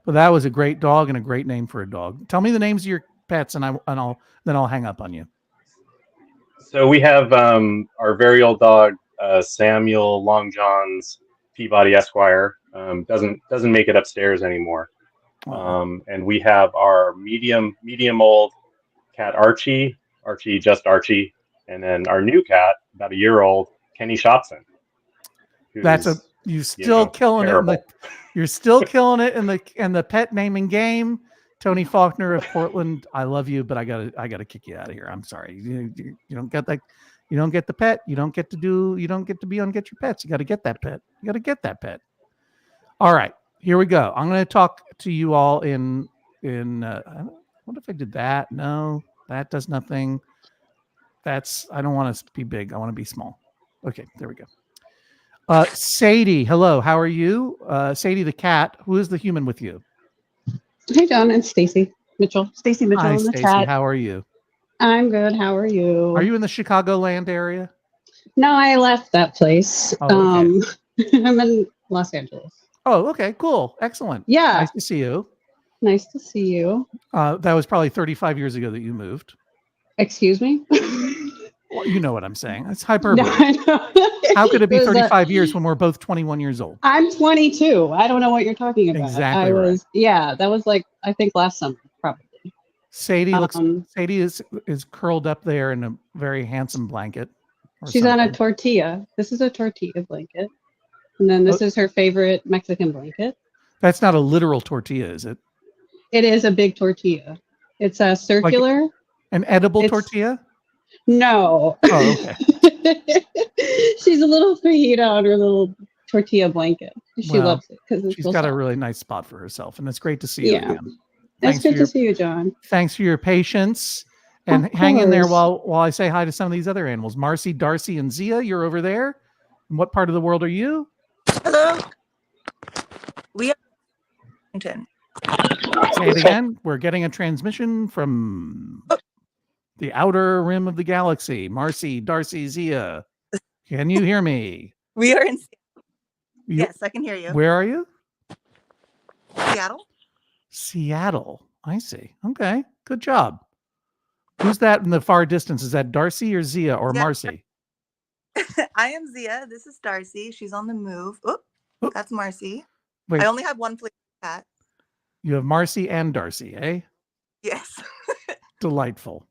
But that was a great dog and a great name for a dog. Tell me the names of your pets and I'll hang up on you. So we have our very old dog, Samuel Long John's Peabody Esquire. Doesn't make it upstairs anymore. And we have our medium old cat Archie, Archie, and then our new cat, about a year old, Kenny Shopson. You're still killing it. You're still killing it in the pet naming game. Tony Faulkner of Portland, I love you, but I gotta kick you out of here. I'm sorry. You don't get that. You don't get the pet. You don't get to be on Get Your Pets. You got to get that pet. You got to get that pet. All right, here we go. I'm going to talk to you all in. What if I did that? No, that does nothing. I don't want to be big. I want to be small. Okay, there we go. Sadie, hello. How are you? Sadie the cat. Who is the human with you? Hey, John. It's Stacy Mitchell. Stacy Mitchell Hi, in the Stacy. chat. How are you? I'm good. How are you? Are you in the Chicagoland area? No, I left that place. Oh, okay. I'm in Los Angeles. Oh, okay. Cool. Excellent. Yeah. Nice to see you. Nice to see you. That was probably 35 years ago that you moved. Excuse me? Well, you know what I'm saying. It's hyperbole. No, I know. How could it be 35 years when we're both 21 years old? I'm 22. I don't know what you're talking about. Exactly right. Yeah, that was I think last summer, probably. Sadie is curled up there in a very handsome blanket. She's on a tortilla. This is a tortilla blanket. And then this is her favorite Mexican blanket. That's not a literal tortilla, is it? It is a big tortilla. It's a circular. Like an edible tortilla? No. Oh, okay. She's a little fajita on her little tortilla blanket. She loves it because she's got a really nice spot for herself, and it's great to see you again. It's good to see you, John. Thanks for your patience, and hang in there while I say hi to some of these other animals. Marcy, Darcy, and Zia, you're over there. In what part of the world are you? Hello. We are Washington. Say it again. We're getting a transmission from the outer rim of the galaxy. Marcy, Darcy, Zia. Can you hear me? We are in Yes, I can hear you. Where are you? Seattle. Seattle. I see. Okay. Good job. Who's that in the far distance? Is that Darcy or Zia or Marcy? I am Zia. This is Darcy. She's on the move. That's Marcy. Wait. I only have one flea cat. You have Marcy and Darcy, eh? Yes. Delightful.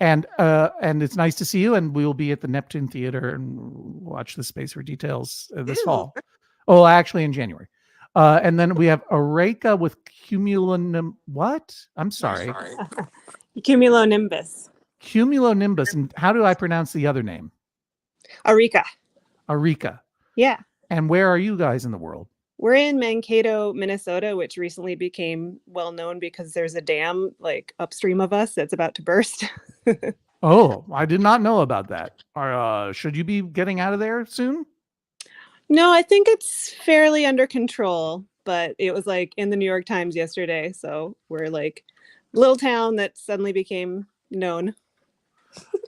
And it's nice to see you. And we will be at the Neptune Theater and watch the Space for Details this fall. Oh, actually in January. And then we have Aureka with what? I'm sorry. Cumulonimbus. Cumulonimbus. And how do I pronounce the other name? Aureka. Aureka. Yeah. And where are you guys in the world? We're in Mankato, Minnesota, which recently became well known because there's a dam like upstream of us that's about to burst. Oh, I did not know about that. Should you be getting out of there soon? No, I think it's fairly under control, but it was like in the New York Times yesterday. So we're like a little town that suddenly became known.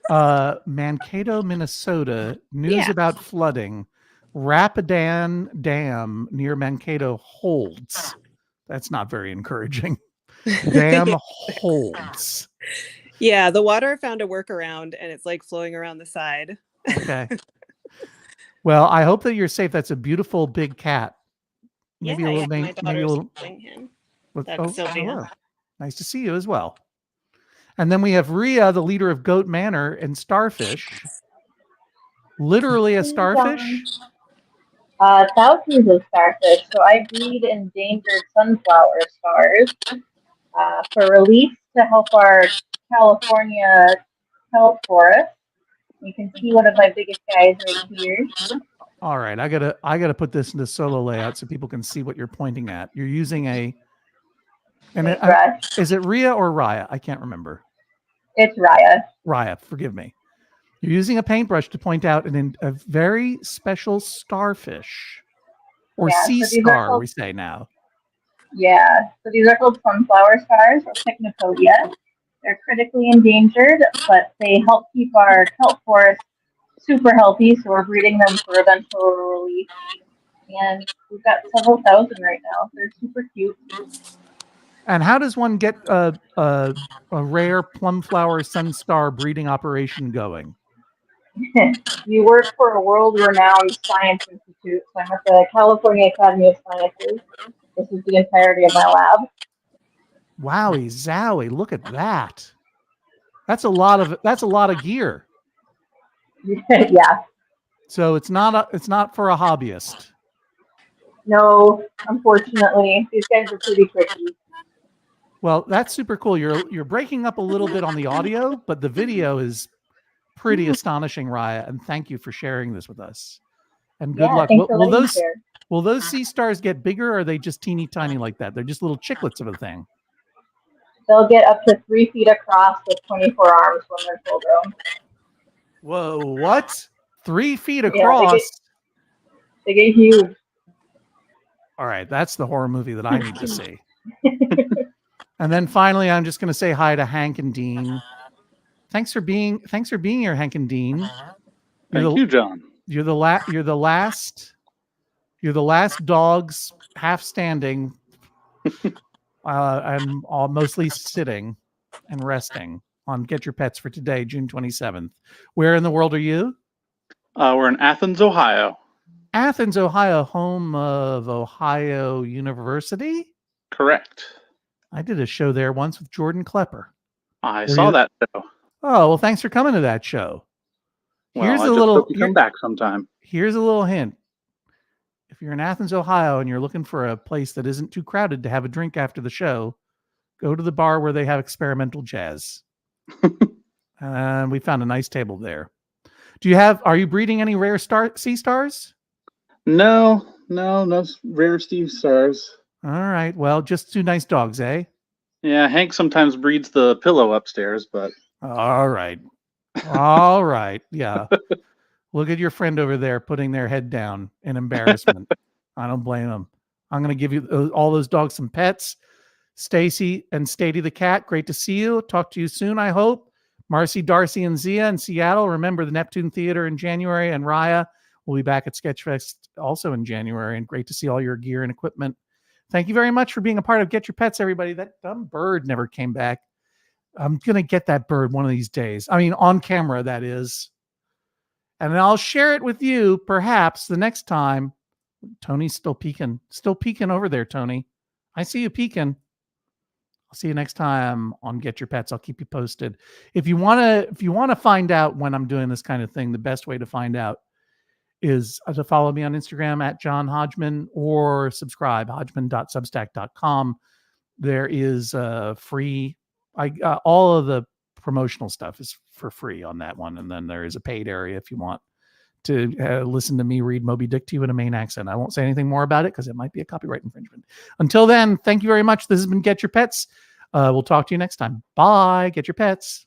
Mankato, Minnesota, news about flooding. Rapidan Dam near Mankato holds. That's not very encouraging. Dam holds. Yeah, the water found a workaround and it's like flowing around the side. Okay. Well, I hope that you're safe. That's a beautiful big cat. Maybe Yeah, a little my maybe a daughter's little. holding him. Oh, Sylvia. hello. Nice to see you as well. And then we have Rhea, the leader of Goat Manor, and Starfish. Literally a starfish? Thousands of starfish. So I breed endangered sunflower stars for release to help our California kelp forest. You can see one of my biggest guys right here. All right, I gotta put this into solo layout so people can see what you're pointing at. You're using is it Rhea or Raya? I can't remember. It's Raya. Raya, forgive me. You're using a paintbrush to point out a very special starfish, or sea star, we say now. Yeah, so these are called sunflower stars, or Pycnopodia. They're critically endangered, but they help keep our kelp forest super healthy, so we're breeding them for eventual release. And we've got several thousand right now. They're super cute. And how does one get a rare plumflower sunstar breeding operation going? You work for a world-renowned science institute. So I'm at the California Academy of Sciences. This is the entirety of my lab. Wowie zowie! Look at that. That's a lot of gear. Yeah. So it's not for a hobbyist. No, unfortunately, these guys are pretty tricky. Well, that's super cool. You're breaking up a little bit on the audio, but the video is pretty astonishing, Raya. And thank you for sharing this with us. And good luck. Will those sea stars get bigger, or are they just teeny tiny like that? They're just little chiclets of a thing. They'll get up to 3 feet across with 24 arms when they're full grown. Whoa, what? 3 feet across? Yeah, they get huge. All right, that's the horror movie that I need to see. And then finally, I'm just going to say hi to Hank and Dean. Thanks for being here, Hank and Dean. Thank you, John. You're the last dogs half standing. I'm all mostly sitting and resting on Get Your Pets for today, June 27th. Where in the world are you? We're in Athens, Ohio. Athens, Ohio, home of Ohio University? Correct. I did a show there once with Jordan Klepper. I saw that show. Oh, well, thanks for coming to that show. Well, hope you come back sometime. Here's a little hint. If you're in Athens, Ohio, and you're looking for a place that isn't too crowded to have a drink after the show, go to the bar where they have experimental jazz. And we found a nice table there. Are you breeding any rare sea stars? No rare sea stars. All right. Well, just 2 nice dogs, eh? Yeah, Hank sometimes breeds the pillow upstairs, but... All right. All right. Yeah. Look at your friend over there putting their head down in embarrassment. I don't blame them. I'm going to give you all those dogs some pets. Stacy and Stady the cat, great to see you. Talk to you soon, I hope. Marcy, Darcy, and Zia in Seattle. Remember the Neptune Theater in January. And Raya will be back at Sketchfest also in January. And great to see all your gear and equipment. Thank you very much for being a part of Get Your Pets, everybody. That dumb bird never came back. I'm going to get that bird one of these days. I mean, on camera, that is. And I'll share it with you, perhaps, the next time. Tony's still peeking. Still peeking over there, Tony. I see you peeking. I'll see you next time on Get Your Pets. I'll keep you posted. If you want to find out when I'm doing this kind of thing, the best way to find out is to follow me on Instagram at John Hodgman, or subscribe, hodgman.substack.com. There is free, all of the promotional stuff is for free on that one. And then there is a paid area if you want to listen to me read Moby Dick to you in a Maine accent. I won't say anything more about it because it might be a copyright infringement. Until then, thank you very much. This has been Get Your Pets. We'll talk to you next time. Bye. Get your pets.